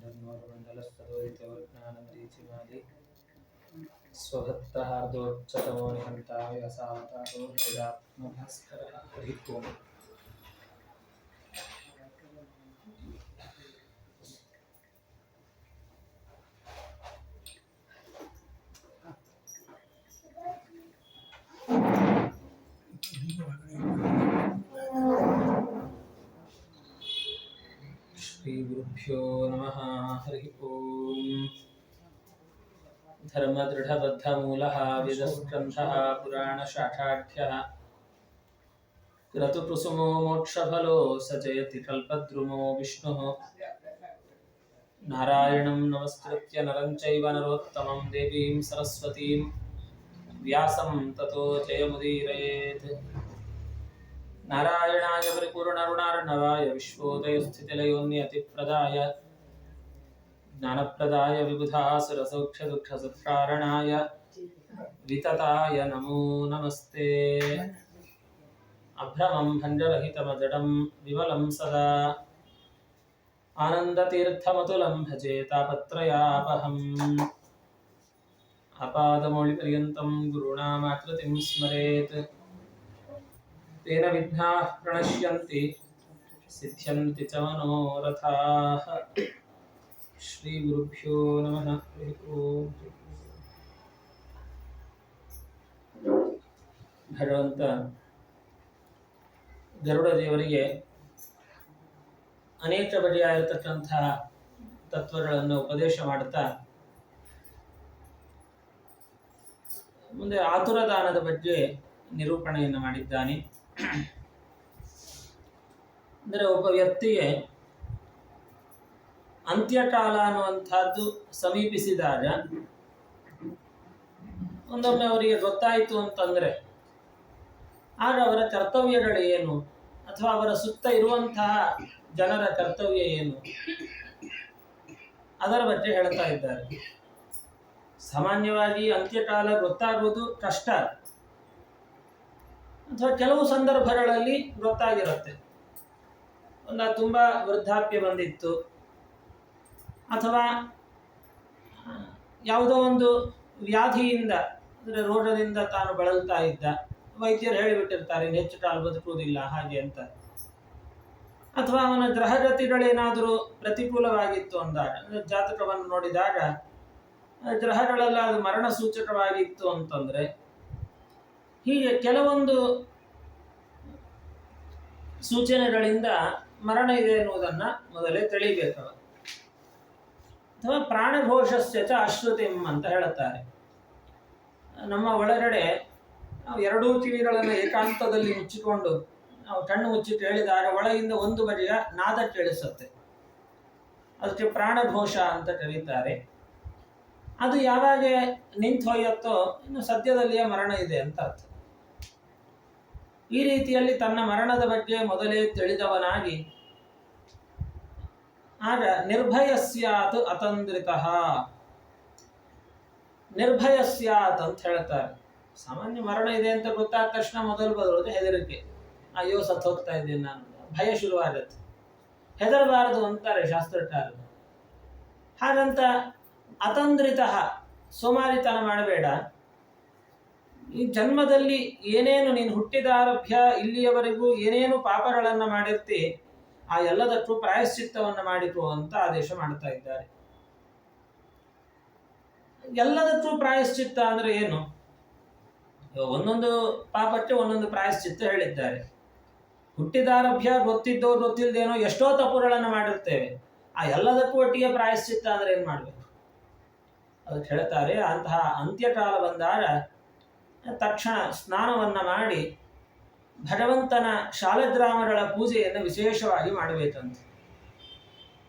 गन्धर्वमण्डलस्तदोदितवर्ज्ञानमरीचिमादि स्वभक्तहार्दोच्चतमो निहन्ताय असावतारो हृदात्मभास्करः हरिः ओम्। श्रीगुरुभ्यो नमः। हरिः ओम्। धर्मदृढबद्धमूलः वेदस्कन्धः पुराणशाखाढ्यः क्रतुकुसुमो मोक्षफलो स जयति कल्पद्रुमो विष्णुः। नारायणं नमस्कृत्य नरं चैव नरोत्तमं देवीं सरस्वतीं व्यासं ततो जयमुदीरयेत्। नारायणाय परिपूर्णरुणार्णवाय विश्वोदयस्थितिलयोन्यतिप्रदाय ज्ञानप्रदाय विबुधासुरसौख्यदुःखसत्कारणाय वितताय नमो नमस्ते। अभ्रमं भञ्जरहितमजडं विमलं सदा आनन्दतीर्थमतुलं भजे तापत्रयापहम्। आपादमौलिपर्यन्तं गुरूणामाकृतिं स्मरेत् तेन विघ्नाः प्रणश्यन्ति सिद्ध्यन्ति च मनोरथाः। श्रीगुरुभ्यो नमः। हरिः ओम्। ಭಗವಂತ ಗರುಡ ದೇವರಿಗೆ ಅನೇಕ ಬಗೆಯಾಗಿರತಕ್ಕಂತಹ ತತ್ವಗಳನ್ನು ಉಪದೇಶ ಮಾಡುತ್ತಾ ಮುಂದೆ ಆತುರದಾನದ ಬಗ್ಗೆ ನಿರೂಪಣೆಯನ್ನು ಮಾಡಿದ್ದಾನೆ. ಅಂದರೆ ಒಬ್ಬ ವ್ಯಕ್ತಿಗೆ ಅಂತ್ಯಕಾಲ ಅನ್ನುವಂಥದ್ದು ಸಮೀಪಿಸಿದಾಗ ಒಂದೊಮ್ಮೆ ಅವರಿಗೆ ಗೊತ್ತಾಯಿತು ಅಂತಂದರೆ ಆಗ ಅವರ ಕರ್ತವ್ಯಗಳು ಏನು ಅಥವಾ ಅವರ ಸುತ್ತ ಇರುವಂತಹ ಜನರ ಕರ್ತವ್ಯ ಏನು ಅದರ ಬಗ್ಗೆ ಹೇಳ್ತಾ ಇದ್ದಾರೆ. ಸಾಮಾನ್ಯವಾಗಿ ಅಂತ್ಯಕಾಲ ಗೊತ್ತಾಗುವುದು ಕಷ್ಟ, ಅಥವಾ ಕೆಲವು ಸಂದರ್ಭಗಳಲ್ಲಿ ಗೊತ್ತಾಗಿರುತ್ತೆ. ತುಂಬ ವೃದ್ಧಾಪ್ಯ ಬಂದಿತ್ತು, ಅಥವಾ ಯಾವುದೋ ಒಂದು ವ್ಯಾಧಿಯಿಂದ ಅಂದರೆ ರೋಗದಿಂದ ತಾನು ಬಳಲ್ತಾ ಇದ್ದ, ವೈದ್ಯರು ಹೇಳಿಬಿಟ್ಟಿರ್ತಾರೆ ಹೆಚ್ಚು ಕಾಲ ಬದುಕುವುದಿಲ್ಲ ಹಾಗೆ ಅಂತ. ಅಥವಾ ಅವನ ಗ್ರಹಗತಿಗಳೇನಾದರೂ ಪ್ರತಿಕೂಲವಾಗಿತ್ತು ಅಂದಾಗ, ಅಂದರೆ ಜಾತಕವನ್ನು ನೋಡಿದಾಗ ಗ್ರಹಗಳೆಲ್ಲ ಅದು ಮರಣ ಸೂಚಕವಾಗಿತ್ತು ಅಂತಂದರೆ, ಹೀಗೆ ಕೆಲವೊಂದು ಸೂಚನೆಗಳಿಂದ ಮರಣ ಇದೆ ಎನ್ನುವುದನ್ನು ಮೊದಲೇ ತಿಳಿಬೇಕವ. ಅಥವಾ ಪ್ರಾಣಘೋಷಸ್ಯ ಚ ಅಶ್ರುತಿಂ ಅಂತ ಹೇಳುತ್ತಾರೆ. ನಮ್ಮ ಒಳಗಡೆ ನಾವು ಎರಡೂ ಕಿವಿಗಳನ್ನು ಏಕಾಂತದಲ್ಲಿ ಮುಚ್ಚಿಕೊಂಡು ನಾವು ಕಣ್ಣು ಮುಚ್ಚಿಟ್ಟು ಹೇಳಿದಾಗ ಒಳಗಿಂದ ಒಂದು ಬಗೆಯ ನಾದ ಕೇಳಿಸುತ್ತೆ. ಅದಕ್ಕೆ ಪ್ರಾಣಘೋಷ ಅಂತ ಕರೀತಾರೆ. ಅದು ಯಾವಾಗ ನಿಂತು ಹೋಯತ್ತೋ ಇನ್ನು ಸದ್ಯದಲ್ಲಿಯೇ ಮರಣ ಇದೆ ಅಂತ ಅರ್ಥ. ಈ ರೀತಿಯಲ್ಲಿ ತನ್ನ ಮರಣದ ಬಗ್ಗೆ ಮೊದಲೇ ತಿಳಿದವನಾಗಿ ಆಗ ನಿರ್ಭಯಸ್ಯಾತ್ ಅತಂದ್ರಿತಃ, ನಿರ್ಭಯಸ್ಯಾತ್ ಅಂತ ಹೇಳ್ತಾರೆ. ಸಾಮಾನ್ಯ ಮರಣ ಇದೆ ಅಂತ ಗೊತ್ತಾದ ತಕ್ಷಣ ಮೊದಲು ಬರೋದು ಹೆದರಿಕೆ. ಅಯ್ಯೋ ಸತ್ತು ಹೋಗ್ತಾ ಇದ್ದೀನಿ ನಾನು, ಭಯ ಶುರುವಾಗತ್ತೆ. ಹೆದರಬಾರದು ಅಂತಾರೆ ಶಾಸ್ತ್ರಕಾರರು. ಹಾಗಂತ ಅತಂದ್ರಿತಃ ಸೋಮಾರಿತನ ಮಾಡಬೇಡ. ಈ ಜನ್ಮದಲ್ಲಿ ಏನೇನು ನೀನು ಹುಟ್ಟಿದಾರಭ್ಯ ಇಲ್ಲಿಯವರೆಗೂ ಏನೇನು ಪಾಪಗಳನ್ನು ಮಾಡಿರ್ತಿ ಆ ಎಲ್ಲದಕ್ಕೂ ಪ್ರಾಯಶ್ಚಿತ್ತವನ್ನು ಮಾಡಿಕೋ ಅಂತ ಆದೇಶ ಮಾಡ್ತಾ ಇದ್ದಾರೆ. ಎಲ್ಲದಕ್ಕೂ ಪ್ರಾಯಶ್ಚಿತ್ತ ಅಂದ್ರೆ ಏನು? ಒಂದೊಂದು ಪಾಪಕ್ಕೆ ಒಂದೊಂದು ಪ್ರಾಯಶ್ಚಿತ್ತ ಹೇಳಿದ್ದಾರೆ. ಹುಟ್ಟಿದಾರಭ್ಯ ಗೊತ್ತಿದ್ದೋ ಗೊತ್ತಿಲ್ಲದೇನೋ ಎಷ್ಟೋ ತಪ್ಪುಗಳನ್ನು ಮಾಡಿರ್ತೇವೆ. ಆ ಎಲ್ಲದಕ್ಕೂ ಒಟ್ಟಿಗೆ ಪ್ರಾಯಶ್ಚಿತ್ತ ಅಂದ್ರೆ ಏನ್ ಮಾಡ್ಬೇಕು? ಅದಕ್ಕೆ ಹೇಳ್ತಾರೆ, ಅಂತಹ ಅಂತ್ಯಕಾಲ ಬಂದಾಗ ತಕ್ಷಣ ಸ್ನಾನವನ್ನ ಮಾಡಿ ಭಗವಂತನ ಶಾಲಗ್ರಾಮಗಳ ಪೂಜೆಯನ್ನು ವಿಶೇಷವಾಗಿ ಮಾಡಬೇಕಂತ.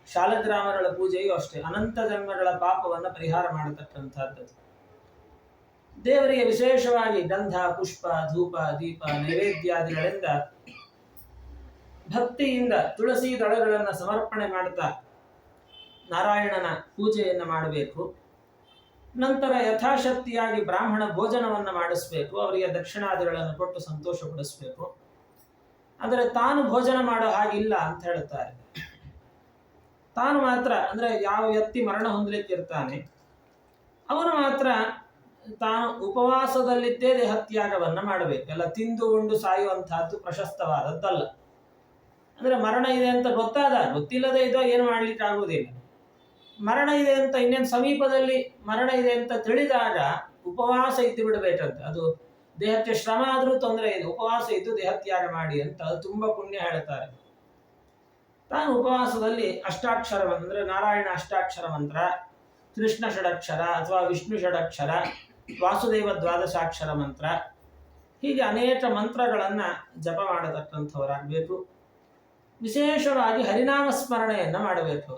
ಶಾಲಗ್ರಾಮಗಳ ಪೂಜೆಯು ಅಷ್ಟೇ ಅನಂತ ಜನ್ಮಗಳ ಪಾಪವನ್ನು ಪರಿಹಾರ ಮಾಡತಕ್ಕಂಥದ್ದು. ದೇವರಿಗೆ ವಿಶೇಷವಾಗಿ ಗಂಧ, ಪುಷ್ಪ, ಧೂಪ, ದೀಪ, ನೈವೇದ್ಯಾದಿಗಳಿಂದ ಭಕ್ತಿಯಿಂದ ತುಳಸಿ ದಳಗಳನ್ನು ಸಮರ್ಪಣೆ ಮಾಡ್ತಾ ನಾರಾಯಣನ ಪೂಜೆಯನ್ನು ಮಾಡಬೇಕು. ನಂತರ ಯಥಾಶಕ್ತಿಯಾಗಿ ಬ್ರಾಹ್ಮಣ ಭೋಜನವನ್ನು ಮಾಡಿಸ್ಬೇಕು. ಅವರಿಗೆ ದಕ್ಷಿಣಾದಿಗಳನ್ನು ಕೊಟ್ಟು ಸಂತೋಷಪಡಿಸ್ಬೇಕು. ಆದರೆ ತಾನು ಭೋಜನ ಮಾಡೋ ಹಾಗಿಲ್ಲ ಅಂತ ಹೇಳ್ತಾರೆ. ತಾನು ಮಾತ್ರ ಅಂದರೆ ಯಾವ ವ್ಯಕ್ತಿ ಮರಣ ಹೊಂದಲಿಕ್ಕಿರ್ತಾನೆ ಅವನು ಮಾತ್ರ ತಾನು ಉಪವಾಸದಲ್ಲಿದ್ದೇ ದೇಹತ್ಯಾಗವನ್ನು ಮಾಡಬೇಕು. ಎಲ್ಲ ತಿಂದು ಉಂಡು ಸಾಯುವಂತಹದ್ದು ಪ್ರಶಸ್ತವಾದದ್ದಲ್ಲ. ಅಂದರೆ ಮರಣ ಇದೆ ಅಂತ ಗೊತ್ತಿಲ್ಲದೆ ಇದೋ ಏನು ಮಾಡ್ಲಿಕ್ಕೆ ಆಗುವುದಿಲ್ಲ. ಮರಣ ಇದೆ ಅಂತ ಇನ್ನೇನು ಸಮೀಪದಲ್ಲಿ ಮರಣ ಇದೆ ಅಂತ ತಿಳಿದಾಗ ಉಪವಾಸ ಇದ್ದು ಬಿಡಬೇಕಂತ. ಅದು ದೇಹಕ್ಕೆ ಶ್ರಮ ಆದರೂ ತೊಂದರೆ ಇದೆ, ಉಪವಾಸ ಇದ್ದು ದೇಹತ್ಯಾಗ ಮಾಡಿ ಅಂತ ಅದು ತುಂಬ ಪುಣ್ಯ ಹೇಳ್ತಾರೆ. ತಾನು ಉಪವಾಸದಲ್ಲಿ ಅಷ್ಟಾಕ್ಷರ ಅಂದರೆ ನಾರಾಯಣ ಅಷ್ಟಾಕ್ಷರ ಮಂತ್ರ, ಕೃಷ್ಣ ಷಡಕ್ಷರ ಅಥವಾ ವಿಷ್ಣು ಷಡಕ್ಷರ, ವಾಸುದೇವ ದ್ವಾದಶಾಕ್ಷರ ಮಂತ್ರ, ಹೀಗೆ ಅನೇಕ ಮಂತ್ರಗಳನ್ನು ಜಪ ಮಾಡತಕ್ಕಂಥವರಾಗಬೇಕು. ವಿಶೇಷವಾಗಿ ಹರಿನಾಮ ಸ್ಮರಣೆಯನ್ನು ಮಾಡಬೇಕು.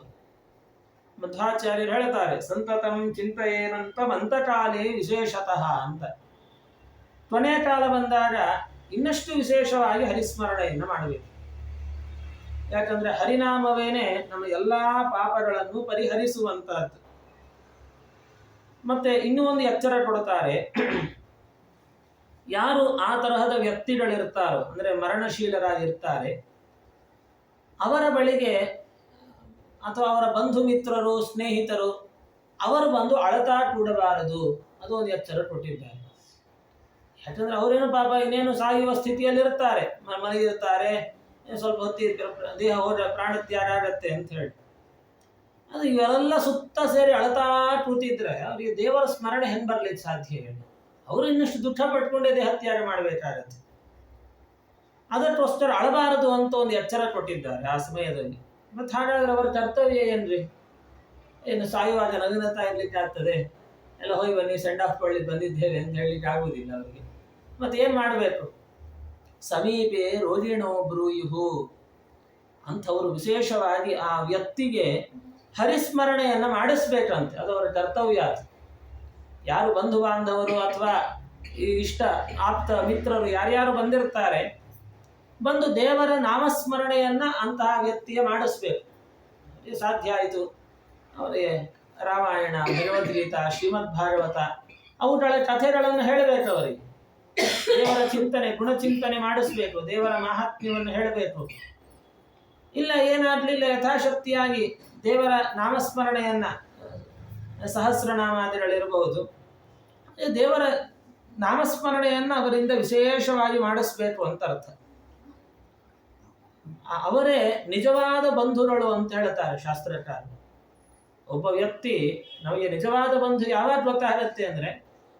ಮಧ್ವಾಚಾರ್ಯರು ಹೇಳ್ತಾರೆ, ಸಂತತಂ ಚಿಂತೆಯೇನಂತ ಮಂತಕಾಲೇ ವಿಶೇಷತಃ ಅಂತ. ಕೊನೆ ಕಾಲ ಬಂದಾಗ ಇನ್ನಷ್ಟು ವಿಶೇಷವಾಗಿ ಹರಿಸ್ಮರಣೆಯನ್ನು ಮಾಡಬೇಕು. ಯಾಕಂದ್ರೆ ಹರಿನಾಮವೇನೆ ನಮ್ಮ ಎಲ್ಲಾ ಪಾಪಗಳನ್ನು ಪರಿಹರಿಸುವಂತಹದ್ದು. ಮತ್ತೆ ಇನ್ನೂ ಒಂದು ಎಚ್ಚರ ಕೊಡುತ್ತಾರೆ, ಯಾರು ಆ ತರಹದ ವ್ಯಕ್ತಿಗಳಿರ್ತಾರೋ ಅಂದರೆ ಮರಣಶೀಲರಾಗಿರ್ತಾರೆ ಅವರ ಬಳಿಗೆ ಅಥವಾ ಅವರ ಬಂಧು ಮಿತ್ರರು ಸ್ನೇಹಿತರು ಅವರು ಬಂದು ಅಳತಾ ಕೂಡಬಾರದು, ಅದು ಒಂದು ಎಚ್ಚರ ಕೊಟ್ಟಿದ್ದಾರೆ. ಯಾಕಂದ್ರೆ ಅವರೇನು ಪಾಪ ಇನ್ನೇನು ಸಾಯುವ ಸ್ಥಿತಿಯಲ್ಲಿರ್ತಾರೆ, ಮಲಗಿರ್ತಾರೆ, ಸ್ವಲ್ಪ ಹೊತ್ತಿರ್ತಾರೆ, ದೇಹ ಹೋದ ಪ್ರಾಣತ್ಯಾಗ ಆಗತ್ತೆ ಅಂತ ಹೇಳಿ. ಅದು ಇವರೆಲ್ಲ ಸುತ್ತ ಸೇರಿ ಅಳತಾ ಕೂತಿದ್ರೆ ಅವರಿಗೆ ದೇವರ ಸ್ಮರಣೆ ಹೆಂಗೆ ಬರ್ಲಿಕ್ಕೆ ಸಾಧ್ಯ ಹೇಳಿ? ಅವರು ಇನ್ನಷ್ಟು ದುಃಖ ಪಟ್ಕೊಂಡೇ ದೇಹತ್ಯಾಗ ಮಾಡಬೇಕಾಗತ್ತೆ. ಅದಕ್ಕೋಸ್ಕರ ಅಳಬಾರದು ಅಂತ ಒಂದು ಎಚ್ಚರ ಕೊಟ್ಟಿದ್ದಾರೆ ಆ ಸಮಯದಲ್ಲಿ. ಮತ್ತು ಹಾಗಾದ್ರೆ ಅವರ ಕರ್ತವ್ಯ ಏನ್ರಿ? ಏನು ಸಾಯುವಾಗ ನಗುನತಾ ಇರ್ಲಿಕ್ಕೆ ಆಗ್ತದೆ? ಎಲ್ಲ ಹೋಗಿ ಬನ್ನಿ ಸೆಂಡ್ ಆಫ್ ಕೊಳ್ಳಿಕ್ಕೆ ಬಂದಿದ್ದೇವೆ ಅಂತ ಹೇಳಲಿಕ್ಕೆ ಆಗುವುದಿಲ್ಲ ಅವರಿಗೆ. ಮತ್ತೆ ಏನು ಮಾಡಬೇಕು? ಸಮೀಪೆ ರೋಗಿಣೋ ಬ್ರೂಯುಹು ಅಂಥವರು ವಿಶೇಷವಾಗಿ ಆ ವ್ಯಕ್ತಿಗೆ ಹರಿಸ್ಮರಣೆಯನ್ನು ಮಾಡಿಸ್ಬೇಕಂತೆ, ಅದು ಅವರ ಕರ್ತವ್ಯ. ಯಾರು ಬಂಧು ಬಾಂಧವರು ಅಥವಾ ಇಷ್ಟ ಆಪ್ತ ಮಿತ್ರರು ಯಾರ್ಯಾರು ಬಂದಿರ್ತಾರೆ ಬಂದು ದೇವರ ನಾಮಸ್ಮರಣೆಯನ್ನು ಅಂತಹ ವ್ಯಕ್ತಿಗೆ ಮಾಡಿಸ್ಬೇಕು. ಸಾಧ್ಯ ಆಯಿತು ಅವರಿಗೆ ರಾಮಾಯಣ, ಭಗವದ್ಗೀತಾ, ಶ್ರೀಮದ್ ಭಾಗವತ ಅವುಗಳ ಕಥೆಗಳನ್ನು ಹೇಳಬೇಕು. ಅವರಿಗೆ ದೇವರ ಚಿಂತನೆ, ಗುಣಚಿಂತನೆ ಮಾಡಿಸ್ಬೇಕು, ದೇವರ ಮಹಾತ್ಮ್ಯವನ್ನು ಹೇಳಬೇಕು. ಇಲ್ಲ ಏನಾಗಲಿಲ್ಲ, ಯಥಾಶಕ್ತಿಯಾಗಿ ದೇವರ ನಾಮಸ್ಮರಣೆಯನ್ನು, ಸಹಸ್ರನಾಮಾದಿಗಳಿರಬಹುದು, ದೇವರ ನಾಮಸ್ಮರಣೆಯನ್ನು ಅವರಿಂದ ವಿಶೇಷವಾಗಿ ಮಾಡಿಸ್ಬೇಕು ಅಂತ ಅರ್ಥ. ಅವರೇ ನಿಜವಾದ ಬಂಧುಗಳು ಅಂತ ಹೇಳ್ತಾರೆ ಶಾಸ್ತ್ರಕಾರರು. ಒಬ್ಬ ವ್ಯಕ್ತಿ ನಮಗೆ ನಿಜವಾದ ಬಂಧು ಯಾವಾಗ ಗೊತ್ತಾಗತ್ತೆ ಅಂದರೆ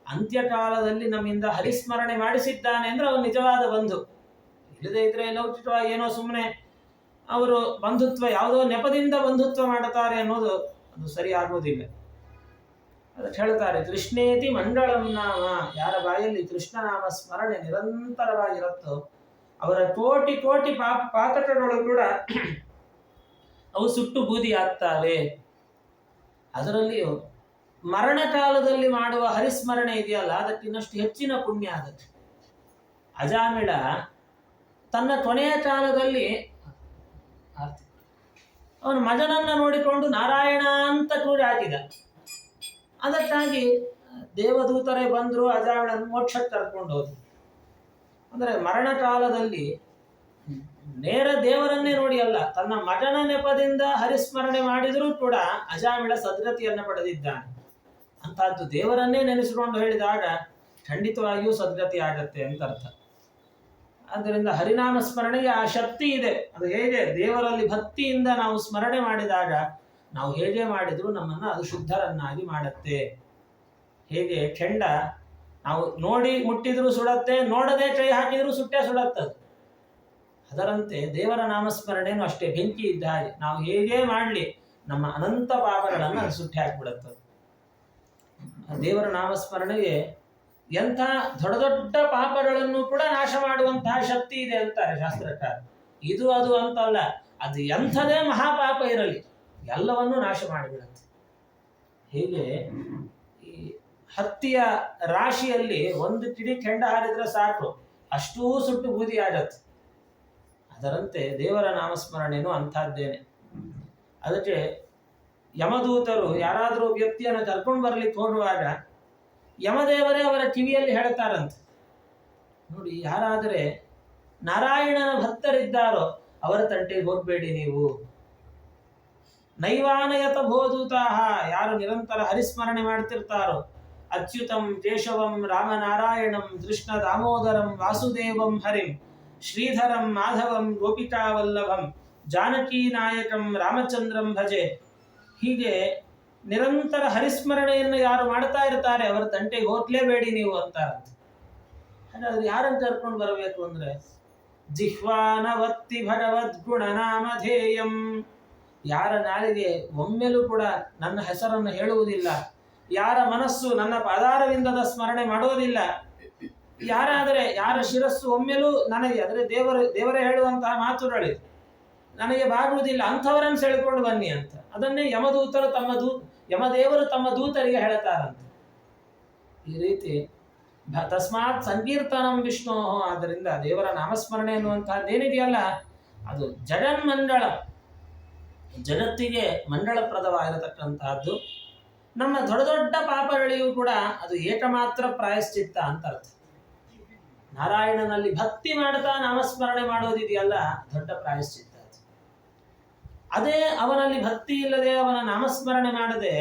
ಅಂತ್ಯಕಾಲದಲ್ಲಿ ನಮ್ಮಿಂದ ಹರಿಸ್ಮರಣೆ ಮಾಡಿಸಿದ್ದಾನೆ ಅಂದರೆ ಅವನು ನಿಜವಾದ ಬಂಧು. ಇಲ್ಲದೇ ಇದ್ರೆ ಲೌಕಿಕವಾಗಿ ಏನೋ ಸುಮ್ಮನೆ ಅವರು ಬಂಧುತ್ವ ಯಾವುದೋ ನೆಪದಿಂದ ಬಂಧುತ್ವ ಮಾಡುತ್ತಾರೆ ಅನ್ನೋದು ಅದು ಸರಿ ಆಗುವುದಿಲ್ಲ. ಅದಕ್ಕೆ ಹೇಳ್ತಾರೆ, ಕೃಷ್ಣೇತಿ ಮಂಡಳಂ ನಾಮ, ಯಾರ ಬಾಯಲ್ಲಿ ಕೃಷ್ಣನಾಮ ಸ್ಮರಣೆ ನಿರಂತರವಾಗಿರುತ್ತೋ ಅವರ ಕೋಟಿ ಕೋಟಿ ಪಾತಕಗಳು ಕೂಡ ಅವು ಸುಟ್ಟು ಬೂದಿ ಆಗ್ತಾವೆ. ಅದರಲ್ಲಿಯೂ ಮರಣ ಕಾಲದಲ್ಲಿ ಮಾಡುವ ಹರಿಸ್ಮರಣೆ ಇದೆಯಲ್ಲ, ಅದಕ್ಕೆ ಇನ್ನಷ್ಟು ಹೆಚ್ಚಿನ ಪುಣ್ಯ ಆಗುತ್ತೆ. ಅಜಾಮಿಳ ತನ್ನ ಕೊನೆಯ ಕಾಲದಲ್ಲಿ ಅವನ ಮಗನನ್ನ ನೋಡಿಕೊಂಡು ನಾರಾಯಣ ಅಂತ ಕೂಡಿ ಹಾಕಿದ. ಅದಕ್ಕಾಗಿ ದೇವದೂತರೇ ಬಂದರು, ಅಜಾಮಿಳನ್ನು ಮೋಕ್ಷಕ್ಕೆ ಕರ್ಕೊಂಡು ಹೋದ್ರು. ಅಂದರೆ ಮರಣ ಕಾಲದಲ್ಲಿ ನೇರ ದೇವರನ್ನೇ ನೋಡಿ ಅಲ್ಲ, ತನ್ನ ಮಗನ ನೆಪದಿಂದ ಹರಿಸ್ಮರಣೆ ಮಾಡಿದರೂ ಕೂಡ ಅಜಾಮಿಳ ಸದ್ಗತಿಯನ್ನು ಪಡೆದಿದ್ದಾನೆ. ಅಂತಹದ್ದು ದೇವರನ್ನೇ ನೆನೆಸಿಕೊಂಡು ಹೇಳಿದಾಗ ಖಂಡಿತವಾಗಿಯೂ ಸದ್ಗತಿ ಆಗತ್ತೆ ಅಂತ ಅರ್ಥ. ಆದ್ದರಿಂದ ಹರಿನಾಮ ಸ್ಮರಣೆಗೆ ಆ ಶಕ್ತಿ ಇದೆ. ಅದು ಹೇಗೆ ದೇವರಲ್ಲಿ ಭಕ್ತಿಯಿಂದ ನಾವು ಸ್ಮರಣೆ ಮಾಡಿದಾಗ ನಾವು ಹೇಗೆ ಮಾಡಿದರೂ ನಮ್ಮನ್ನು ಅದು ಶುದ್ಧರನ್ನಾಗಿ ಮಾಡುತ್ತೆ. ಹೇಗೆ ಕೆಂಡ ನಾವು ನೋಡಿ ಮುಟ್ಟಿದರೂ ಸುಡತ್ತೆ, ನೋಡದೆ ಕೈ ಹಾಕಿದರೂ ಸುಟ್ಟೇ ಸುಡತ್ತದು. ಅದರಂತೆ ದೇವರ ನಾಮಸ್ಮರಣೆನೂ ಅಷ್ಟೇ ಬೆಂಕಿ ಇದ್ದ ಹಾಗೆ. ನಾವು ಹೇಗೆ ಮಾಡಲಿ ನಮ್ಮ ಅನಂತ ಪಾಪಗಳನ್ನು ಅದು ಸುಟ್ಟಿ ಹಾಕಿಬಿಡುತ್ತದೆ. ದೇವರ ನಾಮಸ್ಮರಣೆಗೆ ಎಂಥ ದೊಡ್ಡ ದೊಡ್ಡ ಪಾಪಗಳನ್ನು ಕೂಡ ನಾಶ ಮಾಡುವಂತಹ ಶಕ್ತಿ ಇದೆ ಅಂತಾರೆ ಶಾಸ್ತ್ರಕಾರ. ಇದು ಅದು ಅಂತಲ್ಲ, ಅದು ಎಂಥದೇ ಮಹಾಪಾಪ ಇರಲಿ ಎಲ್ಲವನ್ನೂ ನಾಶ ಮಾಡಿಬಿಡುತ್ತೆ. ಹೀಗೆ ಈ ಹತ್ತಿಯ ರಾಶಿಯಲ್ಲಿ ಒಂದು ಕಿಡಿ ಕೆಂಡ ಹಾರಿದ್ರೆ ಸಾಕು, ಅಷ್ಟೂ ಸುಟ್ಟು ಬೂದಿ ಆಗತ್ತೆ. ಅದರಂತೆ ದೇವರ ನಾಮಸ್ಮರಣೆನೂ ಅಂಥದ್ದೇನೆ. ಅದಕ್ಕೆ ಯಮದೂತರು ಯಾರಾದರೂ ವ್ಯಕ್ತಿಯನ್ನು ಕರ್ಕೊಂಡು ಬರ್ಲಿಕ್ಕೆ ಹೋಗುವಾಗ ಯಮದೇವರೇ ಅವರ ಕಿವಿಯಲ್ಲಿ ಹೇಳ್ತಾರಂತೆ, ನೋಡಿ ಯಾರಾದರೆ ನಾರಾಯಣನ ಭಕ್ತರಿದ್ದಾರೋ ಅವರ ತಂಟೆಗೆ ಹೋಗಬೇಡಿ ನೀವು. ನೈವಾನಯತ ಬೋಧೂತಾಹ, ಯಾರು ನಿರಂತರ ಹರಿಸ್ಮರಣೆ ಮಾಡ್ತಿರ್ತಾರೋ, ಅಚ್ಯುತಂ ಕೇಶವಂ ರಾಮನಾರಾಯಣಂ ಕೃಷ್ಣ ದಾಮೋದರಂ ವಾಸುದೇವಂ ಹರಿಂ ಶ್ರೀಧರಂ ಮಾಧವಂ ಗೋಪಿಕಾವಲ್ಲಭಂ ಜಾನಕಿ ನಾಯಕಂ ರಾಮಚಂದ್ರಂ ಭಜೆ. ಹೀಗೆ ನಿರಂತರ ಹರಿಸ್ಮರಣೆಯನ್ನು ಯಾರು ಮಾಡ್ತಾ ಇರ್ತಾರೆ ಅವರ ತಂಟೆಗೆ ಹೋಗ್ಲೇಬೇಡಿ ನೀವು ಅಂತಾರಂತೆ. ಹಾಗಾದ್ರೆ ಯಾರನ್ನು ಕರ್ಕೊಂಡು ಬರಬೇಕು ಅಂದ್ರೆ, ಜಿಹ್ವಾನವತ್ತಿ ಭಗವದ್ಗುಣನಾಮಧೇಯಂ, ಯಾರ ನಾಲಿಗೆ ಒಮ್ಮೆಲೂ ಕೂಡ ನನ್ನ ಹೆಸರನ್ನು ಹೇಳುವುದಿಲ್ಲ, ಯಾರ ಮನಸ್ಸು ನನ್ನ ಪಾದಾರವಿಂದದ ಸ್ಮರಣೆ ಮಾಡೋದಿಲ್ಲ, ಯಾರ ಶಿರಸ್ಸು ಒಮ್ಮೆಲೂ ನನಗೆ ಅಂದರೆ ದೇವರೇ ಹೇಳುವಂತಹ ಮಾತುಗಳು ನನಗೆ ಬಾಗುವುದಿಲ್ಲ, ಅಂಥವರನ್ನು ಸೆಳೆಕೊಂಡು ಬನ್ನಿ ಅಂತ. ಅದನ್ನೇ ಯಮದೂತರು ಯಮದೇವರು ತಮ್ಮ ದೂತರಿಗೆ ಹೇಳ್ತಾರಂತೆ. ಈ ರೀತಿ ತಸ್ಮಾತ್ ಸಂಕೀರ್ತನಂ ವಿಷ್ಣು, ಆದ್ದರಿಂದ ದೇವರ ನಾಮಸ್ಮರಣೆ ಅನ್ನುವಂತಹದ್ದೇನಿದೆಯಲ್ಲ ಅದು ಜಗನ್ಮಂಡಳ, ಜಗತ್ತಿಗೆ ಮಂಡಳಪ್ರದವಾಗಿರತಕ್ಕಂತಹದ್ದು. ನಮ್ಮ ದೊಡ್ಡ ದೊಡ್ಡ ಪಾಪಗಳಿಗೂ ಕೂಡ ಅದು ಏಕಮಾತ್ರ ಪ್ರಾಯಶ್ಚಿತ್ತ ಅಂತ ಅರ್ಥ. ನಾರಾಯಣನಲ್ಲಿ ಭಕ್ತಿ ಮಾಡ್ತಾ ನಾಮಸ್ಮರಣೆ ಮಾಡೋದಿದೆಯಲ್ಲ ದೊಡ್ಡ ಪ್ರಾಯಶ್ಚಿತ್ತ. ಅದೇ ಅವನಲ್ಲಿ ಭಕ್ತಿ ಇಲ್ಲದೆ ಅವನ ನಾಮಸ್ಮರಣೆ ಮಾಡದೆ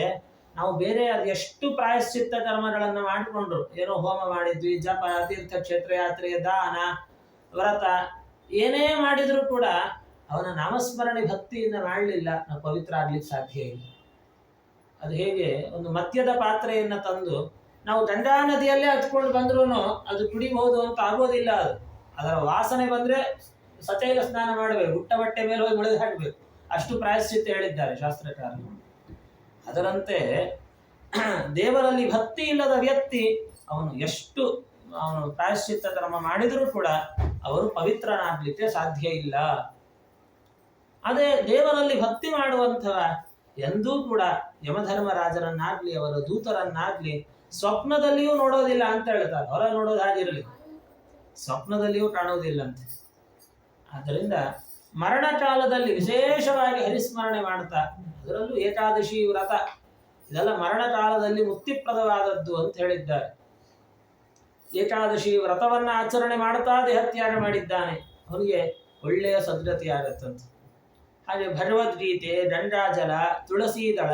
ನಾವು ಬೇರೆ ಅದು ಎಷ್ಟು ಪ್ರಾಯಶ್ಚಿತ್ತ ಕರ್ಮಗಳನ್ನು ಮಾಡಿಕೊಂಡ್ರು, ಏನೋ ಹೋಮ ಮಾಡಿದ್ವಿ, ಜಪ, ತೀರ್ಥಕ್ಷೇತ್ರ ಯಾತ್ರೆ, ದಾನ, ವ್ರತ ಏನೇ ಮಾಡಿದ್ರು ಕೂಡ ಅವನ ನಾಮಸ್ಮರಣೆ ಭಕ್ತಿಯಿಂದ ಮಾಡಲಿಲ್ಲ, ನಾವು ಪವಿತ್ರ ಆಗ್ಲಿಕ್ಕೆ ಸಾಧ್ಯ ಇಲ್ಲ. ಅದು ಹೇಗೆ ಒಂದು ಮದ್ಯದ ಪಾತ್ರೆಯನ್ನು ತಂದು ನಾವು ಗಂಗಾ ನದಿಯಲ್ಲೇ ಹತ್ಕೊಂಡು ಬಂದ್ರೂ ಅದು ಕುಡಿಬಹುದು ಅಂತ ಆಗೋದಿಲ್ಲ. ಅದರ ವಾಸನೆ ಬಂದ್ರೆ ಸತೈಲ ಸ್ನಾನ ಮಾಡಬೇಕು, ಹುಟ್ಟ ಬಟ್ಟೆ ಮೇಲೆ ಹೋಗಿ ಮುಳಿದು ಹಾಕಬೇಕು, ಅಷ್ಟು ಪ್ರಾಯಶ್ಚಿತ್ತ ಹೇಳಿದ್ದಾರೆ ಶಾಸ್ತ್ರಕಾರರು. ಅದರಂತೆ ದೇವರಲ್ಲಿ ಭಕ್ತಿ ಇಲ್ಲದ ವ್ಯಕ್ತಿ ಅವನು ಎಷ್ಟು ಪ್ರಾಯಶ್ಚಿತ್ತ ಕರ್ಮ ಮಾಡಿದರೂ ಕೂಡ ಅವರು ಪವಿತ್ರನಾಗ್ಲಿಕ್ಕೆ ಸಾಧ್ಯ ಇಲ್ಲ. ಅದೇ ದೇವರಲ್ಲಿ ಭಕ್ತಿ ಮಾಡುವಂತಹ ಎಂದೂ ಕೂಡ ಯಮಧರ್ಮರಾಜರನ್ನಾಗ್ಲಿ ಅವರ ದೂತರನ್ನಾಗ್ಲಿ ಸ್ವಪ್ನದಲ್ಲಿಯೂ ನೋಡೋದಿಲ್ಲ ಅಂತ ಹೇಳ್ತಾರೆ. ಹೊರ ನೋಡೋದು ಹಾಗಿರಲಿ, ಸ್ವಪ್ನದಲ್ಲಿಯೂ ಕಾಣೋದಿಲ್ಲ ಅಂತೆ. ಆದ್ದರಿಂದ ಮರಣ ಕಾಲದಲ್ಲಿ ವಿಶೇಷವಾಗಿ ಹರಿಸ್ಮರಣೆ ಮಾಡ್ತಾ, ಅದರಲ್ಲೂ ಏಕಾದಶಿ ವ್ರತ ಇದೆಲ್ಲ ಮರಣ ಕಾಲದಲ್ಲಿ ಮುಕ್ತಿಪ್ರದವಾದದ್ದು ಅಂತ ಹೇಳಿದ್ದಾರೆ. ಏಕಾದಶಿ ವ್ರತವನ್ನ ಆಚರಣೆ ಮಾಡ್ತಾ ದೇಹತ್ಯಾಗ ಮಾಡಿದ್ದಾನೆ, ಅವನಿಗೆ ಒಳ್ಳೆಯ ಸದ್ಗತಿ ಆಗತ್ತಂತೆ. ಹಾಗೆ ಭಗವದ್ಗೀತೆ, ಗಂಗಾಜಲ, ತುಳಸಿ ದಳ,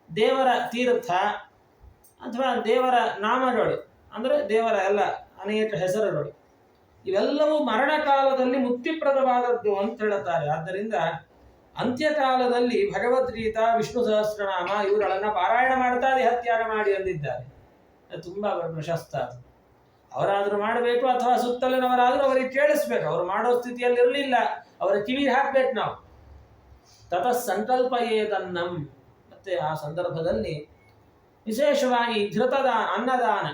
ದೇವರ ತೀರ್ಥ ಅಥವಾ ದೇವರ ನಾಮಗಳು ಅಂದರೆ ದೇವರ ಎಲ್ಲ ಅನೇಕ ಹೆಸರುಗಳು ಇವೆಲ್ಲವೂ ಮರಣಕಾಲದಲ್ಲಿ ಮುಕ್ತಿಪ್ರದವಾದದ್ದು ಅಂತ ಹೇಳುತ್ತಾರೆ. ಆದ್ದರಿಂದ ಅಂತ್ಯಕಾಲದಲ್ಲಿ ಭಗವದ್ಗೀತಾ, ವಿಷ್ಣು ಸಹಸ್ರನಾಮ ಇವುಗಳನ್ನ ಪಾರಾಯಣ ಮಾಡ್ತಾ ದೇಹತ್ಯಾಗ ಮಾಡಿ ಅಂದಿದ್ದಾರೆ. ತುಂಬಾ ಪ್ರಶಸ್ತ. ಅದು ಅವರಾದ್ರೂ ಮಾಡಬೇಕು ಅಥವಾ ಸುತ್ತಲಿನವರಾದ್ರೂ ಅವರಿಗೆ ಕೇಳಿಸ್ಬೇಕು. ಅವರು ಮಾಡೋ ಸ್ಥಿತಿಯಲ್ಲಿ ಇರಲಿಲ್ಲ, ಅವರ ಕಿವಿಗೆ ಹಾಕ್ಬೇಕು ನಾವು. ತತಃ ಸಂಕಲ್ಪಯೇತನ್ನಂ. ಮತ್ತೆ ಆ ಸಂದರ್ಭದಲ್ಲಿ ವಿಶೇಷವಾಗಿ ಧೃತದಾನ, ಅನ್ನದಾನ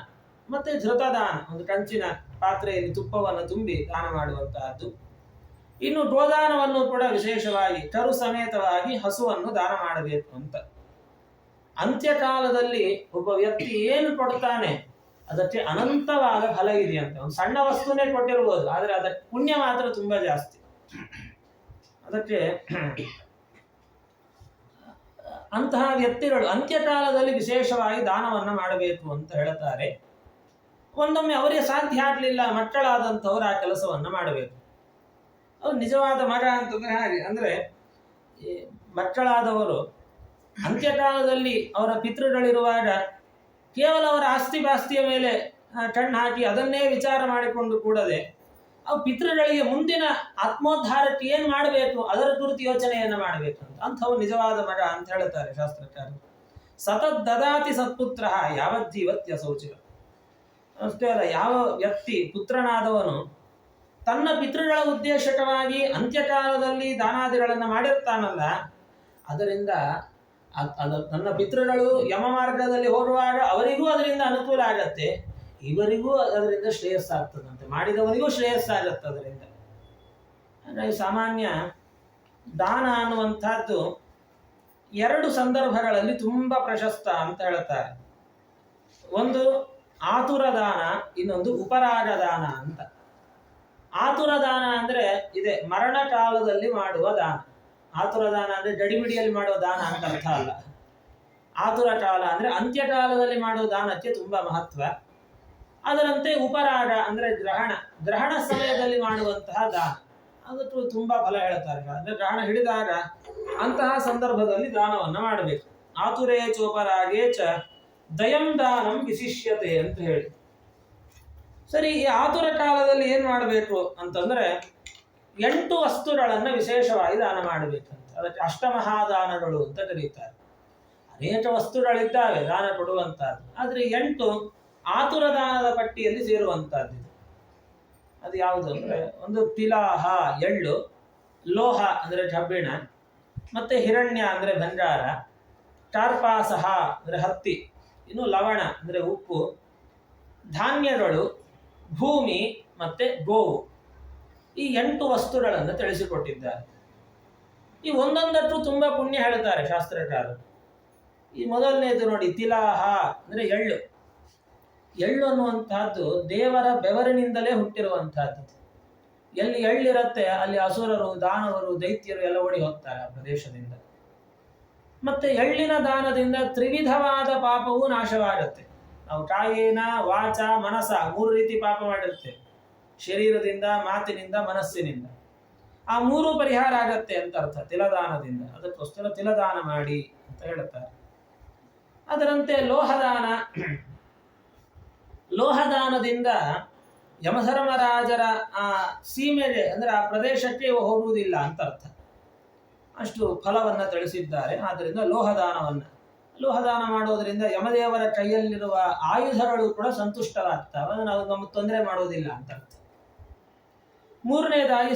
ಮತ್ತೆ ಧೃತದಾನ, ಒಂದು ಕಂಚಿನ ಪಾತ್ರೆಯಲ್ಲಿ ತುಪ್ಪವನ್ನು ತುಂಬಿ ದಾನ ಮಾಡುವಂತಹದ್ದು. ಇನ್ನು ಗೋದಾನವನ್ನು ಕೂಡ ವಿಶೇಷವಾಗಿ ಕರು ಸಮೇತವಾಗಿ ಹಸುವನ್ನು ದಾನ ಮಾಡಬೇಕು ಅಂತ. ಅಂತ್ಯಕಾಲದಲ್ಲಿ ಒಬ್ಬ ವ್ಯಕ್ತಿ ಏನು ಕೊಡ್ತಾನೆ ಅದಕ್ಕೆ ಅನಂತವಾದ ಫಲ ಇದೆಯಂತೆ. ಒಂದು ಸಣ್ಣ ವಸ್ತುನೇ ಕೊಟ್ಟಿರ್ಬೋದು, ಆದರೆ ಅದಕ್ಕೆ ಪುಣ್ಯ ಮಾತ್ರ ತುಂಬಾ ಜಾಸ್ತಿ. ಅದಕ್ಕೆ ಅಂತಹ ವ್ಯಕ್ತಿಗಳು ಅಂತ್ಯಕಾಲದಲ್ಲಿ ವಿಶೇಷವಾಗಿ ದಾನವನ್ನು ಮಾಡಬೇಕು ಅಂತ ಹೇಳ್ತಾರೆ. ಒಂದೊಮ್ಮೆ ಅವರಿಗೆ ಸಾಧ್ಯ ಆಗಲಿಲ್ಲ, ಮಕ್ಕಳಾದಂಥವ್ರು ಆ ಕೆಲಸವನ್ನು ಮಾಡಬೇಕು. ಅವ್ರು ನಿಜವಾದ ಮಗ ಅಂತಂದ್ರೆ ಹಾಗೆ, ಅಂದ್ರೆ ಮಕ್ಕಳಾದವರು ಅಂತ್ಯಕಾಲದಲ್ಲಿ ಅವರ ಪಿತೃಗಳಿರುವಾಗ ಕೇವಲ ಅವರ ಆಸ್ತಿ ಪಾಸ್ತಿಯ ಮೇಲೆ ಕಣ್ಣು ಹಾಕಿ ಅದನ್ನೇ ವಿಚಾರ ಮಾಡಿಕೊಂಡು ಕೂಡದೆ ಅವು ಪಿತೃಗಳಿಗೆ ಮುಂದಿನ ಆತ್ಮೋದ್ಧಾರಕ್ಕೆ ಏನು ಮಾಡಬೇಕು ಅದರ ಕುರಿತು ಯೋಚನೆಯನ್ನು ಮಾಡಬೇಕು ಅಂಥವು ನಿಜವಾದ ಮಗ ಅಂತ ಹೇಳ್ತಾರೆ ಶಾಸ್ತ್ರಕಾರರು. ಸತತ್ ದದಾತಿ ಸತ್ಪುತ್ರ ಯಾವಜ್ಜೀವತ್ಯ ಶೌಚಿರ. ಅಷ್ಟೇ ಅಲ್ಲ, ಯಾವ ವ್ಯಕ್ತಿ ಪುತ್ರನಾದವನು ತನ್ನ ಪಿತೃಗಳ ಉದ್ದೇಶಕವಾಗಿ ಅಂತ್ಯಕಾಲದಲ್ಲಿ ದಾನಾದಿಗಳನ್ನು ಮಾಡಿರ್ತಾನಲ್ಲ, ಅದರಿಂದ ನನ್ನ ಪಿತೃಗಳು ಯಮ ಮಾರ್ಗದಲ್ಲಿ ಹೋಗುವಾಗ ಅವರಿಗೂ ಅದರಿಂದ ಅನುಕೂಲ ಆಗತ್ತೆ, ಇವರಿಗೂ ಅದರಿಂದ ಶ್ರೇಯಸ್ಸಾಗ್ತದಂತೆ, ಮಾಡಿದವನಿಗೂ ಶ್ರೇಯಸ್ಸಾಗತ್ತೆ ಅದರಿಂದ. ಹಾಗಾಗಿ ಸಾಮಾನ್ಯ ದಾನ ಅನ್ನುವಂಥದ್ದು ಎರಡು ಸಂದರ್ಭಗಳಲ್ಲಿ ತುಂಬಾ ಪ್ರಶಸ್ತ ಅಂತ ಹೇಳ್ತಾರೆ. ಒಂದು ಆತುರ ದಾನ, ಇನ್ನೊಂದು ಉಪರಾಗ ದಾನ ಅಂತ. ಆತುರ ದಾನ ಅಂದ್ರೆ ಇದೆ ಮರಣ ಕಾಲದಲ್ಲಿ ಮಾಡುವ ದಾನ. ಆತುರ ದಾನ ಅಂದ್ರೆ ಗಡಿಬಿಡಿಯಲ್ಲಿ ಮಾಡುವ ದಾನ ಅಂತ ಅರ್ಥ ಅಲ್ಲ. ಆತುರ ಕಾಲ ಅಂದ್ರೆ ಅಂತ್ಯಕಾಲದಲ್ಲಿ ಮಾಡುವ ದಾನಕ್ಕೆ ತುಂಬಾ ಮಹತ್ವ. ಅದರಂತೆ ಉಪರಾಗ ಅಂದ್ರೆ ಗ್ರಹಣ ಸಮಯದಲ್ಲಿ ಮಾಡುವಂತಹ ದಾನ, ಅದಕ್ಕೂ ತುಂಬಾ ಫಲ ಹೇಳ್ತಾರೆ. ಅಂದ್ರೆ ಪ್ರಾಣ ಹಿಡಿದಾಗ ಅಂತಹ ಸಂದರ್ಭದಲ್ಲಿ ದಾನವನ್ನ ಮಾಡಬೇಕು. ಆತುರೇ ಚೋಪರಾಗೇ ಚ ದಯಂ ದಾನಂ ವಿಶಿಷ್ಯತೆ ಅಂತ ಹೇಳಿ. ಸರಿ, ಈ ಆತುರ ಕಾಲದಲ್ಲಿ ಏನ್ ಮಾಡಬೇಕು ಅಂತಂದ್ರೆ 8 ವಸ್ತುಗಳನ್ನ ವಿಶೇಷವಾಗಿ ದಾನ ಮಾಡಬೇಕಂತ. ಅದಕ್ಕೆ ಅಷ್ಟಮಹಾದಾನಗಳು ಅಂತ ಕರೀತಾರೆ. ಅನೇಕ ವಸ್ತುಗಳಿದ್ದಾವೆ ದಾನ ಕೊಡುವಂತಹದ್ದು, ಆದ್ರೆ 8 ಆತುರ ದಾನದ ಪಟ್ಟಿಯಲ್ಲಿ ಸೇರುವಂತಹದ್ದು. ಅದು ಯಾವುದು ಅಂದ್ರೆ, ಒಂದು ತಿಲಾಹ ಎಳ್ಳು, ಲೋಹ ಅಂದ್ರೆ ಕಬ್ಬಿಣ, ಮತ್ತೆ ಹಿರಣ್ಯ ಅಂದ್ರೆ ಬಂಗಾರ, ಟಾರ್ಪಾಸಹ ಅಂದ್ರೆ ಹತ್ತಿ, ಇನ್ನು ಲವಣ ಅಂದ್ರೆ ಉಪ್ಪು, ಧಾನ್ಯಗಳು, ಭೂಮಿ ಮತ್ತೆ ಗೋವು. ಈ 8 ವಸ್ತುಗಳನ್ನು ತಿಳಿಸಿಕೊಟ್ಟಿದ್ದಾರೆ. ಈ ಒಂದೊಂದಕ್ಕೂ ತುಂಬಾ ಪುಣ್ಯ ಹೇಳ್ತಾರೆ ಶಾಸ್ತ್ರಕಾರರು. ಈ ಮೊದಲನೇದು ನೋಡಿ, ತಿಲಾಹ ಅಂದ್ರೆ ಎಳ್ಳು. ಎಳ್ಳು ಅನ್ನುವಂತಹದ್ದು ದೇವರ ಬೆವರಿನಿಂದಲೇ ಹುಟ್ಟಿರುವಂತಹದ್ದು. ಎಲ್ಲಿ ಎಳ್ಳಿರತ್ತೆ ಅಲ್ಲಿ ಅಸುರರು, ದಾನವರು, ದೈತ್ಯರು ಎಲ್ಲ ಓಡಿ ಹೋಗ್ತಾರೆ ಆ ಪ್ರದೇಶದಿಂದ. ಮತ್ತೆ ಎಳ್ಳಿನ ದಾನದಿಂದ ತ್ರಿವಿಧವಾದ ಪಾಪವೂ ನಾಶವಾಗತ್ತೆ. ನಾವು ಕಾಯೇನ ವಾಚ ಮನಸ 3 ರೀತಿ ಪಾಪ ಮಾಡಿರ್ತೇವೆ, ಶರೀರದಿಂದ, ಮಾತಿನಿಂದ, ಮನಸ್ಸಿನಿಂದ. ಆ 3 ಪರಿಹಾರ ಆಗತ್ತೆ ಅಂತ ಅರ್ಥ ತಿಲದಾನದಿಂದ. ಅದಕ್ಕೋಸ್ಕರ ತಿಲದಾನ ಮಾಡಿ ಅಂತ ಹೇಳುತ್ತಾರೆ. ಅದರಂತೆ ಲೋಹದಾನದಿಂದ ಯಮಧರ್ಮರಾಜರ ಆ ಸೀಮೆಗೆ ಅಂದ್ರೆ ಆ ಪ್ರದೇಶಕ್ಕೆ ಹೋಗುವುದಿಲ್ಲ ಅಂತ ಅರ್ಥ. ಅಷ್ಟು ಫಲವನ್ನ ತಿಳಿಸಿದ್ದಾರೆ. ಆದ್ದರಿಂದ ಲೋಹದಾನ ಮಾಡೋದ್ರಿಂದ ಯಮದೇವರ ಕೈಯಲ್ಲಿರುವ ಆಯುಧಗಳು ಕೂಡ ಸಂತುಷ್ಟವಾಗ್ತವೆ, ನಾವು ನಮಗೆ ತೊಂದರೆ ಮಾಡುವುದಿಲ್ಲ ಅಂತ ಅರ್ಥ. 3ನೇದಾಗಿ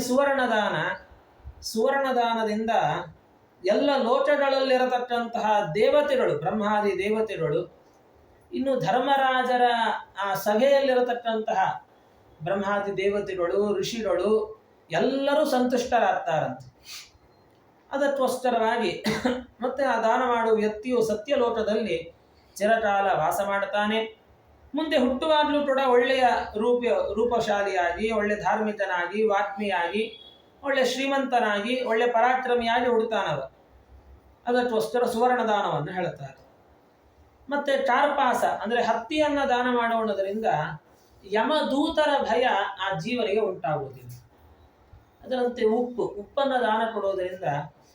ಸುವರ್ಣದಾನದಿಂದ ಎಲ್ಲ ಲೋಕಗಳಲ್ಲಿರತಕ್ಕಂತಹ ದೇವತೆಗಳು, ಬ್ರಹ್ಮಾದಿ ದೇವತೆಗಳು, ಇನ್ನು ಧರ್ಮರಾಜರ ಆ ಸಭೆಯಲ್ಲಿರತಕ್ಕಂತಹ ಬ್ರಹ್ಮಾದಿ ದೇವತೆಗಳು, ಋಷಿಗಳು ಎಲ್ಲರೂ ಸಂತುಷ್ಟರಾಗ್ತಾರಂತೆ. ಅದಕ್ಕೋಸ್ಕರವಾಗಿ ಮತ್ತೆ ಆ ದಾನ ಮಾಡುವ ವ್ಯಕ್ತಿಯು ಸತ್ಯಲೋಕದಲ್ಲಿ ಚಿರಕಾಲ ವಾಸ ಮಾಡ್ತಾನೆ. ಮುಂದೆ ಹುಟ್ಟುವಾಗಲೂ ಕೂಡ ಒಳ್ಳೆಯ ರೂಪಶಾಲಿಯಾಗಿ, ಒಳ್ಳೆ ಧಾರ್ಮಿಕನಾಗಿ, ವಾಗ್ಮಿಯಾಗಿ, ಒಳ್ಳೆ ಶ್ರೀಮಂತನಾಗಿ, ಒಳ್ಳೆ ಪರಾಕ್ರಮಿಯಾಗಿ ಹುಡುತಾನವ. ಅದಕ್ಕೋಸ್ಕರ ಸುವರ್ಣದಾನವನ್ನು ಹೇಳುತ್ತಾರೆ. ಮತ್ತೆ ಟಾರ್ಪಾಸ ಅಂದ್ರೆ ಹತ್ತಿಯನ್ನ ದಾನ ಮಾಡೋಣದರಿಂದ ಯಮದೂತರ ಭಯ ಆ ಜೀವನಿಗೆ ಉಂಟಾಗುವುದಿಲ್ಲ. ಅದರಂತೆ ಉಪ್ಪನ್ನು ದಾನ ಕೊಡುವುದರಿಂದ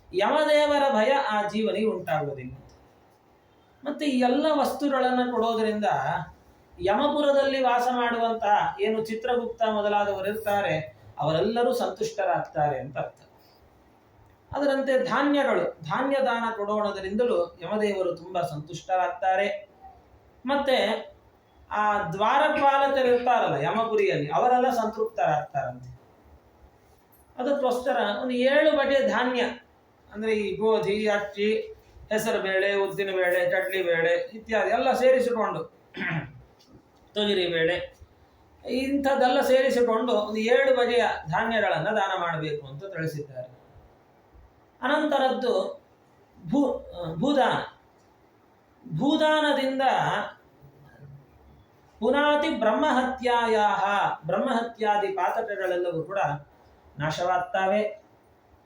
ಯಮದೇವರ ಭಯ ಆ ಜೀವನಿಗೆ ಉಂಟಾಗುವುದಿಲ್ಲ. ಮತ್ತೆ ಈ ಎಲ್ಲ ವಸ್ತುಗಳನ್ನು ಕೊಡೋದರಿಂದ ಯಮಪುರದಲ್ಲಿ ವಾಸ ಮಾಡುವಂತಹ ಏನು ಚಿತ್ರಗುಪ್ತ ಮೊದಲಾದವರು ಇರ್ತಾರೆ ಅವರೆಲ್ಲರೂ ಸಂತುಷ್ಟರಾಗ್ತಾರೆ ಅಂತ ಅರ್ಥ. ಅದರಂತೆ ಧಾನ್ಯ ದಾನ ಕೊಡೋಣದರಿಂದಲೂ ಯಮದೇವರು ತುಂಬಾ ಸಂತುಷ್ಟರಾಗ್ತಾರೆ. ಮತ್ತೆ ಆ ದ್ವಾರಪಾಲಕರಿರ್ತಾರಲ್ಲ ಯಮಪುರಿಯಲ್ಲಿ, ಅವರೆಲ್ಲ ಸಂತೃಪ್ತರಾಗ್ತಾರಂತೆ. ಅದಕ್ಕೋಸ್ಕರ ಒಂದು 7 ಬಗೆಯ ಧಾನ್ಯ ಅಂದ್ರೆ ಈ ಗೋಧಿ, ಅಕ್ಕಿ, ಹೆಸರು ಬೇಳೆ, ಉದ್ದಿನ ಬೇಳೆ, ಕಡ್ಲಿ ಬೇಳೆ ಇತ್ಯಾದಿ ಎಲ್ಲ ಸೇರಿಸಿಕೊಂಡು, ತೊಗರಿ ಬೇಳೆ ಇಂಥದ್ದೆಲ್ಲ ಸೇರಿಸಿಕೊಂಡು ಒಂದು 7 ಬಗೆಯ ಧಾನ್ಯಗಳನ್ನು ದಾನ ಮಾಡಬೇಕು ಅಂತ ತಿಳಿಸಿದ್ದಾರೆ. ಅನಂತರದ್ದು ಭೂದಾನದಿಂದ ಪುನಾತಿ ಬ್ರಹ್ಮಹತ್ಯಾದಿ ಪಾತಕಗಳೆಲ್ಲವೂ ಕೂಡ ನಾಶವಾಗ್ತವೆ.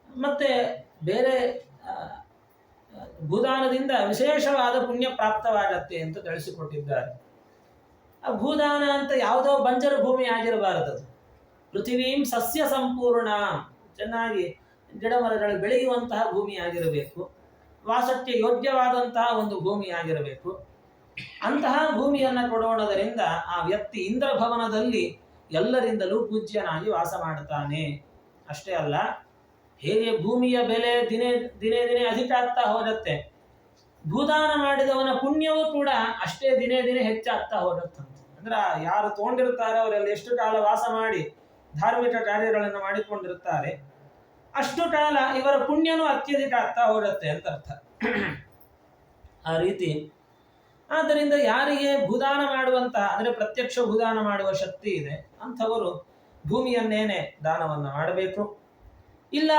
ಮತ್ತೆ ಬೇರೆ ಭೂದಾನದಿಂದ ವಿಶೇಷವಾದ ಪುಣ್ಯ ಪ್ರಾಪ್ತವಾಗತ್ತೆ ಅಂತ ತಿಳಿಸಿಕೊಟ್ಟಿದ್ದಾರೆ. ಆ ಭೂದಾನ ಅಂತ ಯಾವುದೋ ಬಂಜರು ಭೂಮಿ ಆಗಿರಬಾರದು. ಪೃಥ್ವೀಂ ಸಸ್ಯ ಸಂಪೂರ್ಣ, ಚೆನ್ನಾಗಿ ಗಿಡ ಮರಗಳು ಬೆಳೆಯುವಂತಹ ಭೂಮಿ ಆಗಿರಬೇಕು. ವಾಸಕ್ಕೆ ಯೋಗ್ಯವಾದಂತಹ ಒಂದು ಭೂಮಿ ಆಗಿರಬೇಕು. ಅಂತಹ ಭೂಮಿಯನ್ನು ಕೊಡೋಣದರಿಂದ ಆ ವ್ಯಕ್ತಿ ಇಂದ್ರಭವನದಲ್ಲಿ ಎಲ್ಲರಿಂದಲೂ ಪೂಜ್ಯನಾಗಿ ವಾಸ ಮಾಡುತ್ತಾನೆ. ಅಷ್ಟೇ ಅಲ್ಲ, ಹೇಗೆ ಭೂಮಿಯ ಬೆಲೆ ದಿನೇ ದಿನೇ ಅಧಿಕ ಆಗ್ತಾ ಹೋಗುತ್ತೆ, ಭೂದಾನ ಮಾಡಿದವನ ಪುಣ್ಯವೂ ಕೂಡ ಅಷ್ಟೇ ದಿನೇ ಹೆಚ್ಚಾಗ್ತಾ ಹೋಗುತ್ತಂತೆ. ಅಂದ್ರೆ ಯಾರು ತಗೊಂಡಿರ್ತಾರೆ ಅವರೆಲ್ಲ ಎಷ್ಟು ಕಾಲ ವಾಸ ಮಾಡಿ ಧಾರ್ಮಿಕ ಕಾರ್ಯಗಳನ್ನು ಮಾಡಿಕೊಂಡಿರ್ತಾರೆ ಅಷ್ಟು ಕಾಲ ಇವರ ಪುಣ್ಯನೂ ಅತ್ಯಧಿಕ ಆಗ್ತಾ ಹೋಗುತ್ತೆ ಅಂತ ಅರ್ಥ. ಆ ರೀತಿ ಆದ್ದರಿಂದ ಯಾರಿಗೆ ಭೂದಾನ ಮಾಡುವಂತಹ ಅಂದ್ರೆ ಪ್ರತ್ಯಕ್ಷ ಭೂದಾನ ಮಾಡುವ ಶಕ್ತಿ ಇದೆ ಅಂಥವರು ಭೂಮಿಯನ್ನೇನೆ ದಾನವನ್ನು ಮಾಡಬೇಕು. ಇಲ್ಲ,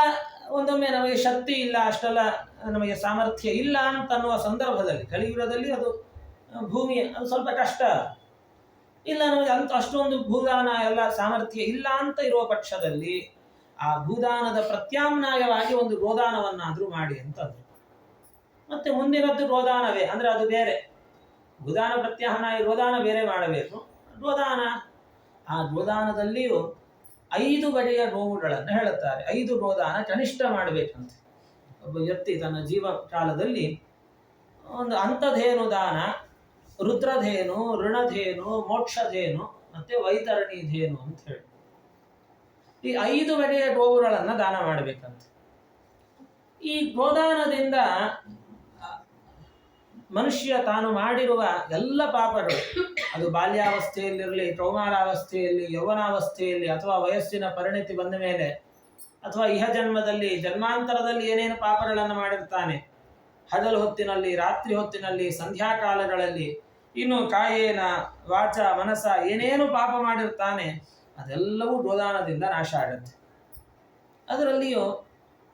ಒಂದೊಮ್ಮೆ ನಮಗೆ ಶಕ್ತಿ ಇಲ್ಲ, ಅಷ್ಟೆಲ್ಲ ನಮಗೆ ಸಾಮರ್ಥ್ಯ ಇಲ್ಲ ಅಂತನ್ನುವ ಸಂದರ್ಭದಲ್ಲಿ, ಕಲಿಯುಗದಲ್ಲಿ ಅದು ಭೂಮಿ ಅದು ಸ್ವಲ್ಪ ಕಷ್ಟ, ಇಲ್ಲ ನಮಗೆ ಅಷ್ಟೊಂದು ಭೂದಾನ ಎಲ್ಲ ಸಾಮರ್ಥ್ಯ ಇಲ್ಲ ಅಂತ ಇರುವ ಪಕ್ಷದಲ್ಲಿ ಆ ಭೂದಾನದ ಪ್ರತ್ಯಾಮ್ನಾಯವಾಗಿ ಒಂದು ಗೋದಾನವನ್ನಾದ್ರೂ ಮಾಡಿ ಅಂತಂದ್ರು. ಮತ್ತೆ ಮುಂದಿನದ್ದು ಗೋದಾನವೇ ಅಂದ್ರೆ ಅದು ಬೇರೆ, ಭೂದಾನ ಪ್ರತ್ಯಾಮ್ನಾಯ ಗೋದಾನ ಬೇರೆ ಮಾಡಬೇಕು. ಆ ಗೋದಾನದಲ್ಲಿಯೂ 5 ಬಗೆಯ ನೋವುಗಳನ್ನು ಹೇಳುತ್ತಾರೆ. 5 ಗೋದಾನ ಕನಿಷ್ಠ ಮಾಡಬೇಕಂತೆ. ಒಬ್ಬ ವ್ಯಕ್ತಿ ತನ್ನ ಜೀವಕಾಲದಲ್ಲಿ ಒಂದು ಅಂಥಧೇನು ದಾನ, ರುದ್ರಧೇನು, ಋಣಧೇನು, ಮೋಕ್ಷಧೇನು ಮತ್ತೆ ವೈತರಣಿ ಧೇನು ಅಂತ ಹೇಳಿ ಈ 5 ಬಗೆಯ ಗೋವುಗಳನ್ನು ದಾನ ಮಾಡಬೇಕಂತೆ. ಈ ಗೋದಾನದಿಂದ ಮನುಷ್ಯ ತಾನು ಮಾಡಿರುವ ಎಲ್ಲ ಪಾಪಗಳು, ಅದು ಬಾಲ್ಯಾವಸ್ಥೆಯಲ್ಲಿರಲಿ, ಕೌಮಾರಾವಸ್ಥೆಯಲ್ಲಿ, ಯೌವನಾವಸ್ಥೆಯಲ್ಲಿ, ಅಥವಾ ವಯಸ್ಸಿನ ಪರಿಣಿತಿ ಬಂದ ಮೇಲೆ, ಅಥವಾ ಇಹ ಜನ್ಮದಲ್ಲಿ, ಜನ್ಮಾಂತರದಲ್ಲಿ ಏನೇನು ಪಾಪಗಳನ್ನು ಮಾಡಿರ್ತಾನೆ, ಹಗಲು ಹೊತ್ತಿನಲ್ಲಿ, ರಾತ್ರಿ ಹೊತ್ತಿನಲ್ಲಿ, ಸಂಧ್ಯಾಕಾಲಗಳಲ್ಲಿ, ಇನ್ನು ಕಾಯೇನ ವಾಚ ಮನಸ ಏನೇನು ಪಾಪ ಮಾಡಿರ್ತಾನೆ ಅದೆಲ್ಲವೂ ಗೋದಾನದಿಂದ ನಾಶ ಆಗುತ್ತೆ. ಅದರಲ್ಲಿಯೂ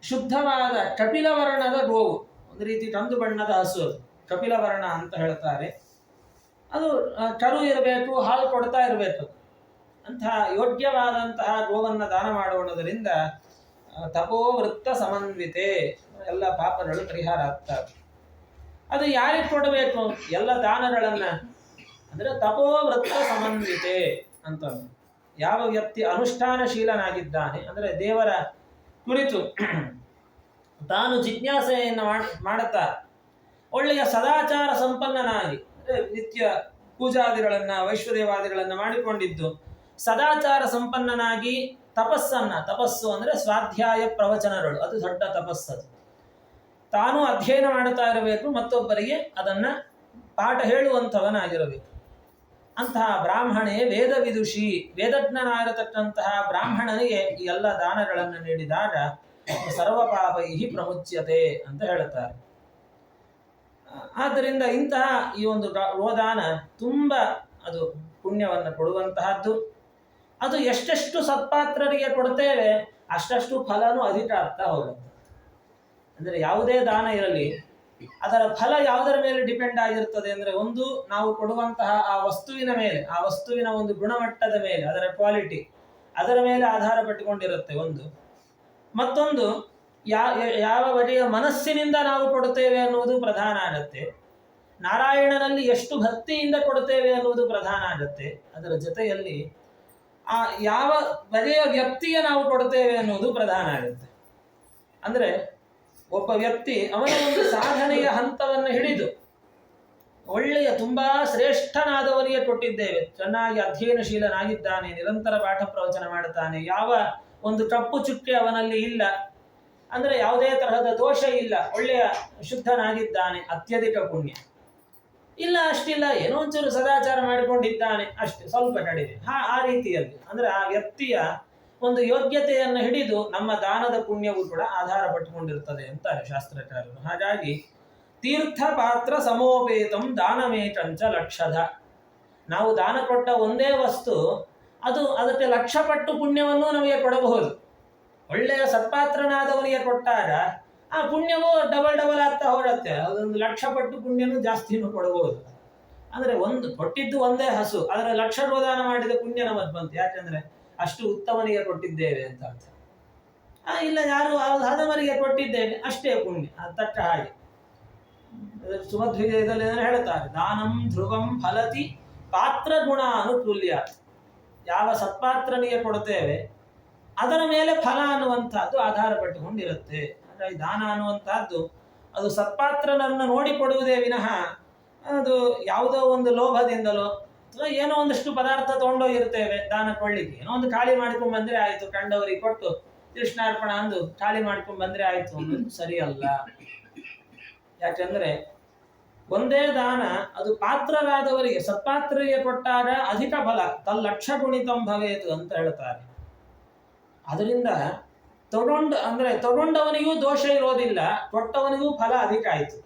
ಶುದ್ಧವಾದ ಕಪಿಲವರ್ಣದ ಗೋವು, ಒಂದು ರೀತಿ ಕಂದು ಬಣ್ಣದ ಹಸು, ಕಪಿಲವರ್ಣ ಅಂತ ಹೇಳ್ತಾರೆ. ಅದು ಕರು ಇರಬೇಕು, ಹಾಲು ಕೊಡ್ತಾ ಇರಬೇಕು. ಅಂತಹ ಯೋಗ್ಯವಾದಂತಹ ಗೋವನ್ನು ದಾನ ಮಾಡುವುದರಿಂದ ತಪೋವೃತ್ತ ಸಮನ್ವಿತೆ, ಎಲ್ಲ ಪಾಪಗಳು ಪರಿಹಾರ ಆಗ್ತವೆ. ಅದು ಯಾರಿಗೆ ಕೊಡಬೇಕು? ಎಲ್ಲ ದಾನಗಳನ್ನ ಅಂದ್ರೆ ತಪೋವೃತ್ತ ಸಮನ್ವಿತೆ ಅಂತ. ಯಾವ ವ್ಯಕ್ತಿ ಅನುಷ್ಠಾನಶೀಲನಾಗಿದ್ದಾನೆ, ಅಂದ್ರೆ ದೇವರ ಕುರಿತು ತಾನು ಜಿಜ್ಞಾಸೆಯನ್ನು ಮಾಡುತ್ತಾ ಒಳ್ಳೆಯ ಸದಾಚಾರ ಸಂಪನ್ನನಾಗಿ, ನಿತ್ಯ ಪೂಜಾದಿಗಳನ್ನ ವೈಶ್ವದೇವಾದಿಗಳನ್ನ ಮಾಡಿಕೊಂಡಿದ್ದು ಸದಾಚಾರ ಸಂಪನ್ನನಾಗಿ ತಪಸ್ಸು ಅಂದ್ರೆ ಸ್ವಾಧ್ಯಾಯ ಪ್ರವಚನಗಳು, ಅದು ದೊಡ್ಡ ತಪಸ್ಸದು. ತಾನು ಅಧ್ಯಯನ ಮಾಡುತ್ತಾ ಇರಬೇಕು, ಮತ್ತೊಬ್ಬರಿಗೆ ಅದನ್ನ ಪಾಠ ಹೇಳುವಂಥವನಾಗಿರಬೇಕು. ಅಂತಹ ಬ್ರಾಹ್ಮಣೇ ವೇದ ವಿದುಷಿ, ವೇದಜ್ಞನಾಗಿರತಕ್ಕಂತಹ ಬ್ರಾಹ್ಮಣನಿಗೆ ಈ ಎಲ್ಲ ದಾನಗಳನ್ನು ನೀಡಿದಾಗ ಸರ್ವಪಾಪೈ ಪ್ರಮುಚ್ಯತೆ ಅಂತ ಹೇಳುತ್ತಾರೆ. ಆದ್ದರಿಂದ ಇಂತಹ ಈ ಒಂದು ಗೋದಾನ ತುಂಬ ಅದು ಪುಣ್ಯವನ್ನು ಕೊಡುವಂತಹದ್ದು. ಅದು ಎಷ್ಟೆಷ್ಟು ಸತ್ಪಾತ್ರರಿಗೆ ಕೊಡ್ತೇವೆ ಅಷ್ಟಷ್ಟು ಫಲನೂ ಅಧಿಕ ಆಗ್ತಾ ಹೋಗುತ್ತೆ. ಅಂದರೆ ಯಾವುದೇ ದಾನ ಇರಲಿ, ಅದರ ಫಲ ಯಾವುದರ ಮೇಲೆ ಡಿಪೆಂಡ್ ಆಗಿರ್ತದೆ ಅಂದರೆ, ಒಂದು ನಾವು ಕೊಡುವಂತಹ ಆ ವಸ್ತುವಿನ ಮೇಲೆ, ಆ ವಸ್ತುವಿನ ಒಂದು ಗುಣಮಟ್ಟದ ಮೇಲೆ, ಅದರ ಕ್ವಾಲಿಟಿ, ಅದರ ಮೇಲೆ ಆಧಾರ ಪಟ್ಟುಕೊಂಡಿರುತ್ತೆ ಒಂದು. ಮತ್ತೊಂದು ಯಾವ ಬಗೆಯ ಮನಸ್ಸಿನಿಂದ ನಾವು ಕೊಡುತ್ತೇವೆ ಅನ್ನುವುದು ಪ್ರಧಾನ ಆಗತ್ತೆ. ನಾರಾಯಣನಲ್ಲಿ ಎಷ್ಟು ಭಕ್ತಿಯಿಂದ ಕೊಡುತ್ತೇವೆ ಅನ್ನುವುದು ಪ್ರಧಾನ ಆಗತ್ತೆ. ಅದರ ಜೊತೆಯಲ್ಲಿ ಆ ಯಾವ ಬಗೆಯ ವ್ಯಕ್ತಿಯ ನಾವು ಕೊಡುತ್ತೇವೆ ಅನ್ನುವುದು ಪ್ರಧಾನ ಆಗುತ್ತೆ. ಅಂದರೆ ಒಬ್ಬ ವ್ಯಕ್ತಿ ಅವನ ಒಂದು ಸಾಧನೆಯ ಹಂತವನ್ನು ಹಿಡಿದು ಒಳ್ಳೆಯ ತುಂಬಾ ಶ್ರೇಷ್ಠನಾದವನಿಗೆ ಕೊಟ್ಟಿದ್ದೇವೆ, ಚೆನ್ನಾಗಿ ಅಧ್ಯಯನಶೀಲನಾಗಿದ್ದಾನೆ, ನಿರಂತರ ಪಾಠ ಪ್ರವಚನ ಮಾಡುತ್ತಾನೆ, ಯಾವ ಒಂದು ಕಪ್ಪು ಚುಕ್ಕೆ ಅವನಲ್ಲಿ ಇಲ್ಲ, ಅಂದರೆ ಯಾವುದೇ ತರಹದ ದೋಷ ಇಲ್ಲ, ಒಳ್ಳೆಯ ಶುದ್ಧನಾಗಿದ್ದಾನೆ, ಅತ್ಯಧಿಕ ಪುಣ್ಯ ಇಲ್ಲ, ಅಷ್ಟಿಲ್ಲ, ಏನೋ ಒಂಚೂರು ಸದಾಚಾರ ಮಾಡಿಕೊಂಡಿದ್ದಾನೆ ಅಷ್ಟೇ, ಸ್ವಲ್ಪ ಕಡಿಮೆ, ಆ ರೀತಿಯಲ್ಲಿ ಅಂದರೆ ಆ ವ್ಯಕ್ತಿಯ ಒಂದು ಯೋಗ್ಯತೆಯನ್ನು ಹಿಡಿದು ನಮ್ಮ ದಾನದ ಪುಣ್ಯವೂ ಕೂಡ ಆಧಾರ ಪಟ್ಟುಕೊಂಡಿರ್ತದೆ ಅಂತಾರೆ ಶಾಸ್ತ್ರಕಾರರು. ಹಾಗಾಗಿ ತೀರ್ಥ ಪಾತ್ರ ಸಮೋಪೇತಂ ದಾನಮೇಕಂಚ ಲಕ್ಷಧ. ನಾವು ದಾನ ಕೊಟ್ಟ ಒಂದೇ ವಸ್ತು ಅದು ಅದಕ್ಕೆ ಲಕ್ಷಪಟ್ಟು ಪುಣ್ಯವನ್ನು ನಮಗೆ ಕೊಡಬಹುದು. ಒಳ್ಳೆಯ ಸತ್ಪಾತ್ರನಾದವನಿಗೆ ಕೊಟ್ಟಾಗ ಆ ಪುಣ್ಯವು ಡಬಲ್ ಆಗ್ತಾ ಹೋಗುತ್ತೆ. ಅದೊಂದು ಲಕ್ಷಪಟ್ಟು ಪುಣ್ಯನೂ ಜಾಸ್ತಿನೂ ಕೊಡಬಹುದು. ಅಂದರೆ ಒಂದು ಕೊಟ್ಟಿದ್ದು ಒಂದೇ ಹಸು, ಅದರ ಲಕ್ಷ ಗೋದಾನ ಮಾಡಿದ ಪುಣ್ಯ ನಮಗೆ ಬಂತು, ಯಾಕೆಂದ್ರೆ ಅಷ್ಟು ಉತ್ತಮನಿಗೆ ಕೊಟ್ಟಿದ್ದೇವೆ ಅಂತ ಅರ್ಥ. ಇಲ್ಲ, ಯಾರು ಹದಮರಿಗೆ ಕೊಟ್ಟಿದ್ದೇವೆ ಅಷ್ಟೇ ಪುಣ್ಯ, ಅದು ತಕ್ಕ ಹಾಗೆ. ಸುಮಧ್ವಿಜಯದಲ್ಲಿ ಹೇಳ್ತಾರೆ, ದಾನಂ ಧ್ರುವಂ ಫಲತಿ ಪಾತ್ರ ಗುಣ ಅನುಕೂಲ್ಯ. ಯಾವ ಸತ್ಪಾತ್ರನಿಗೆ ಕೊಡುತ್ತೇವೆ ಅದರ ಮೇಲೆ ಫಲ ಅನ್ನುವಂಥದ್ದು ಆಧಾರ ಪಟ್ಟುಕೊಂಡಿರುತ್ತೆ. ಹಾಗಾಗಿ ದಾನ ಅನ್ನುವಂಥದ್ದು ಅದು ಸತ್ಪಾತ್ರನನ್ನು ನೋಡಿಕೊಡುವುದೇ ವಿನಃ ಅದು ಯಾವುದೋ ಒಂದು ಲೋಭದಿಂದಲೋ ಅಥವಾ ಏನೋ ಒಂದಷ್ಟು ಪದಾರ್ಥ ತಗೊಂಡೋಗಿರ್ತೇವೆ ದಾನ ಕೊಡ್ಲಿಕ್ಕೆ, ಏನೋ ಒಂದು ಖಾಲಿ ಮಾಡ್ಕೊಂಡ್ ಬಂದ್ರೆ ಆಯ್ತು, ಕಂಡವರಿಗೆ ಕೊಟ್ಟು ಕೃಷ್ಣಾರ್ಪಣ ಅಂದು ಖಾಲಿ ಮಾಡ್ಕೊಂಡ್ ಬಂದ್ರೆ ಆಯ್ತು ಅನ್ನೋದು ಸರಿಯಲ್ಲ. ಯಾಕೆಂದ್ರೆ ಒಂದೇ ದಾನ ಅದು ಪಾತ್ರರಾದವರಿಗೆ, ಸತ್ಪಾತ್ರರಿಗೆ ಕೊಟ್ಟಾಗ ಅಧಿಕ ಫಲ, ತಲ್ಲಕ್ಷ ಗುಣಿತಂ ಭವೇತು ಅಂತ ಹೇಳ್ತಾರೆ. ಅದರಿಂದ ತಗೊಂಡವನಿಗೂ ದೋಷ ಇರೋದಿಲ್ಲ, ಕೊಟ್ಟವನಿಗೂ ಫಲ ಅಧಿಕ ಆಯಿತು.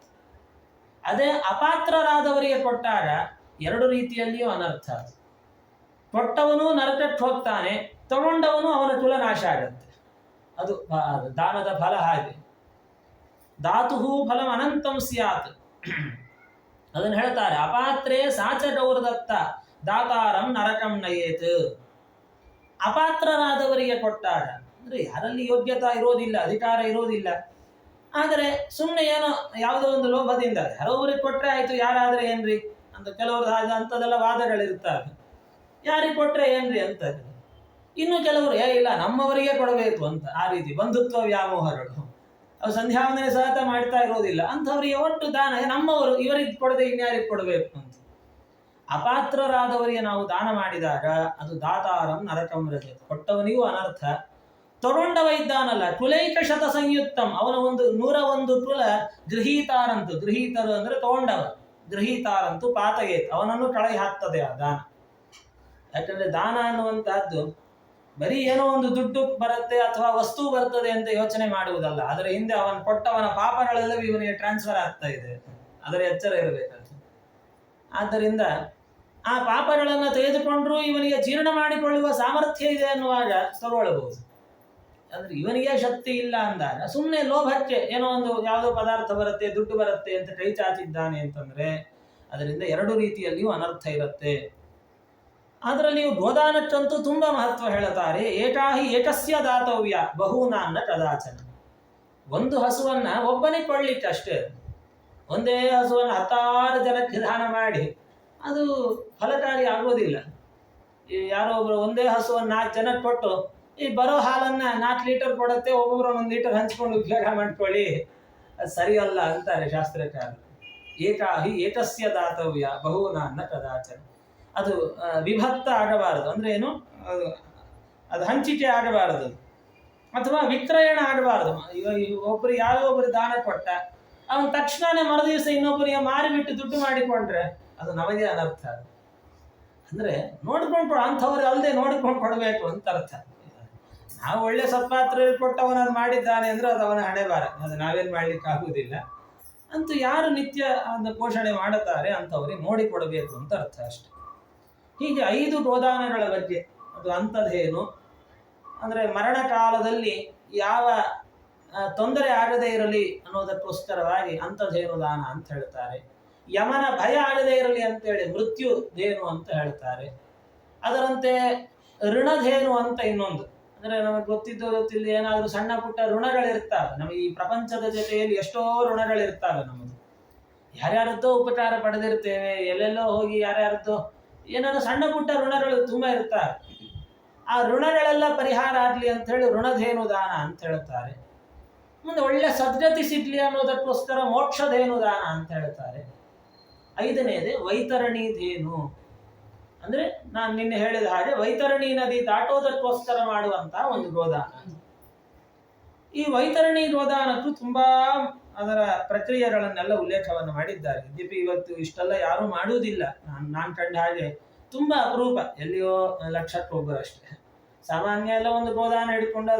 ಅದೇ ಅಪಾತ್ರರಾದವರಿಗೆ ಕೊಟ್ಟಾಗ ಎರಡು ರೀತಿಯಲ್ಲಿಯೂ ಅನರ್ಥ. ಕೊಟ್ಟವನು ನರಕಕ್ಕೆ ಹೋಗ್ತಾನೆ, ತಗೊಂಡವನು ಅವನ ಕುಲ ನಾಶ ಆಗತ್ತೆ. ಅದು ದಾನದ ಫಲ ಹಾಗೆ. ಧಾತುಹು ಫಲಂ ಅನಂತಂ ಸ್ಯಾತ್. ಅದನ್ನು ಹೇಳ್ತಾರೆ, ಅಪಾತ್ರೇ ಸಾಚ ಗೌರದತ್ತ ದಾತಾರಂ ನರಕಂ ನಯೇತ್. ಅಪಾತ್ರರಾದವರಿಗೆ ಕೊಟ್ಟಾಗ ಅಂದ್ರೆ ಯಾರಲ್ಲಿ ಯೋಗ್ಯತಾ ಇರೋದಿಲ್ಲ, ಅಧಿಕಾರ ಇರೋದಿಲ್ಲ, ಆದರೆ ಸುಮ್ಮನೆ ಏನೋ ಯಾವುದೋ ಒಂದು ಲೋಭದಿಂದ ಯಾರೊಬ್ಬರಿಗೆ ಕೊಟ್ರೆ ಆಯ್ತು, ಯಾರಾದ್ರೆ ಏನ್ರಿ ಅಂತ ಕೆಲವರು ಅಂತದೆಲ್ಲ ವಾದಗಳಿರ್ತಾರೆ. ಯಾರಿಗೆ ಕೊಟ್ರೆ ಏನ್ರಿ ಅಂತ. ಇನ್ನು ಕೆಲವರು ಇಲ್ಲ ನಮ್ಮವರಿಗೆ ಕೊಡಬೇಕು ಅಂತ, ಆ ರೀತಿ ಬಂಧುತ್ವ ವ್ಯಾಮೋಹಗಳು, ಅವು ಸಂಧ್ಯಾವಂದನೆ ಸಹಿತ ಮಾಡ್ತಾ ಇರೋದಿಲ್ಲ ಅಂಥವರಿಗೆ ಒಟ್ಟು ದಾನ ನಮ್ಮವರು, ಇವರಿಗೆ ಕೊಡದೆ ಇನ್ಯಾರಿಗೆ ಕೊಡಬೇಕು ಅಂತ. ಅಪಾತ್ರರಾದವರಿಗೆ ನಾವು ದಾನ ಮಾಡಿದಾಗ ಅದು ದಾತಾರಂ ನರಕಂ ರಜೆ, ಕೊಟ್ಟವನಿಗೂ ಅನರ್ಥ, ತಗೊಂಡವ ಇದ್ದಾನಲ್ಲ ಕುಲೈಕ ಶತ ಸಂಯುಕ್ತಂ, ಅವನ 101 ಕುಲ ಗೃಹೀತಾರಂತು, ಗೃಹೀತರು ಅಂದ್ರೆ ತಗೊಂಡವ, ಗೃಹೀತಾರಂತು ಪಾತಯೇತ್, ಅವನನ್ನು ಕಳಗಿ ಹಾಕ್ತದೆ ಆ ದಾನ. ಯಾಕಂದ್ರೆ ದಾನ ಅನ್ನುವಂತಹದ್ದು ಬರೀ ಏನೋ ಒಂದು ದುಡ್ಡು ಬರುತ್ತೆ ಅಥವಾ ವಸ್ತು ಬರ್ತದೆ ಅಂತ ಯೋಚನೆ ಮಾಡುವುದಲ್ಲ, ಅದರ ಹಿಂದೆ ಅವನು ಕೊಟ್ಟವನ ಪಾಪಗಳೆಲ್ಲವೂ ಇವನಿಗೆ ಟ್ರಾನ್ಸ್ಫರ್ ಆಗ್ತಾ ಇದೆ, ಅದರ ಎಚ್ಚರ ಇರಬೇಕಂತ. ಆದ್ದರಿಂದ ಆ ಪಾಪಗಳನ್ನು ತೆಗೆದುಕೊಂಡ್ರೂ ಇವನಿಗೆ ಜೀರ್ಣ ಮಾಡಿಕೊಳ್ಳುವ ಸಾಮರ್ಥ್ಯ ಇದೆ ಅನ್ನುವಾಗ ತಗೊಳ್ಬಹುದು. ಅಂದ್ರೆ ಇವನಿಗೆ ಶಕ್ತಿ ಇಲ್ಲ ಅಂದಾಗ ಸುಮ್ಮನೆ ಲೋಭಕ್ಕೆ ಏನೋ ಒಂದು ಯಾವುದೋ ಪದಾರ್ಥ ಬರುತ್ತೆ, ದುಡ್ಡು ಬರುತ್ತೆ ಅಂತ ಕೈ ಚಾಚಿದ್ದಾನೆ ಅಂತಂದ್ರೆ ಅದರಿಂದ 2 ರೀತಿಯಲ್ಲಿಯೂ ಅನರ್ಥ ಇರುತ್ತೆ. ಅದರಲ್ಲಿಯೂ ಗೋದಾನಕ್ಕಂತೂ ತುಂಬಾ ಮಹತ್ವ ಹೇಳುತ್ತಾರೆ. ಏಕಾಹಿ ಏಕಸ್ಯ ದಾತವ್ಯ ಬಹೂನಾನ್ನ ಕದಾಚನ. ಒಂದು ಹಸುವನ್ನ ಒಬ್ಬನಿಗೆ ಕೊಡ್ಲಿಕ್ಕೆ ಅಷ್ಟೇ, ಒಂದೇ ಹಸುವನ್ನು 10 ಜನಕ್ಕೆ ದಾನ ಮಾಡಿ ಅದು ಫಲಕಾರಿ ಆಗೋದಿಲ್ಲ. ಯಾರೋ ಒಬ್ರು ಒಂದೇ ಹಸುವನ್ನು 4 ಜನಕ್ಕೆ ಕೊಟ್ಟು ಈ ಬರೋ ಹಾಲನ್ನ 4 ಲೀಟರ್ ಕೊಡುತ್ತೆ, ಒಬ್ಬೊಬ್ರು 1 ಲೀಟರ್ ಹಂಚ್ಕೊಂಡು ಉಪಯೋಗ ಮಾಡ್ಕೊಳ್ಳಿ, ಅದು ಸರಿಯಲ್ಲ ಅಂತಾರೆ ಶಾಸ್ತ್ರಕಾರರು. ಏಕಾಹಿ ಏಕಸ್ಯ ದಾತವ್ಯ ಬಹೂನಾನ್ನ ಕದಾಚನ. ಅದು ವಿಭಕ್ತ ಆಗಬಾರದು, ಅಂದ್ರೆ ಏನು, ಅದು ಹಂಚಿಕೆ ಆಗಬಾರದು, ಅಥವಾ ವಿಕ್ರಯಣ ಆಗಬಾರದು. ಒಬ್ಬರು ಯಾರೋ ಒಬ್ಬರು ದಾನ ಕೊಟ್ಟ, ಅವನು ತಕ್ಷಣನೇ ಮರುದಿವಸ ಇನ್ನೊಬ್ಬರಿಗೆ ಮಾರಿಬಿಟ್ಟು ದುಡ್ಡು ಮಾಡಿಕೊಂಡ್ರೆ ಅದು ನಮಗೆ ಅನರ್ಥ. ಅಂದ್ರೆ ನೋಡ್ಕೊಂಡು ಅಂಥವ್ರು ಅಲ್ಲದೆ ನೋಡ್ಕೊಂಡು ಕೊಡಬೇಕು ಅಂತ ಅರ್ಥ. ನಾವು ಒಳ್ಳೆ ಸತ್ಪಾತ್ರೆಯಲ್ಲಿ ಕೊಟ್ಟವನನ್ನು ಮಾಡಿದ್ದಾನೆ ಅಂದ್ರೆ ಅದು ಅವನ ಹಣೆ ಬಾರ, ಅದು ನಾವೇನು ಮಾಡ್ಲಿಕ್ಕೆ ಆಗುವುದಿಲ್ಲ. ಅಂತೂ ಯಾರು ನಿತ್ಯ ಅದನ್ನು ಪೋಷಣೆ ಮಾಡುತ್ತಾರೆ ಅಂಥವ್ರಿಗೆ ನೋಡಿಕೊಡಬೇಕು ಅಂತ ಅರ್ಥ ಅಷ್ಟೆ. ಹೀಗೆ 5 ಗೋದಾನಗಳ ಬಗ್ಗೆ, ಅದು ಅಂಥದ್ದೇನು ಅಂದರೆ ಮರಣ ಕಾಲದಲ್ಲಿ ಯಾವ ತೊಂದರೆ ಆಗದೇ ಇರಲಿ ಅನ್ನೋದಕ್ಕೋಸ್ಕರವಾಗಿ ಅಂಥದ್ದೇನು ದಾನ ಅಂತ ಹೇಳ್ತಾರೆ. ಯಮನ ಭಯ ಆಗದೇ ಇರಲಿ ಅಂತೇಳಿ ಮೃತ್ಯುಧೇನು ಅಂತ ಹೇಳ್ತಾರೆ. ಅದರಂತೆ ಋಣಧೇನು ಅಂತ ಇನ್ನೊಂದು, ಅಂದರೆ ನಮಗೆ ಗೊತ್ತಿಲ್ಲ ಏನಾದರೂ ಸಣ್ಣ ಪುಟ್ಟ ಋಣಗಳಿರ್ತಾವೆ ನಮಗೆ ಈ ಪ್ರಪಂಚದ ಜೊತೆಯಲ್ಲಿ, ಎಷ್ಟೋ ಋಣಗಳಿರ್ತಾವೆ ನಮ್ಮದು. ಯಾರ್ಯಾರದ್ದೋ ಉಪಚಾರ ಪಡೆದಿರ್ತೇವೆ, ಎಲ್ಲೆಲ್ಲೋ ಹೋಗಿ ಯಾರ್ಯಾರದ್ದೋ ಏನಾದ್ರು ಸಣ್ಣ ಪುಟ್ಟ ಋಣಗಳು ತುಂಬ ಇರ್ತಾರೆ. ಆ ಋಣಗಳೆಲ್ಲ ಪರಿಹಾರ ಆಗಲಿ ಅಂತ ಹೇಳಿ ಋಣಧೇನು ದಾನ ಅಂತ ಹೇಳ್ತಾರೆ. ಮುಂದೆ ಒಳ್ಳೆ ಸದ್ಗತಿ ಸಿಗ್ಲಿ ಅನ್ನೋದಕ್ಕೋಸ್ಕರ ಮೋಕ್ಷಧೇನು ದಾನ ಅಂತ ಹೇಳ್ತಾರೆ. 5ನೇದೇ ವೈತರಣಿ ಧೇನು, ಅಂದ್ರೆ ನಾನು ನಿನ್ನೆ ಹೇಳಿದ ಹಾಗೆ ವೈತರಣಿ ನದಿ ದಾಟೋದಕ್ಕೋಸ್ಕರ ಮಾಡುವಂತಹ ಒಂದು ಗೋದಾನ. ಈ ವೈತರಣಿ ಗೋದಾನಕ್ಕೂ ತುಂಬಾ ಅದರ ಪ್ರಕ್ರಿಯೆಗಳನ್ನೆಲ್ಲ ಉಲ್ಲೇಖವನ್ನು ಮಾಡಿದ್ದಾರೆ. ಯದ್ಯಪಿ ಇವತ್ತು ಇಷ್ಟೆಲ್ಲ ಯಾರೂ ಮಾಡುವುದಿಲ್ಲ, ನಾನು ಕಂಡ ಹಾಗೆ ತುಂಬಾ ಅಪರೂಪ, ಎಲ್ಲಿಯೋ ಲಕ್ಷಕ್ಕೊಬ್ಬರಷ್ಟೇ. ಸಾಮಾನ್ಯ ಎಲ್ಲ ಒಂದು ಗೋದಾನ ಹಿಡ್ಕೊಂಡು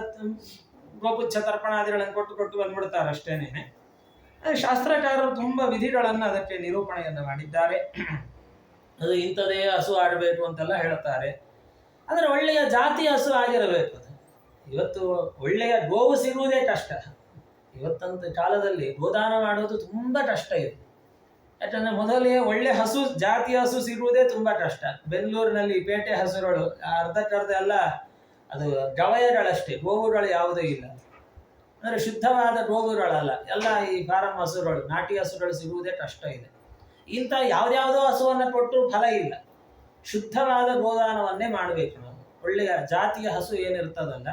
ಗೋಪುಚ್ಛ ತರ್ಪಣಾದಿಗಳನ್ನು ಕೊಟ್ಟು ಬಂದ್ಬಿಡ್ತಾರೆ ಅಷ್ಟೇನೆ. ಶಾಸ್ತ್ರಕಾರರು ತುಂಬಾ ವಿಧಿಗಳನ್ನು ಅದಕ್ಕೆ ನಿರೂಪಣೆಯನ್ನು ಮಾಡಿದ್ದಾರೆ. ಅದು ಇಂಥದೇ ಹಸು ಆಡಬೇಕು ಅಂತೆಲ್ಲ ಹೇಳ್ತಾರೆ. ಆದರೆ ಒಳ್ಳೆಯ ಜಾತಿ ಹಸು ಆಗಿರಬೇಕು. ಇವತ್ತು ಒಳ್ಳೆಯ ಗೋವು ಸಿಗುವುದೇ ಕಷ್ಟ. ಇವತ್ತಂತ ಕಾಲದಲ್ಲಿ ಗೋದಾನ ಮಾಡೋದು ತುಂಬ ಕಷ್ಟ ಇದೆ. ಯಾಕಂದರೆ ಮೊದಲೇ ಒಳ್ಳೆ ಹಸು, ಜಾತಿ ಹಸು ಸಿಗುವುದೇ ತುಂಬ ಕಷ್ಟ. ಬೆಂಗಳೂರಿನಲ್ಲಿ ಪೇಟೆ ಹಸುಗಳು ಅರ್ಧಕ್ಕರ್ಧ ಎಲ್ಲ ಅದು ಗವಯಗಳಷ್ಟೇ, ಗೋವುಗಳು ಯಾವುದೂ ಇಲ್ಲ. ಅಂದರೆ ಶುದ್ಧವಾದ ಗೋವುಗಳಲ್ಲ, ಎಲ್ಲ ಈ ಫಾರಂ ಹಸುಗಳು, ನಾಟಿ ಹಸುಗಳು ಸಿಗುವುದೇ ಕಷ್ಟ ಇದೆ. ಇಂಥ ಯಾವುದ್ಯಾವುದೋ ಹಸುವನ್ನು ಕೊಟ್ಟರೂ ಫಲ ಇಲ್ಲ. ಶುದ್ಧವಾದ ಗೋದಾನವನ್ನೇ ಮಾಡಬೇಕು ನಾವು. ಒಳ್ಳೆಯ ಜಾತಿಯ ಹಸು ಏನಿರ್ತದಲ್ಲ,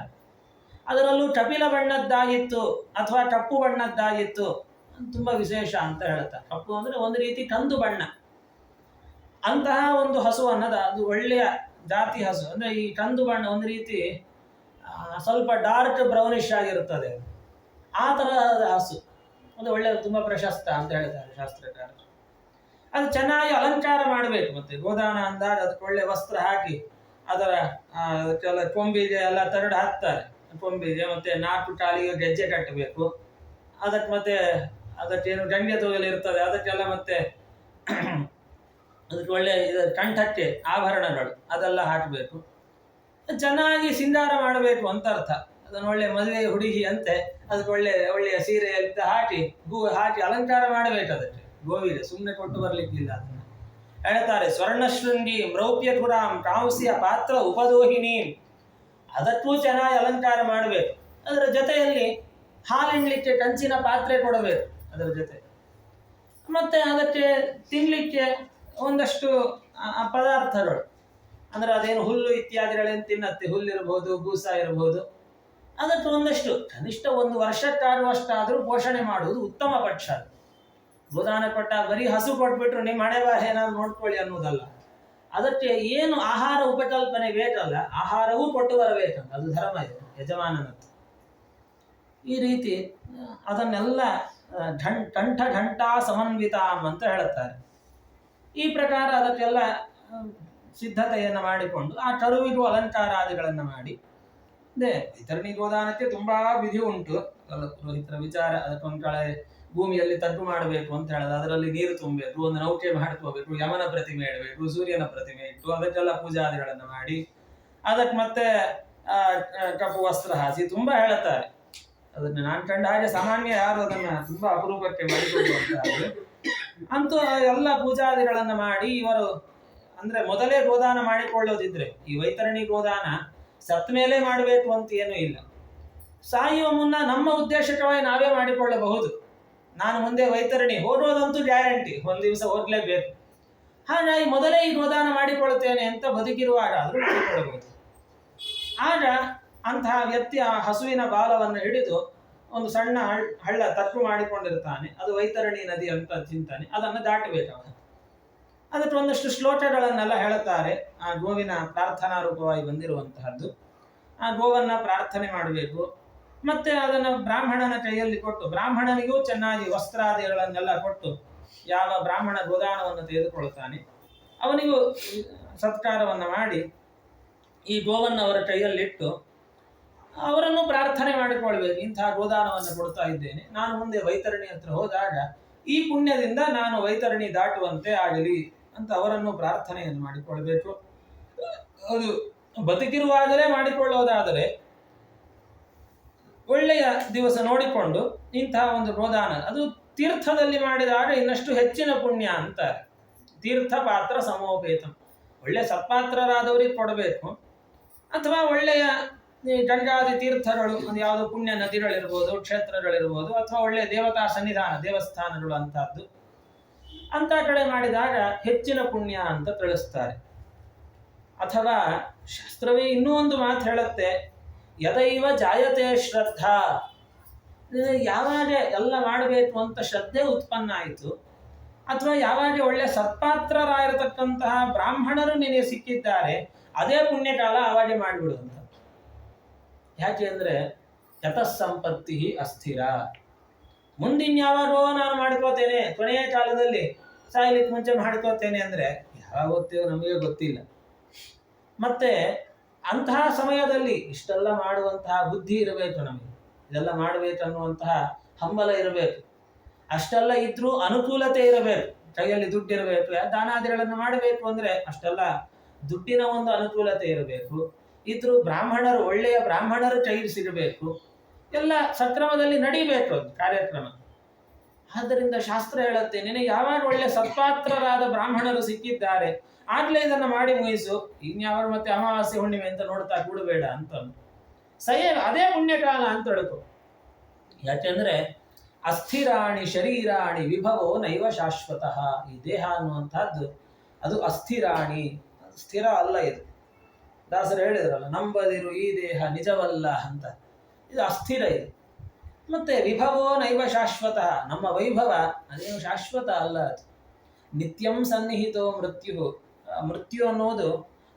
ಅದರಲ್ಲೂ ಕಪಿಲ ಬಣ್ಣದ್ದಾಗಿತ್ತು ಅಥವಾ ಕಪ್ಪು ಬಣ್ಣದ್ದಾಗಿತ್ತು, ತುಂಬ ವಿಶೇಷ ಅಂತ ಹೇಳ್ತಾರೆ. ಕಪ್ಪು ಅಂದರೆ ಒಂದು ರೀತಿ ಕಂದು ಬಣ್ಣ, ಅಂತಹ ಒಂದು ಹಸು ಅನ್ನೋದು ಅದು ಒಳ್ಳೆಯ ಜಾತಿ ಹಸು. ಅಂದರೆ ಈ ಕಂದು ಬಣ್ಣ ಒಂದು ರೀತಿ ಸ್ವಲ್ಪ ಡಾರ್ಕ್ ಬ್ರೌನಿಶ್ ಆಗಿರುತ್ತದೆ, ಆ ತರಹದ ಹಸು ಅದು ಒಳ್ಳೆಯ ತುಂಬ ಪ್ರಶಸ್ತ ಅಂತ ಹೇಳ್ತಾರೆ ಶಾಸ್ತ್ರಕಾರರು. ಅದು ಚೆನ್ನಾಗಿ ಅಲಂಕಾರ ಮಾಡಬೇಕು. ಮತ್ತೆ ಗೋದಾನ ಅಂದಾಗ ಅದಕ್ಕೆ ಒಳ್ಳೆ ವಸ್ತ್ರ ಹಾಕಿ ಅದರ ಅದಕ್ಕೆಲ್ಲ ಕೊಂಬಿಗೆ ಎಲ್ಲ ತರಡು ಹಾಕ್ತಾರೆ. ಕೊಂಬಿಗೆ ಮತ್ತೆ 4 ಕಾಲಿಗೆ ಗೆಜ್ಜೆ ಕಟ್ಟಬೇಕು. ಅದಕ್ಕೆ ಮತ್ತೆ ಅದಕ್ಕೇನು ಗಂಗೆ ತೊಗಲು ಇರ್ತದೆ ಅದಕ್ಕೆಲ್ಲ ಮತ್ತೆ ಅದಕ್ಕೆ ಒಳ್ಳೆ ಕಂಠಕ್ಕೆ ಆಭರಣಗಳು ಅದೆಲ್ಲ ಹಾಕಬೇಕು. ಚೆನ್ನಾಗಿ ಸಿಂಗಾರ ಮಾಡಬೇಕು ಅಂತ ಅರ್ಥ. ಅದನ್ನು ಒಳ್ಳೆ ಮದುವೆ ಹುಡುಗಿ ಅಂತೆ ಅದಕ್ಕೆ ಒಳ್ಳೆಯ ಸೀರೆ ಅಂತ ಹಾಕಿ ಹಾಕಿ ಅಲಂಕಾರ ಮಾಡಬೇಕು. ಅದಕ್ಕೆ ಗೋವಿಗೆ ಸುಮ್ಮನೆ ಕೊಟ್ಟು ಬರ್ಲಿಕ್ಕಿಲ್ಲ. ಅದನ್ನು ಹೇಳ್ತಾರೆ, ಸ್ವರ್ಣಶೃಂಗಿ ಮೌಪ್ಯ ಪುರಾಂ ಕಾಂಸ್ಯ ಪಾತ್ರ ಉಪದೋಹಿನಿ. ಅದಕ್ಕೂ ಚೆನ್ನಾಗಿ ಅಲಂಕಾರ ಮಾಡಬೇಕು. ಅದರ ಜೊತೆಯಲ್ಲಿ ಹಾಲಿಡ್ಲಿಕ್ಕೆ ಕಂಚಿನ ಪಾತ್ರೆ ಕೊಡಬೇಕು ಅದರ ಜೊತೆ. ಮತ್ತೆ ಅದಕ್ಕೆ ತಿನ್ನಲಿಕ್ಕೆ ಒಂದಷ್ಟು ಪದಾರ್ಥಗಳು, ಅಂದ್ರೆ ಅದೇನು ಹುಲ್ಲು ಇತ್ಯಾದಿಗಳೇನು ತಿನ್ನತ್ತೆ, ಹುಲ್ಲಿರಬಹುದು, ಬೂಸ ಇರಬಹುದು. ಅದಕ್ಕೆ ಒಂದಷ್ಟು ಕನಿಷ್ಠ 1 ವರ್ಷಕ್ಕಾಗುವಷ್ಟಾದರೂ ಪೋಷಣೆ ಮಾಡುವುದು ಉತ್ತಮ ಪಕ್ಷ. ಗೋದಾನ ಕೊಟ್ಟ ಬರೀ ಹಸು ಕೊಟ್ಬಿಟ್ರು ನಿಮ್ಮ ಹಣೆ ಬಾರ ಏನಾದ್ರು ನೋಡ್ಕೊಳ್ಳಿ ಅನ್ನೋದಲ್ಲ. ಅದಕ್ಕೆ ಏನು ಆಹಾರ ಉಪಕಲ್ಪನೆ ಬೇಕಲ್ಲ, ಆಹಾರವೂ ಕೊಟ್ಟು ಬರಬೇಕಂತ, ಅದು ಧರ್ಮ ಇದೆ ಯಜಮಾನನದ್ದು. ಈ ರೀತಿ ಅದನ್ನೆಲ್ಲ ಕಂಠ ಘಂಟಾ ಸಮನ್ವಿತಾಂ ಅಂತ ಹೇಳುತ್ತಾರೆ. ಈ ಪ್ರಕಾರ ಅದಕ್ಕೆಲ್ಲ ಸಿದ್ಧತೆಯನ್ನು ಮಾಡಿಕೊಂಡು ಆ ಕರುವಿಗೂ ಅಲಂಕಾರಾದಿಗಳನ್ನು ಮಾಡಿ. ವೈತರಣಿ ಗೋದಾನಕ್ಕೆ ತುಂಬಾ ವಿಧಿ ಉಂಟು. ಪುರೋಹಿತರ ವಿಚಾರ, ಅದಕ್ಕೊಂದು ಕಳೆ ಭೂಮಿಯಲ್ಲಿ ತಗ್ಗು ಮಾಡಬೇಕು ಅಂತ ಹೇಳೋದು, ಅದರಲ್ಲಿ ನೀರು ತುಂಬಬೇಕು, ಒಂದು ನೌಕೆ ಮಾಡ್ಕೋಬೇಕು, ಯಮನ ಪ್ರತಿಮೆ ಇಡಬೇಕು, ಸೂರ್ಯನ ಪ್ರತಿಮೆ ಇಟ್ಟು ಅದಕ್ಕೆಲ್ಲ ಪೂಜಾದಿಗಳನ್ನು ಮಾಡಿ, ಅದಕ್ಕೆ ಮತ್ತೆ ಕಪ್ಪು ವಸ್ತ್ರ ಹಾಸಿ ತುಂಬಾ ಹೇಳುತ್ತಾರೆ. ಅದನ್ನ ನಾನು ಕಂಡ ಹಾಗೆ ಸಾಮಾನ್ಯ ಯಾರು ಅದನ್ನ ತುಂಬಾ ಅಪರೂಪಕ್ಕೆ ಮಾಡಿಕೊಳ್ಳುವಂತಾರೆ. ಅಂತೂ ಎಲ್ಲ ಪೂಜಾದಿಗಳನ್ನು ಮಾಡಿ ಇವರು ಅಂದ್ರೆ ಮೊದಲೇ ಗೋದಾನ ಮಾಡಿಕೊಳ್ಳೋದಿದ್ರೆ, ಈ ವೈತರಣಿ ಗೋದಾನ ಸತ್ ಮೇಲೆ ಮಾಡಬೇಕು ಅಂತ ಏನೂ ಇಲ್ಲ. ಸಾಯುವ ಮುನ್ನ ನಮ್ಮ ಉದ್ದೇಶಕವಾಗಿ ನಾವೇ ಮಾಡಿಕೊಳ್ಳಬಹುದು. ನಾನು ಮುಂದೆ ವೈತರಣಿ ಹೋಗೋದಂತೂ ಗ್ಯಾರಂಟಿ, ಒಂದು ದಿವಸ ಹೋಗ್ಲೇಬೇಕು, ಹಾಗಾಗಿ ಮೊದಲೇ ಈ ಗೋದಾನ ಮಾಡಿಕೊಳ್ಳುತ್ತೇನೆ ಅಂತ ಬದುಕಿರುವಾಗ ಆದರೂ ಮಾಡಿಕೊಳ್ಳಬಹುದು. ಆಗ ಅಂತಹ ವ್ಯಕ್ತಿ ಆ ಹಸುವಿನ ಬಾಲವನ್ನು ಹಿಡಿದು ಒಂದು ಸಣ್ಣ ಹಳ್ಳ ತಪ್ಪು ಮಾಡಿಕೊಂಡಿರ್ತಾನೆ, ಅದು ವೈತರಣಿ ನದಿ ಅಂತ ಚಿಂತಾನೆ, ಅದನ್ನು ದಾಟಬೇಕು. ಅದಕ್ಕೆ ಒಂದಷ್ಟು ಶ್ಲೋಕಗಳನ್ನೆಲ್ಲ ಹೇಳುತ್ತಾರೆ. ಆ ಗೋವಿನ ಪ್ರಾರ್ಥನಾ ರೂಪವಾಗಿ ಬಂದಿರುವಂತಹದ್ದು. ಆ ಗೋವನ್ನ ಪ್ರಾರ್ಥನೆ ಮಾಡಬೇಕು, ಮತ್ತೆ ಅದನ್ನು ಬ್ರಾಹ್ಮಣನ ಕೈಯಲ್ಲಿ ಕೊಟ್ಟು, ಬ್ರಾಹ್ಮಣನಿಗೂ ಚೆನ್ನಾಗಿ ವಸ್ತ್ರಾದಿಗಳನ್ನೆಲ್ಲ ಕೊಟ್ಟು, ಯಾವ ಬ್ರಾಹ್ಮಣ ಗೋದಾನವನ್ನು ತೆಗೆದುಕೊಳ್ಳುತ್ತಾನೆ ಅವನಿಗೂ ಸತ್ಕಾರವನ್ನು ಮಾಡಿ ಈ ಗೋವನ್ನು ಅವರ ಕೈಯಲ್ಲಿಟ್ಟು ಅವರನ್ನು ಪ್ರಾರ್ಥನೆ ಮಾಡಿಕೊಳ್ಬೇಕು. ಇಂತಹ ಗೋದಾನವನ್ನು ಕೊಡ್ತಾ ಇದ್ದೇನೆ, ನಾನು ಮುಂದೆ ವೈತರಣಿ ಹತ್ರ ಹೋದಾಗ ಈ ಪುಣ್ಯದಿಂದ ನಾನು ವೈತರಣಿ ದಾಟುವಂತೆ ಆಗಲಿ ಅಂತ ಅವರನ್ನು ಪ್ರಾರ್ಥನೆಯನ್ನು ಮಾಡಿಕೊಳ್ಬೇಕು. ಅದು ಬದುಕಿರುವಾಗಲೇ ಮಾಡಿಕೊಳ್ಳೋದಾದರೆ ಒಳ್ಳೆಯ ದಿವಸ ನೋಡಿಕೊಂಡು ಇಂತಹ ಒಂದು ಗೋದಾನ, ಅದು ತೀರ್ಥದಲ್ಲಿ ಮಾಡಿದಾಗ ಇನ್ನಷ್ಟು ಹೆಚ್ಚಿನ ಪುಣ್ಯ ಅಂತಾರೆ. ತೀರ್ಥ ಪಾತ್ರ ಸಮೋಪೇತಂ, ಒಳ್ಳೆ ಸತ್ಪಾತ್ರರಾದವರಿಗೆ ಕೊಡಬೇಕು. ಅಥವಾ ಒಳ್ಳೆಯ ಗಂಗಾದಿ ತೀರ್ಥಗಳು, ಒಂದು ಯಾವುದೋ ಪುಣ್ಯ ನದಿಗಳಿರ್ಬೋದು, ಕ್ಷೇತ್ರಗಳಿರ್ಬೋದು, ಅಥವಾ ಒಳ್ಳೆಯ ದೇವತಾ ಸನ್ನಿಧಾನ ದೇವಸ್ಥಾನಗಳು ಅಂತಹದ್ದು, ಅಂತ ಕಡೆ ಮಾಡಿದಾಗ ಹೆಚ್ಚಿನ ಪುಣ್ಯ ಅಂತ ತಿಳಿಸ್ತಾರೆ. ಅಥವಾ ಶಾಸ್ತ್ರವೇ ಇನ್ನೂ ಒಂದು ಮಾತು ಹೇಳುತ್ತೆ, ಯದೈವ ಜಾಯತೆ ಶ್ರದ್ಧಾ. ಯಾವಾಗ ಎಲ್ಲ ಮಾಡಬೇಕು ಅಂತ ಶ್ರದ್ಧೆ ಉತ್ಪನ್ನ ಆಯಿತು, ಅಥವಾ ಯಾವಾಗ ಒಳ್ಳೆ ಸತ್ಪಾತ್ರರಾಗಿರತಕ್ಕಂತಹ ಬ್ರಾಹ್ಮಣರು ನಿನಗೆ ಸಿಕ್ಕಿದ್ದಾರೆ, ಅದೇ ಪುಣ್ಯಕಾಲ ಆವಾಗೆ ಮಾಡಿಬಿಡುವಂತ. ಯಾಕೆ ಅಂದ್ರೆ ಯತಸ್ಸಂಪತ್ತಿ ಅಸ್ಥಿರ. ಮುಂದಿನ ಯಾವಾಗೋ ನಾನು ಮಾಡ್ಕೋತೇನೆ, ಕೊನೆಯ ಕಾಲದಲ್ಲಿ ಸಾಯ್ಲಿಕ್ಕೆ ಮುಂಚೆ ಮಾಡ್ಕೋತೇನೆ ಅಂದ್ರೆ ಯಾವತ್ತೋ ನಮಗೆ ಗೊತ್ತಿಲ್ಲ. ಮತ್ತೆ ಅಂತಹ ಸಮಯದಲ್ಲಿ ಇಷ್ಟೆಲ್ಲ ಮಾಡುವಂತಹ ಬುದ್ಧಿ ಇರಬೇಕು ನಮಗೆ, ಇದೆಲ್ಲ ಮಾಡಬೇಕನ್ನುವಂತಹ ಹಂಬಲ ಇರಬೇಕು. ಅಷ್ಟೆಲ್ಲ ಇದ್ರೂ ಅನುಕೂಲತೆ ಇರಬೇಕು, ಕೈಯಲ್ಲಿ ದುಡ್ಡಿರಬೇಕು. ದಾನಾದಿಗಳನ್ನು ಮಾಡಬೇಕು ಅಂದ್ರೆ ಅಷ್ಟೆಲ್ಲ ದುಡ್ಡಿನ ಒಂದು ಅನುಕೂಲತೆ ಇರಬೇಕು. ಇದ್ರೂ ಬ್ರಾಹ್ಮಣರು, ಒಳ್ಳೆಯ ಬ್ರಾಹ್ಮಣರು ಕೈಗೆ ಸಿಗಬೇಕು, ಎಲ್ಲ ಸಕ್ರಮದಲ್ಲಿ ನಡೀಬೇಕು ಅದು ಕಾರ್ಯಕ್ರಮ. ಆದ್ದರಿಂದ ಶಾಸ್ತ್ರ ಹೇಳುತ್ತೆ, ನಿನಗೆ ಯಾವಾಗ ಒಳ್ಳೆ ಸತ್ಪಾತ್ರರಾದ ಬ್ರಾಹ್ಮಣರು ಸಿಕ್ಕಿದ್ದಾರೆ ಆಗ್ಲೇ ಇದನ್ನು ಮಾಡಿ ಮುಗಿಸು, ಇನ್ಯಾವಾಗ ಮತ್ತೆ ಅಮಾವಾಸ್ಯೆ ಹುಣ್ಣಿಮೆ ಅಂತ ನೋಡ್ತಾ ಕೂಡಬೇಡ ಅಂತ. ಅದೇ ಪುಣ್ಯಕಾಲ ಅಂತ ಹೇಳ್ಕೊ. ಯಾಕೆಂದ್ರೆ ಅಸ್ಥಿರಾಣಿ ಶರೀರಾಣಿ ವಿಭವೋ ನೈವ ಶಾಶ್ವತಃ. ಈ ದೇಹ ಅನ್ನುವಂಥದ್ದು ಅದು ಅಸ್ಥಿರಾಣಿ, ಸ್ಥಿರ ಅಲ್ಲ. ಇದು ದಾಸರು ಹೇಳಿದ್ರಲ್ಲ, ನಂಬದಿರು ಈ ದೇಹ ನಿಜವಲ್ಲ ಅಂತ. ಇದು ಅಸ್ಥಿರ ಇದು. ಮತ್ತೆ ವಿಭವೋ ನೈವ ಶಾಶ್ವತಃ, ನಮ್ಮ ವೈಭವ ಅದೇನು ಶಾಶ್ವತ ಅಲ್ಲ. ಅದು ನಿತ್ಯಂ ಸನ್ನಿಹಿತೋ ಮೃತ್ಯು. ಮೃತ್ಯು ಅನ್ನೋದು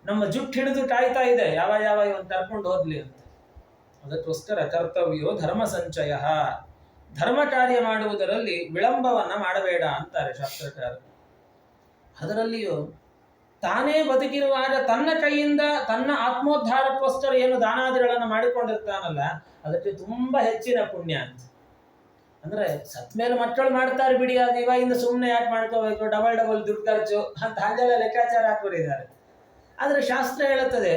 ನಮ್ಮ ಜುಟ್ಟು ಹಿಡಿದು ಕಾಯ್ತಾ ಇದೆ, ಯಾವ ಇವನು ಕರ್ಕೊಂಡು ಹೋಗ್ಲಿ ಅಂತ. ಅದಕ್ಕೋಸ್ಕರ ಕರ್ತವ್ಯೋ ಧರ್ಮ ಸಂಚಯ, ಧರ್ಮ ಕಾರ್ಯ ಮಾಡುವುದರಲ್ಲಿ ವಿಳಂಬವನ್ನ ಮಾಡಬೇಡ ಅಂತಾರೆ ಶಾಸ್ತ್ರಕಾರ. ಅದರಲ್ಲಿಯೂ ತಾನೇ ಬದುಕಿರುವಾಗ ತನ್ನ ಕೈಯಿಂದ ತನ್ನ ಆತ್ಮೋದ್ಧಾರಕ್ಕೋಸ್ಕರ ಏನು ದಾನಾದಿಗಳನ್ನು ಮಾಡಿಕೊಂಡಿರ್ತಾನಲ್ಲ, ಅದಕ್ಕೆ ತುಂಬಾ ಹೆಚ್ಚಿನ ಪುಣ್ಯ ಅಂತ. ಅಂದ್ರೆ ಸತ್ ಮೇಲೆ ಮಕ್ಕಳು ಮಾಡ್ತಾರೆ ಬಿಡಿ, ಅದು ಇವಾಗಿಂದ ಸುಮ್ಮನೆ ಯಾಕೆ ಮಾಡ್ಕೋಬೇಕು, ಡಬಲ್ ದುಡ್ಡು ಖರ್ಚು ಅಂತ ಹಾಗೆಲ್ಲ ಲೆಕ್ಕಾಚಾರ ಹಾಕಿದ್ದಾರೆ. ಆದ್ರೆ ಶಾಸ್ತ್ರ ಹೇಳುತ್ತದೆ,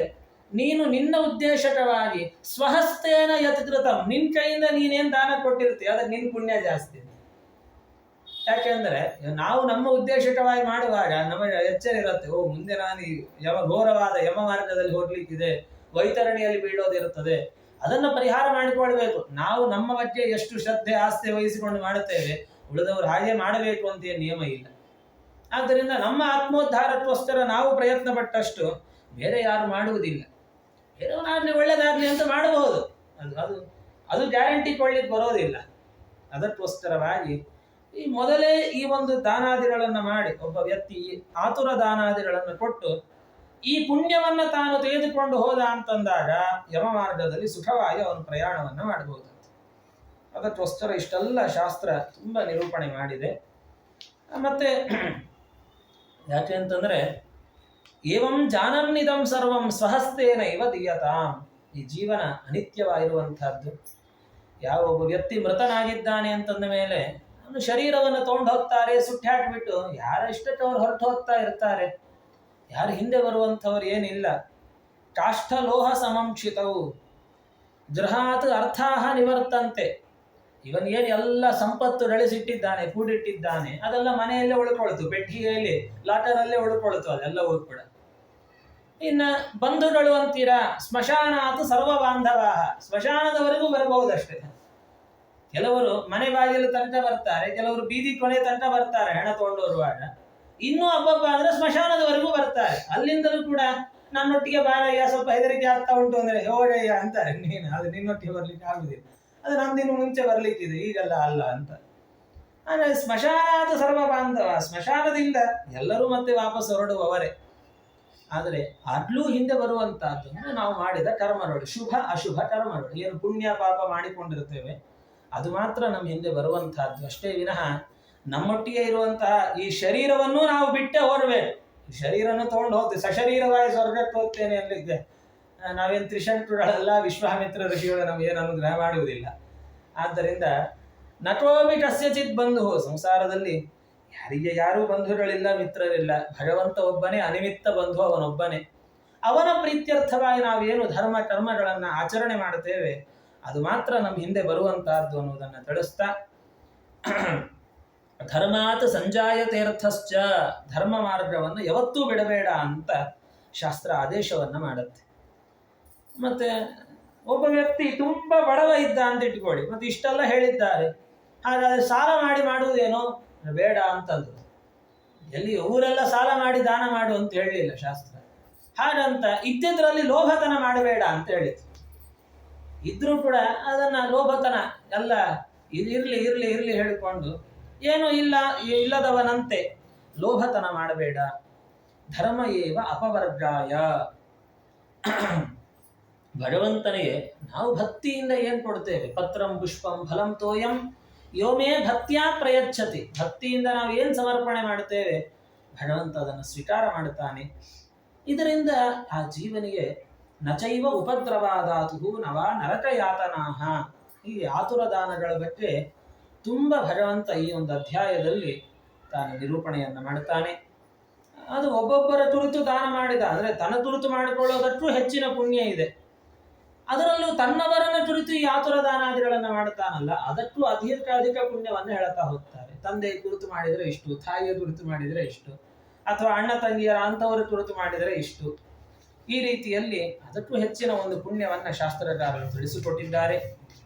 ನೀನು ನಿನ್ನ ಉದ್ದೇಶಕವಾಗಿ ಸ್ವಹಸ್ತೇನ ಯತ್ಕೃತಂ, ನಿನ್ ಕೈಯಿಂದ ನೀನೇನ್ ದಾನ ಕೊಟ್ಟಿರ್ತೀಯ ಅದಕ್ಕೆ ನಿನ್ ಪುಣ್ಯ ಜಾಸ್ತಿ. ಯಾಕೆಂದ್ರೆ ನಾವು ನಮ್ಮ ಉದ್ದೇಶಕವಾಗಿ ಮಾಡುವಾಗ ನಮಗೆ ಎಚ್ಚರ ಇರುತ್ತೆ, ಓ ಮುಂದೆ ನಾನು ಘೋರವಾದ ಯಮ ಮಾರ್ಗದಲ್ಲಿ ಹೋಗ್ಲಿಕ್ಕಿದೆ, ವೈತರಣಿಯಲ್ಲಿ ಬೀಳೋದಿರುತ್ತದೆ, ಅದನ್ನು ಪರಿಹಾರ ಮಾಡಿಕೊಳ್ಬೇಕು. ನಾವು ನಮ್ಮ ಬಗ್ಗೆ ಎಷ್ಟು ಶ್ರದ್ಧೆ ಆಸ್ತಿ ವಹಿಸಿಕೊಂಡು ಮಾಡುತ್ತೇವೆ, ಉಳಿದವರು ಹಾಗೆ ಮಾಡಬೇಕು ಅಂತ ನಿಯಮ ಇಲ್ಲ. ಆದ್ದರಿಂದ ನಮ್ಮ ಆತ್ಮೋದ್ಧಾರಕ್ಕೋಸ್ಕರ ನಾವು ಪ್ರಯತ್ನ ಪಟ್ಟಷ್ಟು ಬೇರೆ ಯಾರು ಮಾಡುವುದಿಲ್ಲ. ಬೇರೆಯವನಾಗಲಿ ಒಳ್ಳೇದಾಗಲಿ ಅಂತ ಮಾಡಬಹುದು, ಅದು ಅದು ಅದು ಗ್ಯಾರಂಟಿ ಕೊಡ್ಲಿಕ್ಕೆ ಬರೋದಿಲ್ಲ. ಅದಕ್ಕೋಸ್ಕರವಾಗಿ ಈ ಮೊದಲೇ ಈ ಒಂದು ದಾನಾದಿಗಳನ್ನು ಮಾಡಿ ಒಬ್ಬ ವ್ಯಕ್ತಿ ಆತುರ ದಾನಾದಿಗಳನ್ನು ಕೊಟ್ಟು ಈ ಪುಣ್ಯವನ್ನ ತಾನು ತೆಗೆದುಕೊಂಡು ಹೋದ ಅಂತಂದಾಗ ಯಮ ಮಾರ್ಗದಲ್ಲಿ ಸುಖವಾಗಿ ಅವನು ಪ್ರಯಾಣವನ್ನು ಮಾಡಬಹುದು. ಅದಕ್ಕೋಸ್ಕರ ಇಷ್ಟೆಲ್ಲ ಶಾಸ್ತ್ರ ತುಂಬ ನಿರೂಪಣೆ ಮಾಡಿದೆ. ಮತ್ತೆ ಯಾಕೆ ಅಂತಂದ್ರೆ ಏವಂ ಜಾನನ್ನಿದಂ ಸರ್ವಂ ಸ್ವಹಸ್ತೇನ ಇವ ದೀಯತಾಂ. ಈ ಜೀವನ ಅನಿತ್ಯವಾಗಿರುವಂತಹದ್ದು. ಯಾವ ಒಬ್ಬ ವ್ಯಕ್ತಿ ಮೃತನಾಗಿದ್ದಾನೆ ಅಂತಂದ ಮೇಲೆ ಅವನು ಶರೀರವನ್ನು ತಗೊಂಡು ಹೋಗ್ತಾರೆ, ಸುಟ್ಟಿ ಹಾಕಿಬಿಟ್ಟು ಯಾರ ಇಷ್ಟಕ್ಕೆ ಅವ್ರು ಹೊರಟು ಹೋಗ್ತಾ ಇರ್ತಾರೆ. ಯಾರು ಹಿಂದೆ ಬರುವಂಥವ್ರು ಏನಿಲ್ಲ. ಕಾಷ್ಠ ಲೋಹ ಸಮಂಕ್ಷಿತವು ಗೃಹಾತ್ ಅರ್ಥಾಹ ನಿವರ್ತಂತೆ. ಇವನ್ ಏನು ಎಲ್ಲ ಸಂಪತ್ತು ಗಳಿಸಿಟ್ಟಿದ್ದಾನೆ, ಕೂಡಿಟ್ಟಿದ್ದಾನೆ, ಅದೆಲ್ಲ ಮನೆಯಲ್ಲೇ ಉಳ್ಕೊಳ್ತು, ಪೆಟ್ಟಿಗೆಯಲ್ಲಿ ಲಾಟರಲ್ಲೇ ಉಳ್ಕೊಳ್ತು, ಅದೆಲ್ಲವೂ ಕೂಡ. ಇನ್ನ ಬಂಧುಗಳು ಅಂತೀರಾ, ಸ್ಮಶಾನಾತ್ ಸರ್ವ ಬಾಂಧವಾಹ, ಸ್ಮಶಾನದವರೆಗೂ ಬರಬಹುದಷ್ಟೇ. ಕೆಲವರು ಮನೆ ಬಾಗಿಲು ತನಕ ಬರ್ತಾರೆ, ಕೆಲವರು ಬೀದಿ ಕೊನೆ ತನಕ ಬರ್ತಾರೆ ಹೆಣ ತಗೊಂಡು ಬರುವಾಗ. ಇನ್ನೂ ಹಬ್ಬಬ್ಬ ಅಂದ್ರೆ ಸ್ಮಶಾನದವರೆಗೂ ಬರ್ತಾರೆ. ಅಲ್ಲಿಂದಲೂ ಕೂಡ ನನ್ನೊಟ್ಟಿಗೆ ಬಾರಯ್ಯ, ಸ್ವಲ್ಪ ಹೆದರಿಕೆ ಆಗ್ತಾ ಉಂಟು ಅಂದ್ರೆ ಹೋಗಯ್ಯ ಅಂತಾರೆ. ನೀನು ಅದು ನಿನ್ನೊಟ್ಟಿಗೆ ಬರ್ಲಿಕ್ಕೆ ಆಗುದಿಲ್ಲ, ಅದು ನಮ್ದಿನ್ನು ಮುಂಚೆ ಬರ್ಲಿಕ್ಕಿದೆ, ಈಗೆಲ್ಲ ಅಲ್ಲ ಅಂತ. ಅಂದ್ರೆ ಸ್ಮಶಾನಾದ ಸರ್ವ ಬಾಂಧವ, ಸ್ಮಶಾನದಿಂದ ಎಲ್ಲರೂ ಮತ್ತೆ ವಾಪಸ್ ಹೊರಡುವವರೇ. ಆದರೆ ಅದ್ಲೂ ಹಿಂದೆ ಬರುವಂತಹದ್ದು ನಾವು ಮಾಡಿದ ಕರ್ಮಗಳು, ಶುಭ ಅಶುಭ ಕರ್ಮಗಳು, ಏನು ಪುಣ್ಯ ಪಾಪ ಮಾಡಿಕೊಂಡಿರ್ತೇವೆ ಅದು ಮಾತ್ರ ನಮ್ಮ ಹಿಂದೆ ಬರುವಂತಹದ್ದು ಅಷ್ಟೇ ವಿನಃ ನಮ್ಮೊಟ್ಟಿಗೆ ಇರುವಂತಹ ಈ ಶರೀರವನ್ನು ನಾವು ಬಿಟ್ಟೆ ಹೊರಬೇಕು. ಈ ಶರೀರವನ್ನು ತಗೊಂಡು ಹೋಗ್ತೇವೆ, ಸಶರೀರವಾಗಿ ಸ್ವರ್ಗಕ್ಕೆ ಹೋಗ್ತೇನೆ ಅಲ್ಲಿದ್ದೆ. ನಾವೇನು ತ್ರಿಶಂಕುಗಳೆಲ್ಲ ವಿಶ್ವಾಮಿತ್ರ ಋಷಿಗಳು ನಮಗೇನು ಅನುಗ್ರಹ ಮಾಡುವುದಿಲ್ಲ. ಆದ್ದರಿಂದ ನಟೋಬಿ ಕಸ್ಯಚಿತ್ ಬಂಧು, ಸಂಸಾರದಲ್ಲಿ ಯಾರಿಗೆ ಯಾರೂ ಬಂಧುಗಳಿಲ್ಲ, ಮಿತ್ರರಿಲ್ಲ. ಭಗವಂತ ಒಬ್ಬನೇ ಅನಿಮಿತ್ತ ಬಂಧು, ಅವನೊಬ್ಬನೇ. ಅವನ ಪ್ರೀತ್ಯರ್ಥವಾಗಿ ನಾವೇನು ಧರ್ಮ ಕರ್ಮಗಳನ್ನು ಆಚರಣೆ ಮಾಡುತ್ತೇವೆ ಅದು ಮಾತ್ರ ನಮ್ಮ ಹಿಂದೆ ಬರುವಂತಹದ್ದು ಅನ್ನೋದನ್ನು ತಿಳಿಸ್ತಾ, ಧರ್ಮಾತ್ ಸಂಜಾಯತೇರ್ಥಶ್ಚ, ಧರ್ಮ ಮಾರ್ಗವನ್ನು ಯಾವತ್ತೂ ಬಿಡಬೇಡ ಅಂತ ಶಾಸ್ತ್ರ ಆದೇಶವನ್ನು ಮಾಡುತ್ತೆ. ಮತ್ತೆ ಒಬ್ಬ ವ್ಯಕ್ತಿ ತುಂಬಾ ಬಡವ ಇದ್ದ ಅಂತ ಇಟ್ಕೊಳ್ಳಿ, ಮತ್ತೆ ಇಷ್ಟೆಲ್ಲ ಹೇಳಿದ್ದಾರೆ, ಹಾಗಾದ್ರೆ ಸಾಲ ಮಾಡಿ ಮಾಡುವುದೇನೋ ಬೇಡ ಅಂತಂದ್ರು. ಎಲ್ಲಿ ಊರೆಲ್ಲ ಸಾಲ ಮಾಡಿ ದಾನ ಮಾಡು ಅಂತ ಹೇಳಲಿಲ್ಲ ಶಾಸ್ತ್ರ. ಹಾಗಂತ ಇದ್ದಿದ್ರಲ್ಲಿ ಲೋಭತನ ಮಾಡಬೇಡ ಅಂತ ಹೇಳಿತು. ಇದ್ರೂ ಕೂಡ ಅದನ್ನ ಲೋಭತನ ಎಲ್ಲ ಇರ್ಲಿ ಇರ್ಲಿ ಇರ್ಲಿ ಹೇಳಿಕೊಂಡು ಏನು ಇಲ್ಲದವನಂತೆ ಲೋಭತನ ಮಾಡಬೇಡ. ಧರ್ಮ ಏವ ಅಪವರ್ಗಾಯ, ಭಗವಂತನಿಗೆ ನಾವು ಭಕ್ತಿಯಿಂದ ಏನ್ ಕೊಡ್ತೇವೆ, ಪತ್ರಂ ಪುಷ್ಪಂ ಫಲಂ ತೋಯಂ ಯೋಮೇ ಭಕ್ತಿಯಾ ಪ್ರಯಚ್ಛತಿ, ಭಕ್ತಿಯಿಂದ ನಾವು ಏನು ಸಮರ್ಪಣೆ ಮಾಡುತ್ತೇವೆ ಭಗವಂತ ಅದನ್ನು ಸ್ವೀಕಾರ ಮಾಡುತ್ತಾನೆ. ಇದರಿಂದ ಆ ಜೀವನಿಗೆ ನಚೈವ ಉಪದ್ರವಾದಾತು ನವ ನರಕ ಯಾತನಾಹ. ಈ ಆತುರ ದಾನಗಳ ಬಗ್ಗೆ ತುಂಬ ಭಗವಂತ ಈ ಒಂದು ಅಧ್ಯಾಯದಲ್ಲಿ ತಾನು ನಿರೂಪಣೆಯನ್ನು ಮಾಡುತ್ತಾನೆ. ಅದು ಒಬ್ಬೊಬ್ಬರ ತುರಿತು ದಾನ ಮಾಡಿದ ಅಂದರೆ ತನ್ನ ತುರಿತು ಮಾಡಿಕೊಳ್ಳೋದಕ್ಕೂ ಹೆಚ್ಚಿನ ಪುಣ್ಯ ಇದೆ. ಅದರಲ್ಲೂ ತನ್ನವರನ್ನ ಕುರಿತು ಈ ಆತುರ ದಾನಾದಿಗಳನ್ನು ಮಾಡುತ್ತಾನಲ್ಲ, ಅದಕ್ಕೂ ಅಧಿಕ ಪುಣ್ಯವನ್ನು ಹೇಳುತ್ತಾ ಹೋಗ್ತಾರೆ. ತಂದೆ ಕುರಿತು ಮಾಡಿದರೆ ಇಷ್ಟು, ತಾಯಿಯ ಕುರಿತು ಮಾಡಿದರೆ ಇಷ್ಟು, ಅಥವಾ ಅಣ್ಣ ತಂಗಿಯರ ಅಂಥವರ ಕುರಿತು ಮಾಡಿದರೆ ಇಷ್ಟು. ಈ ರೀತಿಯಲ್ಲಿ ಅದಕ್ಕೂ ಹೆಚ್ಚಿನ ಒಂದು ಪುಣ್ಯವನ್ನು ಶಾಸ್ತ್ರಕಾರರು ತಿಳಿಸಿಕೊಟ್ಟಿದ್ದಾರೆ.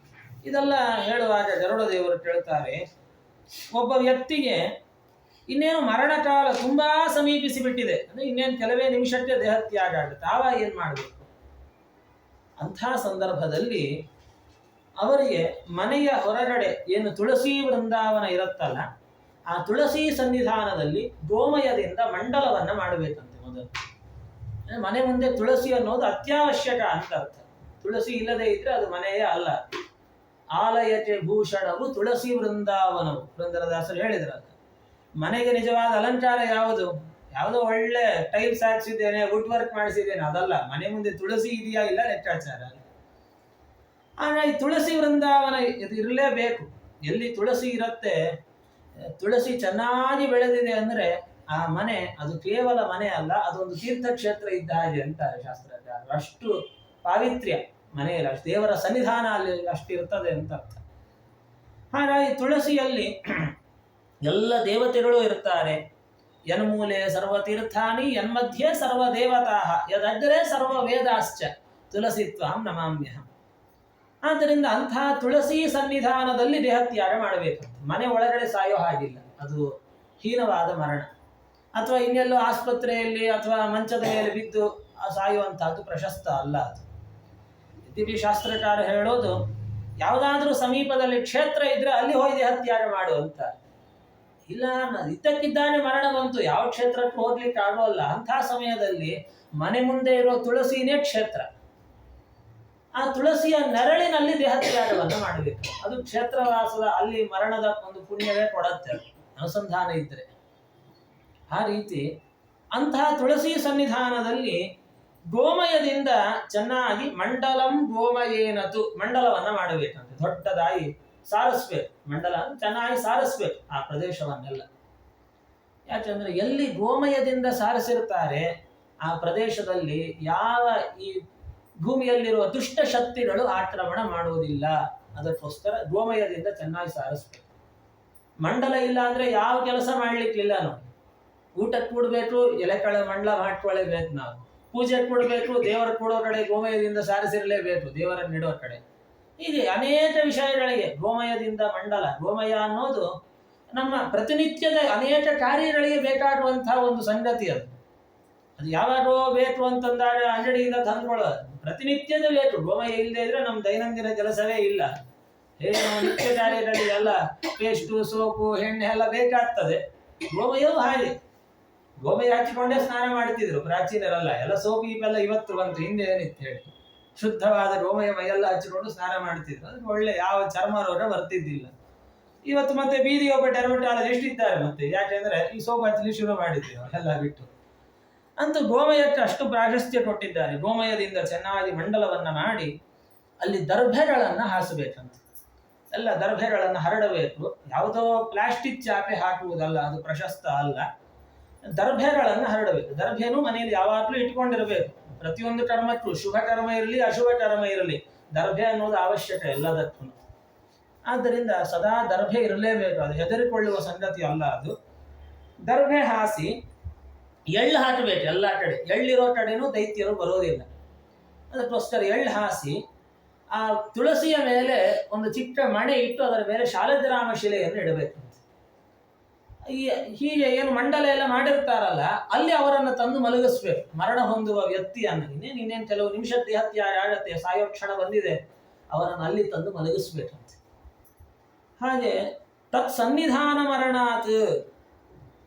ಇದೆಲ್ಲ ಹೇಳುವಾಗ ಗರುಡ ದೇವರು ಕೇಳ್ತಾರೆ, ಒಬ್ಬ ವ್ಯಕ್ತಿಗೆ ಇನ್ನೇನು ಮರಣಕಾಲ ತುಂಬಾ ಸಮೀಪಿಸಿ ಬಿಟ್ಟಿದೆ, ಅಂದ್ರೆ ಇನ್ನೇನು ಕೆಲವೇ ನಿಮಿಷಕ್ಕೆ ದೇಹತ್ಯಾಗ ಆಗುತ್ತೆ, ಆವಾಗ ಏನ್ ಮಾಡಬೇಕು? ಅಂಥ ಸಂದರ್ಭದಲ್ಲಿ ಅವರಿಗೆ ಮನೆಯ ಹೊರಗಡೆ ಏನು ತುಳಸಿ ವೃಂದಾವನ ಇರುತ್ತಲ್ಲ, ಆ ತುಳಸಿ ಸನ್ನಿಧಾನದಲ್ಲಿ ಗೋಮಯದಿಂದ ಮಂಡಲವನ್ನು ಮಾಡಬೇಕಂತೆ. ಮೊದಲು ಮನೆ ಮುಂದೆ ತುಳಸಿ ಅನ್ನೋದು ಅತ್ಯವಶ್ಯಕ ಅಂತ ಅರ್ಥ. ತುಳಸಿ ಇಲ್ಲದೆ ಇದ್ರೆ ಅದು ಮನೆಯೇ ಅಲ್ಲ. ಆಲಯಕ್ಕೆ ಭೂಷಣವು ತುಳಸಿ ವೃಂದಾವನವು, ಪುರಂದರದಾಸರು ಹೇಳಿದ್ರಲ್ಲ. ಮನೆಗೆ ನಿಜವಾದ ಅಲಂಕಾರ ಯಾವುದು? ಯಾವುದೋ ಒಳ್ಳೆ ಟೈಲ್ಸ್ ಹಾಕ್ಸಿದ್ದೇನೆ, ವುಡ್ ವರ್ಕ್ ಮಾಡಿಸಿದ್ದೇನೆ, ಅದಲ್ಲ. ಮನೆ ಮುಂದೆ ತುಳಸಿ ಇದೆಯಾ ಇಲ್ಲ ಲೆಕ್ಕಾಚಾರ. ಆಗ ಈ ತುಳಸಿ ವೃಂದಾವನ ಇದು ಇರಲೇಬೇಕು. ಎಲ್ಲಿ ತುಳಸಿ ಇರುತ್ತೆ, ತುಳಸಿ ಚೆನ್ನಾಗಿ ಬೆಳೆದಿದೆ ಅಂದ್ರೆ ಆ ಮನೆ ಅದು ಕೇವಲ ಮನೆ ಅಲ್ಲ, ಅದೊಂದು ತೀರ್ಥಕ್ಷೇತ್ರ ಇದ್ದ ಹಾಗೆ ಅಂತಾರೆ ಶಾಸ್ತ್ರಕಾರರು. ಅಷ್ಟು ಪಾವಿತ್ರ್ಯ ಮನೆಯಲ್ಲಿ, ಅಷ್ಟು ದೇವರ ಸನ್ನಿಧಾನ ಅಲ್ಲಿ ಅಷ್ಟಿರ್ತದೆ ಅಂತ ಅರ್ಥ. ಹಾಗಾಗಿ ತುಳಸಿಯಲ್ಲಿ ಎಲ್ಲ ದೇವತೆಗಳು ಇರ್ತಾರೆ. ಯನ್ಮೂಲೆ ಸರ್ವತೀರ್ಥಾನಿ ಯನ್ಮಧ್ಯೆ ಸರ್ವ ದೇವತಾ ಯದಗ್ರೆ ಸರ್ವ ವೇದಾಶ್ಚ ತುಳಸಿತ್ವಾಂ ನಮಾಮ್ಯಹಂ. ಆದ್ದರಿಂದ ಅಂತಹ ತುಳಸಿ ಸನ್ನಿಧಾನದಲ್ಲಿ ದೇಹತ್ಯಾಗ ಮಾಡಬೇಕಂತ. ಮನೆ ಒಳಗಡೆ ಸಾಯೋ ಹಾಗಿಲ್ಲ, ಅದು ಹೀನವಾದ ಮರಣ. ಅಥವಾ ಇನ್ನೆಲ್ಲೋ ಆಸ್ಪತ್ರೆಯಲ್ಲಿ ಅಥವಾ ಮಂಚದ ಮೇಲೆ ಬಿದ್ದು ಸಾಯುವಂತಹದ್ದು ಪ್ರಶಸ್ತ ಅಲ್ಲ. ಅದು ಯದ್ಯಪಿ ಶಾಸ್ತ್ರಕಾರ ಹೇಳೋದು ಯಾವುದಾದ್ರೂ ಸಮೀಪದಲ್ಲಿ ಕ್ಷೇತ್ರ ಇದ್ರೆ ಅಲ್ಲಿ ಹೋಗಿ ದೇಹತ್ಯಾಗ ಮಾಡು ಅಂತ. ಇಲ್ಲ, ಇದ್ದಕ್ಕಿದ್ದಾನೆ ಮರಣ ಬಂತು, ಯಾವ ಕ್ಷೇತ್ರಕ್ಕೆ ಹೋಗ್ಲಿಕ್ಕೆ ಆಗೋಲ್ಲ, ಅಂತಹ ಸಮಯದಲ್ಲಿ ಮನೆ ಮುಂದೆ ಇರೋ ತುಳಸಿನೇ ಕ್ಷೇತ್ರ. ಆ ತುಳಸಿಯ ನೆರಳಿನಲ್ಲಿ ದೇಹತ್ಯಾಗವನ್ನು ಮಾಡಬೇಕು. ಅದು ಕ್ಷೇತ್ರವಾಸದ ಅಲ್ಲಿ ಮರಣದ ಒಂದು ಪುಣ್ಯವೇ ಕೊಡತ್ತೆ ಅನುಸಂಧಾನ ಇದ್ರೆ. ಆ ರೀತಿ ಅಂತಹ ತುಳಸಿ ಸನ್ನಿಧಾನದಲ್ಲಿ ಗೋಮಯದಿಂದ ಚೆನ್ನಾಗಿ ಮಂಡಲಂ ಗೋಮಯೇನತು, ಮಂಡಲವನ್ನ ಮಾಡಬೇಕಂತೆ. ದೊಡ್ಡದಾಗಿ ಸಾರಿಸ್ಬೇಕು, ಮಂಡಲ ಚೆನ್ನಾಗಿ ಸಾರಿಸ್ಬೇಕು ಆ ಪ್ರದೇಶವನ್ನೆಲ್ಲ. ಯಾಕಂದ್ರೆ ಎಲ್ಲಿ ಗೋಮಯದಿಂದ ಸಾರಿಸಿರ್ತಾರೆ ಆ ಪ್ರದೇಶದಲ್ಲಿ ಯಾವ ಈ ಭೂಮಿಯಲ್ಲಿರುವ ದುಷ್ಟ ಶಕ್ತಿಗಳು ಆಕ್ರಮಣ ಮಾಡುವುದಿಲ್ಲ. ಅದಕ್ಕೋಸ್ಕರ ಗೋಮಯದಿಂದ ಚೆನ್ನಾಗಿ ಸಾರಿಸ್ಬೇಕು. ಮಂಡಲ ಇಲ್ಲ ಅಂದ್ರೆ ಯಾವ ಕೆಲಸ ಮಾಡ್ಲಿಕ್ಕಿಲ್ಲ. ನೋಡಿ, ಊಟಕ್ಕೆ ಕೊಡ್ಬೇಕು, ಎಲೆ ಕಳೆ ಮಂಡಲ ಮಾಡ್ಕೊಳ್ಳೇಬೇಕು. ನಾವು ಪೂಜೆ ಕೊಡಬೇಕು, ದೇವರ ಕೊಡೋ ಕಡೆ ಗೋಮಯದಿಂದ ಸಾರಿಸಿರಲೇಬೇಕು, ದೇವರನ್ನ ಇಡೋ ಕಡೆ. ಹೀಗೆ ಅನೇಕ ವಿಷಯಗಳಿಗೆ ಗೋಮಯದಿಂದ ಮಂಡಲ. ಗೋಮಯ ಅನ್ನೋದು ನಮ್ಮ ಪ್ರತಿನಿತ್ಯದ ಅನೇಕ ಕಾರ್ಯಗಳಿಗೆ ಬೇಕಾಗುವಂತಹ ಒಂದು ಸಂಗತಿ. ಅದು ಯಾವಾಗೋ ಬೇಕು ಅಂತಂದಾಗ ಅಂಗಡಿಯಿಂದ ತಂದ್ಕೊಳ್ಳೋದು, ಪ್ರತಿನಿತ್ಯದ ಬೇಕು. ಗೋಮಯ ಇಲ್ಲದೆ ಇದ್ರೆ ನಮ್ಮ ದೈನಂದಿನ ಕೆಲಸವೇ ಇಲ್ಲ. ಏನು ನಿತ್ಯ ಕಾರ್ಯಗಳಿಗೆ ಎಲ್ಲ ಪೇಸ್ಟು, ಸೋಪು, ಎಣ್ಣೆ ಎಲ್ಲ ಬೇಕಾಗ್ತದೆ. ಗೋಮಯವೂ ಹಾಗೆ. ಗೋಮಯ ಹಚ್ಚಿಕೊಂಡೇ ಸ್ನಾನ ಮಾಡ್ತಿದ್ರು ಪ್ರಾಚೀನರೆಲ್ಲ. ಎಲ್ಲ ಸೋಪು ಇವೆಲ್ಲ ಇವತ್ತು ಬಂತು, ಹಿಂದೆ ಏನಿತ್ತು ಹೇಳಿ. ಶುದ್ಧವಾದ ಗೋಮಯ ಮೈಯೆಲ್ಲ ಹಚ್ಚಿಕೊಂಡು ಸ್ನಾನ ಮಾಡ್ತಿದ್ರು. ಅದಕ್ಕೆ ಒಳ್ಳೆ ಯಾವ ಚರ್ಮ ರೋಗ ಬರ್ತಿದ್ದಿಲ್ಲ. ಇವತ್ತು ಮತ್ತೆ ಬೀದಿ ಒಬ್ಬ ಡೆರ್ಮಟಾಲಜಿಸ್ಟ್ ಇದ್ದಾರೆ ಮತ್ತೆ. ಯಾಕೆಂದ್ರೆ ಈ ಸೋಪು ಹಚ್ಚಲಿ ಶುರು ಮಾಡಿದ್ದೀವಿ ಎಲ್ಲ ಬಿಟ್ಟು. ಅಂತೂ ಗೋಮಯಕ್ಕೆ ಅಷ್ಟು ಪ್ರಾಶಸ್ತ್ಯ ಕೊಟ್ಟಿದ್ದಾರೆ. ಗೋಮಯದಿಂದ ಚೆನ್ನಾಗಿ ಮಂಡಲವನ್ನ ಮಾಡಿ ಅಲ್ಲಿ ದರ್ಭೆಗಳನ್ನ ಹಾಸಬೇಕಂತ. ಎಲ್ಲ ದರ್ಭೆಗಳನ್ನು ಹರಡಬೇಕು. ಯಾವುದೋ ಪ್ಲಾಸ್ಟಿಕ್ ಚಾಪೆ ಹಾಕುವುದಲ್ಲ, ಅದು ಪ್ರಶಸ್ತ ಅಲ್ಲ. ದರ್ಭೆಗಳನ್ನು ಹರಡಬೇಕು. ದರ್ಭೆನೂ ಮನೆಯಲ್ಲಿ ಯಾವಾಗಲೂ ಇಟ್ಕೊಂಡಿರಬೇಕು. ಪ್ರತಿಯೊಂದು ಕರ್ಮಕ್ಕೂ, ಶುಭ ಕರ್ಮ ಇರಲಿ ಅಶುಭ ಕರ್ಮ ಇರಲಿ, ದರ್ಭೆ ಅನ್ನೋದು ಅವಶ್ಯಕ ಎಲ್ಲದಕ್ಕೂ. ಆದ್ದರಿಂದ ಸದಾ ದರ್ಭೆ ಇರಲೇಬೇಕು. ಅದು ಹೆದರಿಕೊಳ್ಳುವ ಸಂಗತಿ ಅಲ್ಲ. ಅದು ದರ್ಭೆ ಹಾಸಿ ಎಳ್ಳು ಹಾಕಬೇಕು ಎಲ್ಲ ಕಡೆ. ಎಳ್ಳಿರೋ ಕಡೆನೂ ದೈತ್ಯರು ಬರೋದಿಲ್ಲ. ಅದಕ್ಕೋಸ್ಕರ ಎಳ್ಳು ಹಾಸಿ ಆ ತುಳಸಿಯ ಮೇಲೆ ಒಂದು ಚಿಕ್ಕ ಮಣೆ ಇಟ್ಟು ಅದರ ಮೇಲೆ ಶಾಲಗ್ರಾಮ ಶಿಲೆಯನ್ನು ಇಡಬೇಕು. ಹೀಗೆ ಏನು ಮಂಡಲ ಎಲ್ಲ ಮಾಡಿರ್ತಾರಲ್ಲ ಅಲ್ಲಿ ಅವರನ್ನು ತಂದು ಮಲಗಿಸ್ಬೇಕು. ಮರಣ ಹೊಂದುವ ವ್ಯಕ್ತಿಯನ್ನು ಇನ್ನೇನು ಕೆಲವು ನಿಮಿಷ ದೇಹತ್ಯಾಗ ಆಗತ್ತೆ, ಸಾಯೋ ಕ್ಷಣ ಬಂದಿದೆ, ಅವರನ್ನು ಅಲ್ಲಿ ತಂದು ಮಲಗಿಸ್ಬೇಕಂತೆ. ಹಾಗೆ ತತ್ ಸನ್ನಿಧಾನ ಮರಣಾತ್,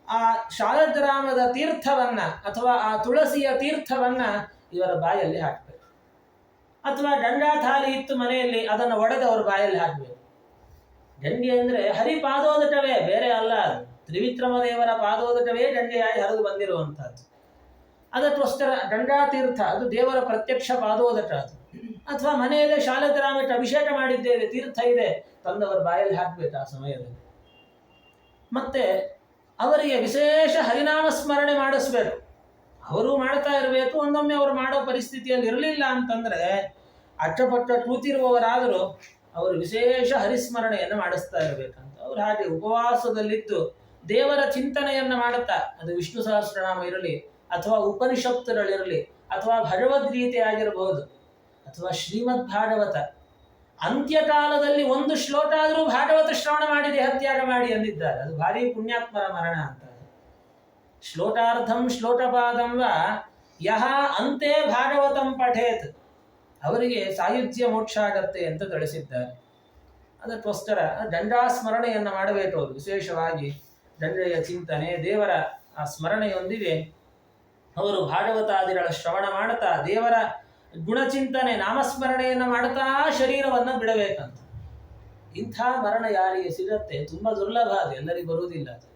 ಆ ಶಾಲಗ್ರಾಮದ ತೀರ್ಥವನ್ನ ಅಥವಾ ಆ ತುಳಸಿಯ ತೀರ್ಥವನ್ನ ಇವರ ಬಾಯಲ್ಲಿ ಹಾಕಬೇಕು. ಅಥವಾ ಗಂಗಾ ಥಾಲಿ ಇತ್ತು ಮನೆಯಲ್ಲಿ, ಅದನ್ನು ಒಡೆದು ಅವ್ರ ಬಾಯಲ್ಲಿ ಹಾಕಬೇಕು. ಗಂಗೆ ಅಂದ್ರೆ ಹರಿಪಾದೋದಕವೇ, ಬೇರೆ ಅಲ್ಲ. ಅದು ತ್ರಿವಿಕ್ರಮ ದೇವರ ಪಾದೋದಕವೇ ಗಂಗೆಯಾಗಿ ಹರಿದು ಬಂದಿರುವಂತಹದ್ದು. ಅದಕ್ಕೋಸ್ಕರ ಗಂಗಾ ತೀರ್ಥ ಅದು ದೇವರ ಪ್ರತ್ಯಕ್ಷ ಪಾದೋದಕ. ಅದು ಅಥವಾ ಮನೆಯಲ್ಲೇ ಶಾಲಗ್ರಾಮಕ್ಕೆ ಅಭಿಷೇಕ ಮಾಡಿದ್ದೇವೆ, ತೀರ್ಥ ಇದೆ, ತಂದವರ ಬಾಯಲ್ಲಿ ಹಾಕಬೇಕು ಆ ಸಮಯದಲ್ಲಿ. ಮತ್ತೆ ಅವರಿಗೆ ವಿಶೇಷ ಹರಿನಾಮ ಸ್ಮರಣೆ ಮಾಡಿಸ್ಬೇಕು. ಅವರು ಮಾಡ್ತಾ ಇರಬೇಕು. ಒಂದೊಮ್ಮೆ ಅವರು ಮಾಡೋ ಪರಿಸ್ಥಿತಿಯಲ್ಲಿ ಇರಲಿಲ್ಲ ಅಂತಂದ್ರೆ ಅಚ್ಚಪಟ್ಟ ಕೂತಿರುವವರಾದರೂ ಅವರು ವಿಶೇಷ ಹರಿಸ್ಮರಣೆಯನ್ನು ಮಾಡಿಸ್ತಾ ಇರಬೇಕಂತ. ಅವ್ರು ಹಾಗೆ ಉಪವಾಸದಲ್ಲಿದ್ದು ದೇವರ ಚಿಂತನೆಯನ್ನು ಮಾಡುತ್ತಾ, ಅದು ವಿಷ್ಣು ಸಹಸ್ರನಾಮ ಇರಲಿ ಅಥವಾ ಉಪನಿಷತ್ತುಗಳಿರಲಿ ಅಥವಾ ಭಗವದ್ಗೀತೆ ಆಗಿರಬಹುದು ಅಥವಾ ಶ್ರೀಮದ್ ಭಾಗವತ, ಅಂತ್ಯಕಾಲದಲ್ಲಿ ಒಂದು ಶ್ಲೋಕ ಆದರೂ ಭಾಗವತ ಶ್ರವಣ ಮಾಡಿ ದೇಹತ್ಯಾಗ ಮಾಡಿ ಅಂದಿದ್ದಾರೆ. ಅದು ಭಾರಿ ಪುಣ್ಯಾತ್ಮರ ಮರಣ ಅಂತ. ಶ್ಲೋಕಾರ್ಧಂ ಶ್ಲೋಕಪಾದಂ ವಾ ಯಹ ಅಂತೆ ಭಾಗವತಂ ಪಠೇತ್, ಅವರಿಗೆ ಸಾಯುಜ್ಯ ಮೋಕ್ಷ ಆಗತ್ತೆ ಅಂತ ತಿಳಿಸಿದ್ದಾರೆ. ಅದಕ್ಕೋಸ್ಕರ ಗಂಗಾ ಸ್ಮರಣೆಯನ್ನು ಮಾಡಬೇಕು. ಅವರು ವಿಶೇಷವಾಗಿ ಗಂಗೆಯ ಚಿಂತನೆ, ದೇವರ ಆ ಸ್ಮರಣೆಯೊಂದಿಗೆ ಅವರು ಭಾಗವತಾದಿಗಳ ಶ್ರವಣ ಮಾಡುತ್ತಾ ದೇವರ ಗುಣಚಿಂತನೆ ನಾಮಸ್ಮರಣೆಯನ್ನು ಮಾಡುತ್ತಾ ಶರೀರವನ್ನು ಬಿಡಬೇಕಂತ. ಇಂಥ ಮರಣ ಯಾರಿಗೆ ಸಿಗತ್ತೆ ತುಂಬ ದುರ್ಲಭ, ಅದು ಎಲ್ಲರಿಗೂ ಬರುವುದಿಲ್ಲ. ಅದು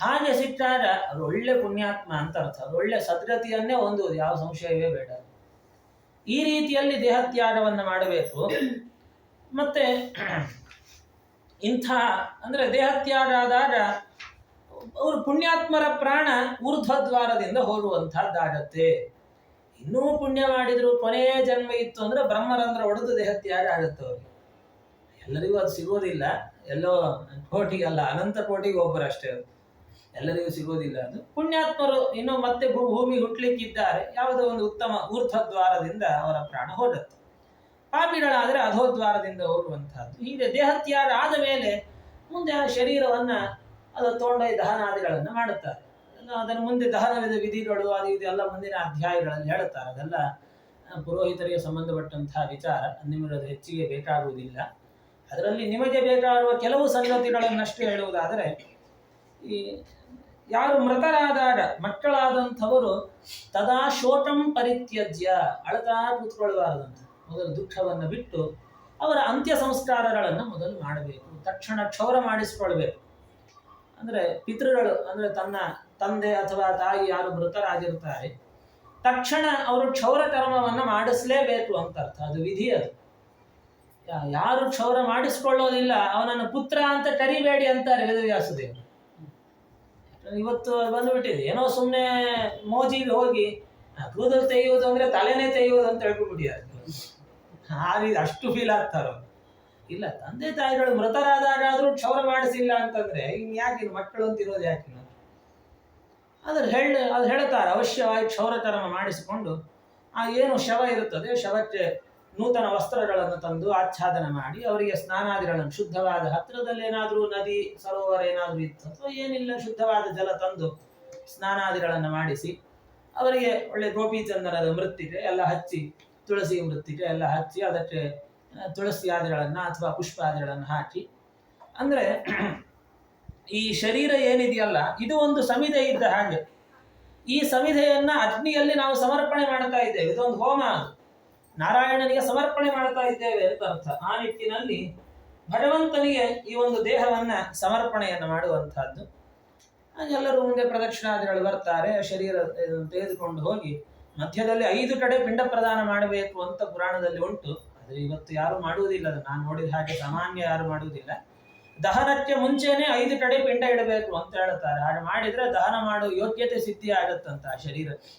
ಹಾಗೆ ಸಿಕ್ಕಾಗ ಅದು ಒಳ್ಳೆ ಪುಣ್ಯಾತ್ಮ ಅಂತ ಅರ್ಥ. ಅದು ಒಳ್ಳೆ ಸದ್ಗತಿಯನ್ನೇ ಹೊಂದುವುದು, ಯಾವ ಸಂಶಯವೇ ಬೇಡ. ಈ ರೀತಿಯಲ್ಲಿ ದೇಹತ್ಯಾಗವನ್ನು ಮಾಡಬೇಕು. ಮತ್ತೆ ಇಂಥ ಅಂದ್ರೆ ದೇಹತ್ಯಾಗ ಆದಾಗ ಅವರು ಪುಣ್ಯಾತ್ಮರ ಪ್ರಾಣ ಊರ್ಧ್ವದ್ವಾರದಿಂದ ಹೋಗುವಂತಹದ್ದಾಗತ್ತೆ. ಇನ್ನೂ ಪುಣ್ಯ ಮಾಡಿದ್ರು ಕೊನೆಯ ಜನ್ಮ ಇತ್ತು ಅಂದ್ರೆ ಬ್ರಹ್ಮರಂಧ್ರ ಒಡೆದು ದೇಹತ್ಯಾಗ ಆಗುತ್ತೆ ಅವ್ರಿಗೆ. ಎಲ್ಲರಿಗೂ ಅದು ಸಿಗೋದಿಲ್ಲ. ಎಲ್ಲೋ ಕೋಟಿಗಲ್ಲ, ಅನಂತ ಕೋಟಿಗೆ ಒಬ್ಬರಷ್ಟೇ, ಅದು ಎಲ್ಲರಿಗೂ ಸಿಗೋದಿಲ್ಲ. ಅದು ಪುಣ್ಯಾತ್ಮರು ಇನ್ನೂ ಮತ್ತೆ ಭೂಮಿ ಹುಟ್ಲಿಕ್ಕಿದ್ದಾರೆ, ಯಾವುದೋ ಒಂದು ಉತ್ತಮ ಊರ್ಧ್ವದ್ವಾರದಿಂದ ಅವರ ಪ್ರಾಣ ಹೋಗುತ್ತೆ. ಪಾಪಿಗಳಾದರೆ ಅಧೋದ್ವಾರದಿಂದ ಹೋಗುವಂತಹದ್ದು. ಹೀಗೆ ದೇಹತ್ಯಾಗ ಆದ ಮೇಲೆ ಮುಂದೆ ಆ ಶರೀರವನ್ನ ಅದು ತೋಂಡೈ ದಹನಾದಿಗಳನ್ನು ಮಾಡುತ್ತಾರೆ. ಅದನ್ನು ಮುಂದೆ ದಹನದ ವಿಧಿಗಳು ಅದು ಇದೆಲ್ಲ ಮುಂದಿನ ಅಧ್ಯಾಯಗಳಲ್ಲಿ ಹೇಳುತ್ತಾರೆ. ಅದೆಲ್ಲ ಪುರೋಹಿತರಿಗೆ ಸಂಬಂಧಪಟ್ಟಂತಹ ವಿಚಾರ, ನಿಮಗೆ ಹೆಚ್ಚಿಗೆ ಬೇಕಾಗುವುದಿಲ್ಲ. ಅದರಲ್ಲಿ ನಿಮಗೆ ಬೇಕಾಗುವ ಕೆಲವು ಸಂಗತಿಗಳನ್ನಷ್ಟೇ ಹೇಳುವುದಾದರೆ, ಈ ಯಾರು ಮೃತರಾದಾಗ ಮಕ್ಕಳಾದಂಥವರು ತದಾ ಶೋಕಂ ಪರಿತ್ಯಜ್ಯ, ಅಳತಾ ಕೂತ್ಕೊಳ್ಬಾರದಂತ, ಮೊದಲು ದುಃಖವನ್ನು ಬಿಟ್ಟು ಅವರ ಅಂತ್ಯ ಸಂಸ್ಕಾರಗಳನ್ನು ಮೊದಲು ಮಾಡಬೇಕು. ತಕ್ಷಣ ಕ್ಷೌರ ಮಾಡಿಸ್ಕೊಳ್ಬೇಕು. ಅಂದರೆ ಪಿತೃಗಳು, ಅಂದರೆ ತನ್ನ ತಂದೆ ಅಥವಾ ತಾಯಿ ಯಾರು ಮೃತರಾಗಿರ್ತಾರೆ, ತಕ್ಷಣ ಅವರು ಕ್ಷೌರ ಕರ್ಮವನ್ನು ಮಾಡಿಸಲೇಬೇಕು ಅಂತ ಅರ್ಥ. ಅದು ವಿಧಿ. ಅದು ಯಾರು ಕ್ಷೌರ ಮಾಡಿಸ್ಕೊಳ್ಳೋದಿಲ್ಲ ಅವನನ್ನು ಪುತ್ರ ಅಂತ ಕರಿಬೇಡಿ ಅಂತಾರೆ ವೇದವ್ಯಾಸದೇವರು. ಇವತ್ತು ಬಂದುಬಿಟ್ಟಿದೆ, ಏನೋ ಸುಮ್ಮನೆ ಮೋಜಿಗೆ ಹೋಗಿ ಕೂದಲು ತೆಗೆಯುವುದು ಅಂದ್ರೆ ತಲೆನೇ ತೆಗೆಯುವುದು ಅಂತ ಹೇಳ್ಬಿಟ್ಟಿದ್ದಾರೆ. ಆ ರೀತಿ ಅಷ್ಟು ಫೀಲ್ ಆಗ್ತಾರೋ. ಇಲ್ಲ, ತಂದೆ ತಾಯಿಗಳು ಮೃತರಾದಾಗಾದ್ರೂ ಕ್ಷೌರ ಮಾಡಿಸಿಲ್ಲ ಅಂತಂದ್ರೆ ಇನ್ಯಾಕೆ ಮಕ್ಕಳು ಅಂತಿರೋದು ಯಾಕೆ? ಅದು ಹೇಳ್ತಾರೆ, ಅವಶ್ಯವಾಗಿ ಕ್ಷೌರ ಕರ್ಮ ಮಾಡಿಸಿಕೊಂಡು ಆ ಏನು ಶವ ಇರುತ್ತದೆ, ಶವಕ್ಕೆ ನೂತನ ವಸ್ತ್ರಗಳನ್ನು ತಂದು ಆಚ್ಛಾದನ ಮಾಡಿ ಅವರಿಗೆ ಸ್ನಾನಾದಿಗಳನ್ನು, ಶುದ್ಧವಾದ ಹತ್ತಿರದಲ್ಲಿ ಏನಾದರೂ ನದಿ ಸರೋವರ ಏನಾದರೂ ಇತ್ತು ಅಥವಾ ಏನಿಲ್ಲ, ಶುದ್ಧವಾದ ಜಲ ತಂದು ಸ್ನಾನಾದಿಗಳನ್ನು ಮಾಡಿಸಿ ಅವರಿಗೆ ಒಳ್ಳೆ ಗೋಪೀಚಂದನದ ಮೃತ್ತಿಗೆ ಎಲ್ಲ ಹಚ್ಚಿ, ತುಳಸಿ ಮೃತ್ತಿಗೆ ಎಲ್ಲ ಹಚ್ಚಿ ಅದಕ್ಕೆ ತುಳಸಿ ಆದಿಗಳನ್ನು ಅಥವಾ ಪುಷ್ಪಾದಿಗಳನ್ನು ಹಾಕಿ, ಅಂದರೆ ಈ ಶರೀರ ಏನಿದೆಯಲ್ಲ ಇದು ಒಂದು ಸಮಿಧೆ ಇದ್ದ ಹಾಗೆ. ಈ ಸಮಿಧೆಯನ್ನ ಅಗ್ನಿಯಲ್ಲಿ ನಾವು ಸಮರ್ಪಣೆ ಮಾಡ್ತಾ ಇದ್ದೇವೆ. ಇದೊಂದು ಹೋಮ, ಅದು ನಾರಾಯಣನಿಗೆ ಸಮರ್ಪಣೆ ಮಾಡ್ತಾ ಇದ್ದೇವೆ ಅಂತ ಅರ್ಥ. ಆ ನಿಟ್ಟಿನಲ್ಲಿ ಭಗವಂತನಿಗೆ ಈ ಒಂದು ದೇಹವನ್ನ ಸಮರ್ಪಣೆಯನ್ನು ಮಾಡುವಂತಹದ್ದು. ಎಲ್ಲರೂ ಮುಂದೆ ಪ್ರದಕ್ಷಿಣಾದಿಗಳು ಬರ್ತಾರೆ, ಶರೀರ ತೆಗೆದುಕೊಂಡು ಹೋಗಿ ಮಧ್ಯದಲ್ಲಿ 5 ಕಡೆ ಪಿಂಡ ಪ್ರದಾನ ಮಾಡಬೇಕು ಅಂತ ಪುರಾಣದಲ್ಲಿ ಉಂಟು. ಆದರೆ ಇವತ್ತು ಯಾರು ಮಾಡುವುದಿಲ್ಲ, ಅದು ನಾನು ನೋಡಿದ ಹಾಗೆ ಸಾಮಾನ್ಯ ಯಾರು ಮಾಡುವುದಿಲ್ಲ. ದಹನಕ್ಕೆ ಮುಂಚೆನೆ 5 ಕಡೆ ಪಿಂಡ ಇಡಬೇಕು ಅಂತ ಹೇಳ್ತಾರೆ. ಹಾಗೆ ಮಾಡಿದ್ರೆ ದಹನ ಮಾಡುವ ಯೋಗ್ಯತೆ ಸಿದ್ಧಿ ಆಗತ್ತಂತ ಶರೀರಕ್ಕೆ.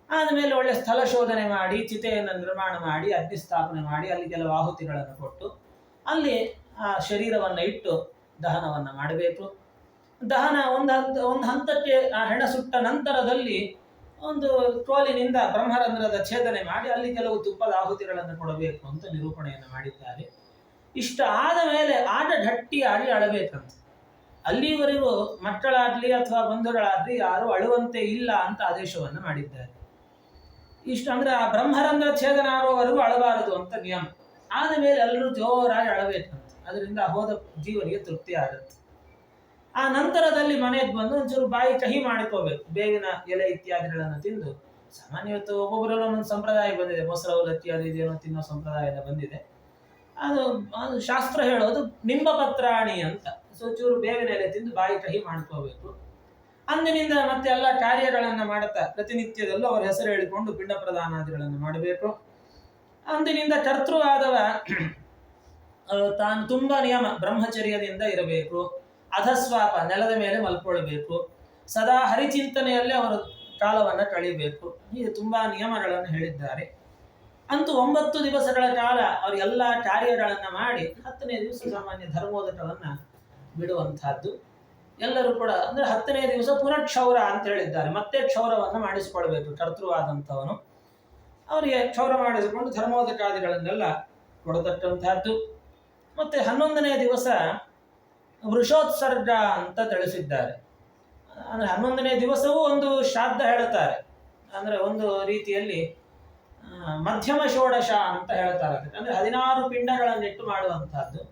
ಆದಮೇಲೆ ಒಳ್ಳೆ ಸ್ಥಳ ಶೋಧನೆ ಮಾಡಿ, ಚಿತೆಯನ್ನು ನಿರ್ಮಾಣ ಮಾಡಿ, ಅಗ್ನಿ ಸ್ಥಾಪನೆ ಮಾಡಿ, ಅಲ್ಲಿ ಕೆಲವು ಆಹುತಿಗಳನ್ನು ಕೊಟ್ಟು ಅಲ್ಲಿ ಆ ಶರೀರವನ್ನು ಇಟ್ಟು ದಹನವನ್ನು ಮಾಡಬೇಕು. ದಹನ ಒಂದು ಹಂತಕ್ಕೆ ಆ ಹೆಣ ಸುಟ್ಟ ನಂತರದಲ್ಲಿ ಒಂದು ಕೋಲಿನಿಂದ ಬ್ರಹ್ಮರಂಧ್ರದ ಛೇದನೆ ಮಾಡಿ ಅಲ್ಲಿ ಕೆಲವು ತುಪ್ಪದ ಆಹುತಿಗಳನ್ನು ಕೊಡಬೇಕು ಅಂತ ನಿರೂಪಣೆಯನ್ನು ಮಾಡಿದ್ದಾರೆ. ಇಷ್ಟ ಆದ ಮೇಲೆ ಆಟ ಗಟ್ಟಿಯಾಗಿ ಅಳಬೇಕಂತ. ಅಲ್ಲಿವರೆಗೂ ಮಕ್ಕಳಾಗ್ಲಿ ಅಥವಾ ಬಂಧುಗಳಾಗ್ಲಿ ಯಾರು ಅಳುವಂತೆ ಇಲ್ಲ ಅಂತ ಆದೇಶವನ್ನು ಮಾಡಿದ್ದಾರೆ. ಇಷ್ಟ ಅಂದ್ರೆ ಆ ಬ್ರಹ್ಮರಂಧ್ರ ಛೇದನ ಆಗುವವರೆಗೂ ಅಳಬಾರದು ಅಂತ ನಿಯಮ. ಆದ ಮೇಲೆ ಎಲ್ಲರೂ ಜೋರಾಗಿ ಅಳಬೇಕಂತ. ಅದರಿಂದ ಹೋದ ಜೀವನಿಗೆ ತೃಪ್ತಿ ಆಗುತ್ತೆ. ಆ ನಂತರದಲ್ಲಿ ಮನೆಗೆ ಬಂದು ಒಂಚೂರು ಬಾಯಿ ಕಹಿ ಮಾಡಿಕೋಬೇಕು. ಬೇವಿನ ಎಲೆ ಇತ್ಯಾದಿಗಳನ್ನು ತಿಂದು, ಸಾಮಾನ್ಯವತ್ತು ಒಬ್ಬೊಬ್ಬರಲ್ಲಿ ಒಂದೊಂದು ಸಂಪ್ರದಾಯ ಬಂದಿದೆ, ಮೊಸರು ಅವಲಕ್ಕಿ ಅದು ಇದೇನೋ ತಿನ್ನೋ ಸಂಪ್ರದಾಯ ಬಂದಿದೆ. ಅದು ಶಾಸ್ತ್ರ ಹೇಳೋದು ನಿಂಬ ಪತ್ರಾಣಿ ಅಂತ. ಸೊ ಚೂರು ಬೇವಿನ ಎಲೆ ತಿಂದು ಬಾಯಿ ಕಹಿ ಮಾಡ್ಕೋಬೇಕು. ಅಂದಿನಿಂದ ಮತ್ತೆ ಎಲ್ಲ ಕಾರ್ಯಗಳನ್ನು ಮಾಡುತ್ತಾ ಪ್ರತಿನಿತ್ಯದಲ್ಲೂ ಅವರ ಹೆಸರು ಹೇಳಿಕೊಂಡು ಪಿಂಡ ಪ್ರದಾನಾದಿಗಳನ್ನು ಮಾಡಬೇಕು. ಅಂದಿನಿಂದ ಕರ್ತೃವಾದವ ತಾನು ತುಂಬಾ ನಿಯಮ ಬ್ರಹ್ಮಚರ್ಯದಿಂದ ಇರಬೇಕು. ಅಧಸ್ವಾಪ, ನೆಲದ ಮೇಲೆ ಮಲ್ಕೊಳ್ಬೇಕು. ಸದಾ ಹರಿಚಿಂತನೆಯಲ್ಲೇ ಅವರು ಕಾಲವನ್ನು ಕಳಿಬೇಕು. ಹೀಗೆ ತುಂಬಾ ನಿಯಮಗಳನ್ನು ಹೇಳಿದ್ದಾರೆ. ಅಂತೂ 9 ದಿವಸಗಳ ಕಾಲ ಅವರು ಎಲ್ಲ ಕಾರ್ಯಗಳನ್ನು ಮಾಡಿ 10ನೇ ದಿವಸ ಸಾಮಾನ್ಯ ಧರ್ಮೋದಕವನ್ನ ಬಿಡುವಂತಹದ್ದು. ಎಲ್ಲರೂ ಕೂಡ ಅಂದ್ರೆ 10ನೇ ದಿವಸ ಪುನಃಕ್ಷೌರ ಅಂತ ಹೇಳಿದ್ದಾರೆ. ಮತ್ತೆ ಕ್ಷೌರವನ್ನು ಮಾಡಿಸಿಕೊಳ್ಬೇಕು ಕರ್ತೃವಾದಂಥವನು. ಅವರಿಗೆ ಕ್ಷೌರ ಮಾಡಿಸಿಕೊಂಡು ಧರ್ಮೋದಕಾದಿಗಳನ್ನೆಲ್ಲ ಕೊಡತಕ್ಕಂತಹದ್ದು. ಮತ್ತೆ 11ನೇ ದಿವಸ ವೃಷೋತ್ಸರ್ಗ ಅಂತ ತಿಳಿಸಿದ್ದಾರೆ. ಅಂದ್ರೆ 11ನೇ ದಿವಸವೂ ಒಂದು ಶ್ರಾದ್ದ ಹೇಳುತ್ತಾರೆ. ಅಂದ್ರೆ ಒಂದು ರೀತಿಯಲ್ಲಿ ಮಧ್ಯಮ ಷೋಡಶ ಅಂತ ಹೇಳ್ತಾರೆ. ಅಂದ್ರೆ 16 ಪಿಂಡಗಳನ್ನಿಟ್ಟು ಮಾಡುವಂತಹದ್ದು,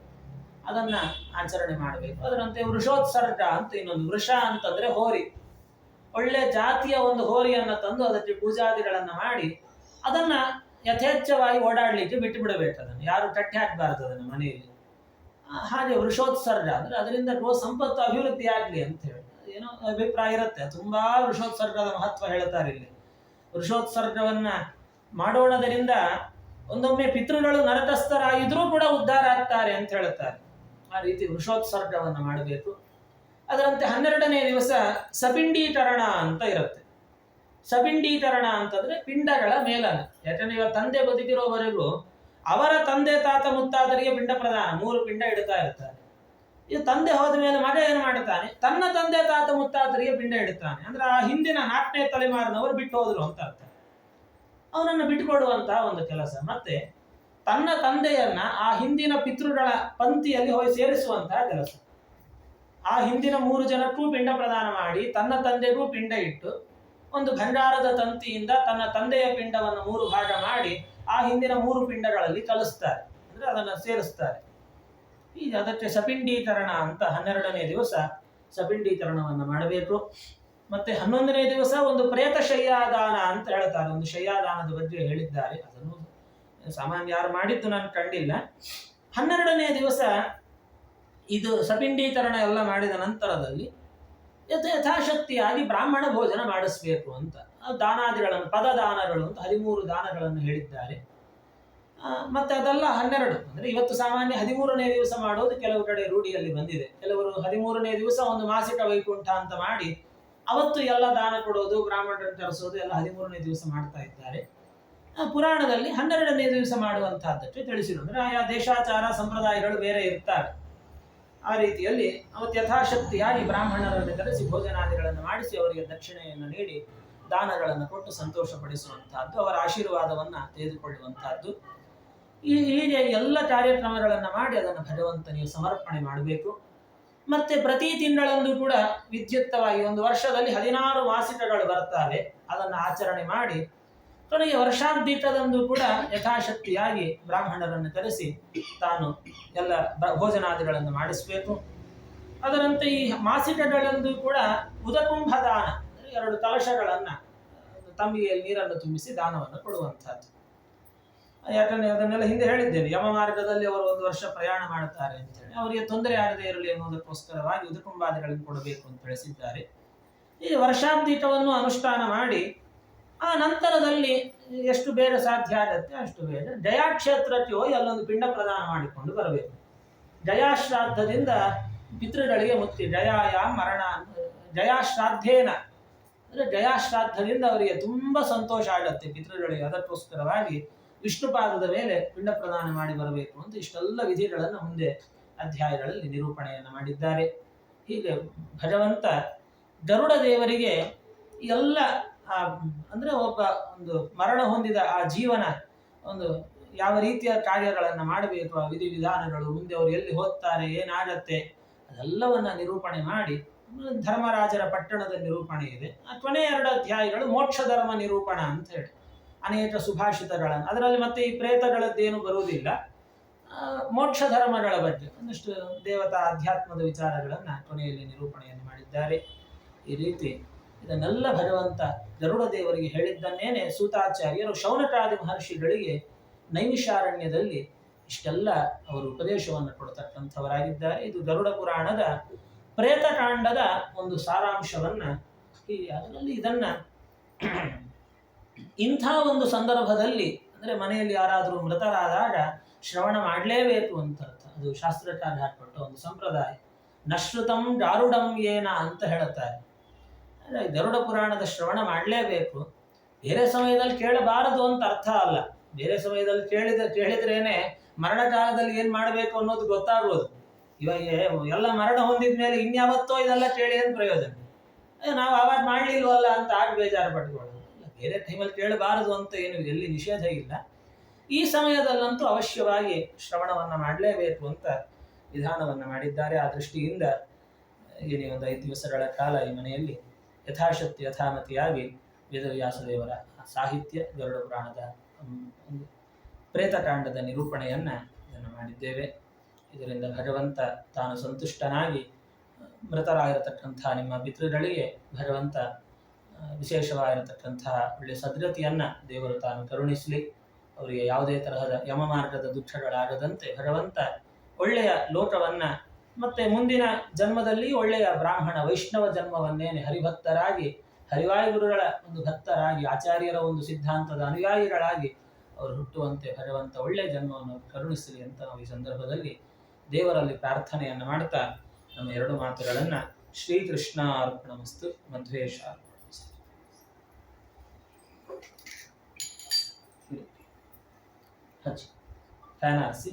ಅದನ್ನ ಆಚರಣೆ ಮಾಡಬೇಕು. ಅದರಂತೆ ವೃಷೋತ್ಸರ್ಗ ಅಂತ ಇನ್ನೊಂದು. ವೃಷ ಅಂತಂದ್ರೆ ಹೋರಿ. ಒಳ್ಳೆ ಜಾತಿಯ ಒಂದು ಹೋರಿಯನ್ನ ತಂದು ಅದಕ್ಕೆ ಪೂಜಾದಿಗಳನ್ನ ಮಾಡಿ ಅದನ್ನ ಯಥೇಚ್ಛವಾಗಿ ಓಡಾಡ್ಲಿಕ್ಕೆ ಬಿಟ್ಟು ಬಿಡಬೇಕು. ಅದನ್ನು ಯಾರು ಕಟ್ಟಿ ಹಾಕಬಾರದು ಅದನ್ನು ಮನೆಯಲ್ಲಿ. ಹಾಗೆ ವೃಷೋತ್ಸರ್ಗ ಅಂದ್ರೆ ಅದರಿಂದ ಗೋ ಸಂಪತ್ತು ಅಭಿವೃದ್ಧಿ ಆಗ್ಲಿ ಅಂತ ಹೇಳಿ ಏನೋ ಅಭಿಪ್ರಾಯ ಇರುತ್ತೆ. ತುಂಬಾ ವೃಷೋತ್ಸರ್ಗದ ಮಹತ್ವ ಹೇಳ್ತಾರೆ ಇಲ್ಲಿ. ವೃಷೋತ್ಸರ್ಗವನ್ನ ಮಾಡೋಣದರಿಂದ ಒಂದೊಮ್ಮೆ ಪಿತೃಗಳು ನರಕಸ್ಥರಾಗಿದ್ರೂ ಕೂಡ ಉದ್ಧಾರ ಆಗ್ತಾರೆ ಅಂತ ಹೇಳುತ್ತಾರೆ. ಆ ರೀತಿ ವೃಷೋತ್ಸರ್ಗವನ್ನು ಮಾಡಬೇಕು. ಅದರಂತೆ 12ನೇ ದಿವಸ ಸಪಿಂಡೀಕರಣ ಅಂತ ಇರುತ್ತೆ. ಸಪಿಂಡೀಕರಣ ಅಂತಂದ್ರೆ ಪಿಂಡಗಳ ಮೇಲನ. ಯಾಕಂದ್ರೆ ಇವಾಗ ತಂದೆ ಬದುಕಿರೋವರೆಗೂ ಅವರ ತಂದೆ ತಾತ ಮುತ್ತಾದರಿಗೆ ಪಿಂಡ ಪ್ರದಾನ 3 ಪಿಂಡ ಇಡ್ತಾ ಇರ್ತಾರೆ. ಇದು ತಂದೆ ಹೋದ ಮೇಲೆ ಮಗ ಏನು ಮಾಡುತ್ತಾನೆ, ತನ್ನ ತಂದೆ ತಾತ ಮುತ್ತಾದರಿಗೆ ಪಿಂಡ ಇಡುತ್ತಾನೆ. ಅಂದ್ರೆ ಆ ಹಿಂದಿನ 4ನೇ ತಲೆಮಾರಿನವರು ಬಿಟ್ಟು ಹೋದ್ರು ಅಂತ ಅರ್ಥ. ಅವನನ್ನು ಬಿಟ್ಟುಕೊಡುವಂತಹ ಒಂದು ಕೆಲಸ. ಮತ್ತೆ ತನ್ನ ತಂದೆಯನ್ನ ಆ ಹಿಂದಿನ ಪಿತೃಗಳ ಪಂಕ್ತಿಯಲ್ಲಿ ಹೋಗಿ ಸೇರಿಸುವಂತಹ ಕೆಲಸ. ಆ ಹಿಂದಿನ 3 ಜನಕ್ಕೂ ಪಿಂಡ ಪ್ರದಾನ ಮಾಡಿ ತನ್ನ ತಂದೆಗೂ ಪಿಂಡ ಇಟ್ಟು ಒಂದು ಭಂಡಾರದ ತಂತಿಯಿಂದ ತನ್ನ ತಂದೆಯ ಪಿಂಡವನ್ನು 3 ಭಾಗ ಮಾಡಿ ಆ ಹಿಂದಿನ 3 ಪಿಂಡಗಳಲ್ಲಿ ಕಲಿಸ್ತಾರೆ, ಅಂದ್ರೆ ಅದನ್ನು ಸೇರಿಸ್ತಾರೆ. ಈಗ ಅದಕ್ಕೆ ಸಪಿಂಡೀಕರಣ ಅಂತ 12ನೇ ದಿವಸ ಸಪಿಂಡೀಕರಣವನ್ನು ಮಾಡಬೇಕು. ಮತ್ತೆ 11ನೇ ದಿವಸ ಒಂದು ಪ್ರೇತ ಶಯ್ಯಾದಾನ ಅಂತ ಹೇಳ್ತಾರೆ. ಒಂದು ಶಯ್ಯಾದಾನದ ಬಗ್ಗೆ ಹೇಳಿದ್ದಾರೆ, ಅದನ್ನು ಸಾಮಾನ್ಯ ಯಾರು ಮಾಡಿದ್ದು ನಾನು ಕಂಡಿಲ್ಲ. 12ನೇ ದಿವಸ ಇದು ಸಪಿಂಡೀಕರಣ ಎಲ್ಲ ಮಾಡಿದ ನಂತರದಲ್ಲಿ ಯಥಾಶಕ್ತಿಯಾಗಿ ಬ್ರಾಹ್ಮಣ ಭೋಜನ ಮಾಡಿಸ್ಬೇಕು ಅಂತ ದಾನಾದಿಗಳನ್ನು, ಪದದಾನಗಳು ಅಂತ 13 ದಾನಗಳನ್ನು ಹೇಳಿದ್ದಾರೆ. ಮತ್ತೆ ಅದೆಲ್ಲ 12, ಅಂದ್ರೆ ಇವತ್ತು ಸಾಮಾನ್ಯ 13ನೇ ದಿವಸ ಮಾಡೋದು ಕೆಲವು ಕಡೆ ರೂಢಿಯಲ್ಲಿ ಬಂದಿದೆ. ಕೆಲವರು 13ನೇ ದಿವಸ ಒಂದು ಮಾಸಿಕ ವೈಕುಂಠ ಅಂತ ಮಾಡಿ ಅವತ್ತು ಎಲ್ಲ ದಾನ ಕೊಡೋದು, ಬ್ರಾಹ್ಮಣರನ್ನು ತರಿಸೋದು ಎಲ್ಲ 13ನೇ ದಿವಸ ಮಾಡ್ತಾ ಇದ್ದಾರೆ. ಪುರಾಣದಲ್ಲಿ 12ನೇ ದಿವಸ ಮಾಡುವಂತಹದ್ದಕ್ಕೆ ತಿಳಿಸಿದ್ರು. ಅಂದ್ರೆ ಆಯಾ ದೇಶಾಚಾರ ಸಂಪ್ರದಾಯಗಳು ಬೇರೆ ಇರ್ತಾರೆ. ಆ ರೀತಿಯಲ್ಲಿ ಅವತ್ತು ಯಥಾಶಕ್ತಿಯಾಗಿ ಬ್ರಾಹ್ಮಣರನ್ನು ಕರೆಸಿ ಭೋಜನಾದಿಗಳನ್ನು ಮಾಡಿಸಿ ಅವರಿಗೆ ದಕ್ಷಿಣೆಯನ್ನು ನೀಡಿ ದಾನಗಳನ್ನು ಕೊಟ್ಟು ಸಂತೋಷಪಡಿಸುವಂತಹದ್ದು, ಅವರ ಆಶೀರ್ವಾದವನ್ನ ತೆಗೆದುಕೊಳ್ಳುವಂತಹದ್ದು. ಹೀಗೆ ಎಲ್ಲ ಕಾರ್ಯಕ್ರಮಗಳನ್ನು ಮಾಡಿ ಅದನ್ನು ಭಗವಂತನಿಗೆ ಸಮರ್ಪಣೆ ಮಾಡಬೇಕು. ಮತ್ತೆ ಪ್ರತಿ ತಿಂಗಳಂದು ಕೂಡ ವಿದ್ಯುಕ್ತವಾಗಿ ಒಂದು ವರ್ಷದಲ್ಲಿ 16 ಮಾಸಿಕಗಳು ಬರ್ತವೆ, ಅದನ್ನು ಆಚರಣೆ ಮಾಡಿ ಕೊನೆಗೆ ವರ್ಷಾಂತ್ಯದಂದು ಕೂಡ ಯಥಾಶಕ್ತಿಯಾಗಿ ಬ್ರಾಹ್ಮಣರನ್ನು ಕರೆಸಿ ತಾನು ಎಲ್ಲ ಭೋಜನಾದಿಗಳನ್ನು ಮಾಡಿಸಬೇಕು. ಅದರಂತೆ ಈ ಮಾಸಿಕಗಳಂದು ಕೂಡ ಉದಕುಂಭದಾನ, 2 ಕಲಶಗಳನ್ನು ತಂಬಿಗೆಯಲ್ಲಿ ನೀರನ್ನು ತುಂಬಿಸಿ ದಾನವನ್ನು ಕೊಡುವಂತಹದ್ದು. ಯಾಕಂದ್ರೆ ಅದನ್ನೆಲ್ಲ ಹಿಂದೆ ಹೇಳಿದ್ದೇನೆ, ಯಮ ಮಾರ್ಗದಲ್ಲಿ ಅವರು 1 ವರ್ಷ ಪ್ರಯಾಣ ಮಾಡುತ್ತಾರೆ ಅಂತೇಳಿ ಅವರಿಗೆ ತೊಂದರೆ ಆಗದೇ ಇರಲಿ ಎನ್ನುವುದಕ್ಕೋಸ್ಕರವಾಗಿ ಉದಕುಂಭಾದಿಗಳನ್ನು ಕೊಡಬೇಕು ಅಂತ ತಿಳಿಸಿದ್ದಾರೆ. ಈ ವರ್ಷಾಂತ್ಯವನ್ನು ಅನುಷ್ಠಾನ ಮಾಡಿ ಆ ನಂತರದಲ್ಲಿ ಎಷ್ಟು ಬೇಗ ಸಾಧ್ಯ ಆಗುತ್ತೆ ಅಷ್ಟು ಬೇಗ ಜಯಾಕ್ಷೇತ್ರಕ್ಕೆ ಹೋಗಿ ಅಲ್ಲೊಂದು ಪಿಂಡ ಪ್ರದಾನ ಮಾಡಿಕೊಂಡು ಬರಬೇಕು. ಜಯಾಶ್ರಾದ್ದದಿಂದ ಪಿತೃಗಳಿಗೆ ಮುಕ್ತಿ. ಜಯಾಯ ಮರಣ, ಜಯಾಶ್ರಾದ್ದೇನ ಅಂದರೆ ಜಯಾಶ್ರಾದ್ದದಿಂದ ಅವರಿಗೆ ತುಂಬ ಸಂತೋಷ ಆಗುತ್ತೆ ಪಿತೃಗಳಿಗೆ. ಅದಕ್ಕೋಸ್ಕರವಾಗಿ ವಿಷ್ಣುಪಾದದ ಮೇಲೆ ಪಿಂಡ ಪ್ರದಾನ ಮಾಡಿ ಬರಬೇಕು ಅಂತ ಇಷ್ಟೆಲ್ಲ ವಿಧಿಗಳನ್ನು ಮುಂದೆ ಅಧ್ಯಾಯಗಳಲ್ಲಿ ನಿರೂಪಣೆಯನ್ನು ಮಾಡಿದ್ದಾರೆ. ಹೀಗೆ ಭಗವಂತ ಗರುಡ ದೇವರಿಗೆ ಎಲ್ಲ ಅಂದ್ರೆ ಒಬ್ಬ ಒಂದು ಮರಣ ಹೊಂದಿದ ಆ ಜೀವನ ಒಂದು ಯಾವ ರೀತಿಯ ಕಾರ್ಯಗಳನ್ನು ಮಾಡಬೇಕು, ಆ ವಿಧಿವಿಧಾನಗಳು, ಮುಂದೆ ಅವರು ಎಲ್ಲಿ ಹೋಗ್ತಾರೆ, ಏನಾಗತ್ತೆ, ಅದೆಲ್ಲವನ್ನ ನಿರೂಪಣೆ ಮಾಡಿ ಧರ್ಮರಾಜರ ಪಟ್ಟಣದ ನಿರೂಪಣೆ ಇದೆ. ಆ ಕೊನೆಯ 2 ಅಧ್ಯಾಯಗಳು ಮೋಕ್ಷ ಧರ್ಮ ನಿರೂಪಣ ಅಂತ ಹೇಳಿ ಅನೇಕ ಸುಭಾಷಿತಗಳನ್ನು, ಅದರಲ್ಲಿ ಮತ್ತೆ ಈ ಪ್ರೇತಗಳದ್ದೇನು ಬರುವುದಿಲ್ಲ, ಮೋಕ್ಷ ಧರ್ಮಗಳ ಬಗ್ಗೆ ಒಂದಷ್ಟು ದೇವತಾ ಅಧ್ಯಾತ್ಮದ ವಿಚಾರಗಳನ್ನು ಕೊನೆಯಲ್ಲಿ ನಿರೂಪಣೆಯನ್ನು ಮಾಡಿದ್ದಾರೆ. ಈ ರೀತಿ ಇದನ್ನೆಲ್ಲ ಭಗವಂತ ಗರುಡ ದೇವರಿಗೆ ಹೇಳಿದ್ದನ್ನೇನೆ ಸೂತಾಚಾರ್ಯರು ಶೌನಕಾದಿ ಮಹರ್ಷಿಗಳಿಗೆ ನೈಮಿಷಾರಣ್ಯದಲ್ಲಿ ಇಷ್ಟೆಲ್ಲ ಅವರು ಉಪದೇಶವನ್ನು ಕೊಡ್ತಕ್ಕಂಥವರಾಗಿದ್ದಾರೆ. ಇದು ಗರುಡ ಪುರಾಣದ ಪ್ರೇತಕಾಂಡದ ಒಂದು ಸಾರಾಂಶವನ್ನ ಅದರಲ್ಲಿ ಇದನ್ನ ಇಂಥ ಒಂದು ಸಂದರ್ಭದಲ್ಲಿ ಅಂದ್ರೆ ಮನೆಯಲ್ಲಿ ಯಾರಾದರೂ ಮೃತರಾದಾಗ ಶ್ರವಣ ಮಾಡಲೇಬೇಕು ಅಂತ ಅರ್ಥ. ಅದು ಶಾಸ್ತ್ರಕಾರ ಹಾಕೊಟ್ಟ ಒಂದು ಸಂಪ್ರದಾಯ. ನಶ್ರುತಂ ಗಾರುಡಂ ಏನ ಅಂತ ಹೇಳುತ್ತಾರೆ. ಗರುಡ ಪುರಾಣದ ಶ್ರವಣ ಮಾಡಲೇಬೇಕು. ಬೇರೆ ಸಮಯದಲ್ಲಿ ಕೇಳಬಾರದು ಅಂತ ಅರ್ಥ ಅಲ್ಲ. ಬೇರೆ ಸಮಯದಲ್ಲಿ ಕೇಳಿದ್ರೇನೆ ಮರಣಕಾಲದಲ್ಲಿ ಏನ್ ಮಾಡಬೇಕು ಅನ್ನೋದು ಗೊತ್ತಾಗುವುದು. ಇವಾಗ ಎಲ್ಲ ಮರಣ ಹೊಂದಿದ ಮೇಲೆ ಇನ್ಯಾವತ್ತೋ ಇದೆಲ್ಲ ಕೇಳಿ ಏನು ಪ್ರಯೋಜನ, ನಾವು ಆವಾಗ ಮಾಡ್ಲಿಲ್ವಲ್ಲ ಅಂತ ಆಗ ಬೇಜಾರು ಪಟ್ಕೊಳ್ಳೋದು. ಬೇರೆ ಟೈಮಲ್ಲಿ ಕೇಳಬಾರದು ಅಂತ ಏನು ಎಲ್ಲಿ ನಿಷೇಧ ಇಲ್ಲ. ಈ ಸಮಯದಲ್ಲಂತೂ ಅವಶ್ಯವಾಗಿ ಶ್ರವಣವನ್ನ ಮಾಡಲೇಬೇಕು ಅಂತ ವಿಧಾನವನ್ನ ಮಾಡಿದ್ದಾರೆ. ಆ ದೃಷ್ಟಿಯಿಂದ ಏನೇ ಒಂದು 5 ದಿವಸಗಳ ಕಾಲ ಈ ಮನೆಯಲ್ಲಿ ಯಥಾಶಕ್ತಿ ಯಥಾಮತಿಯಾಗಿ ವೇದವ್ಯಾಸದೇವರ ಸಾಹಿತ್ಯ ಗರುಡ ಪುರಾಣದ ಒಂದು ಪ್ರೇತಕಾಂಡದ ನಿರೂಪಣೆಯನ್ನ ಇದನ್ನು ಮಾಡಿದ್ದೇವೆ. ಇದರಿಂದ ಭಗವಂತ ತಾನು ಸಂತುಷ್ಟನಾಗಿ ಮೃತರಾಗಿರತಕ್ಕಂಥ ನಿಮ್ಮ ಪಿತೃಗಳಿಗೆ ಭಗವಂತ ವಿಶೇಷವಾಗಿರತಕ್ಕಂತಹ ಒಳ್ಳೆಯ ಸದ್ಗತಿಯನ್ನ ದೇವರು ತಾನು ಕರುಣಿಸಲಿ. ಅವರಿಗೆ ಯಾವುದೇ ತರಹದ ಯಮ ಮಾರ್ಗದ ದುಃಖಗಳಾಗದಂತೆ ಭಗವಂತ ಒಳ್ಳೆಯ ಲೋಕವನ್ನ ಮತ್ತೆ ಮುಂದಿನ ಜನ್ಮದಲ್ಲಿ ಒಳ್ಳೆಯ ಬ್ರಾಹ್ಮಣ ವೈಷ್ಣವ ಜನ್ಮವನ್ನೇನೆ ಹರಿಭಕ್ತರಾಗಿ ಹರಿವಾಯುಗುರುಗಳ ಒಂದು ಭಕ್ತರಾಗಿ ಆಚಾರ್ಯರ ಒಂದು ಸಿದ್ಧಾಂತದ ಅನುಯಾಯಿಗಳಾಗಿ ಅವರು ಹುಟ್ಟುವಂತೆ ಭಗವಂತ ಒಳ್ಳೆಯ ಜನ್ಮವನ್ನು ಕರುಣಿಸಲಿ ಅಂತ ನಾವು ಈ ಸಂದರ್ಭದಲ್ಲಿ ದೇವರಲ್ಲಿ ಪ್ರಾರ್ಥನೆಯನ್ನು ಮಾಡ್ತಾ ನಮ್ಮ 2 ಮಾತುಗಳನ್ನು ಶ್ರೀಕೃಷ್ಣ ಅರ್ಪಣಮಸ್ತು ಮಧ್ವೇಶ ಹಚ್ಚಿ ಫ್ಯಾನ್ ಹಾರಿಸಿ.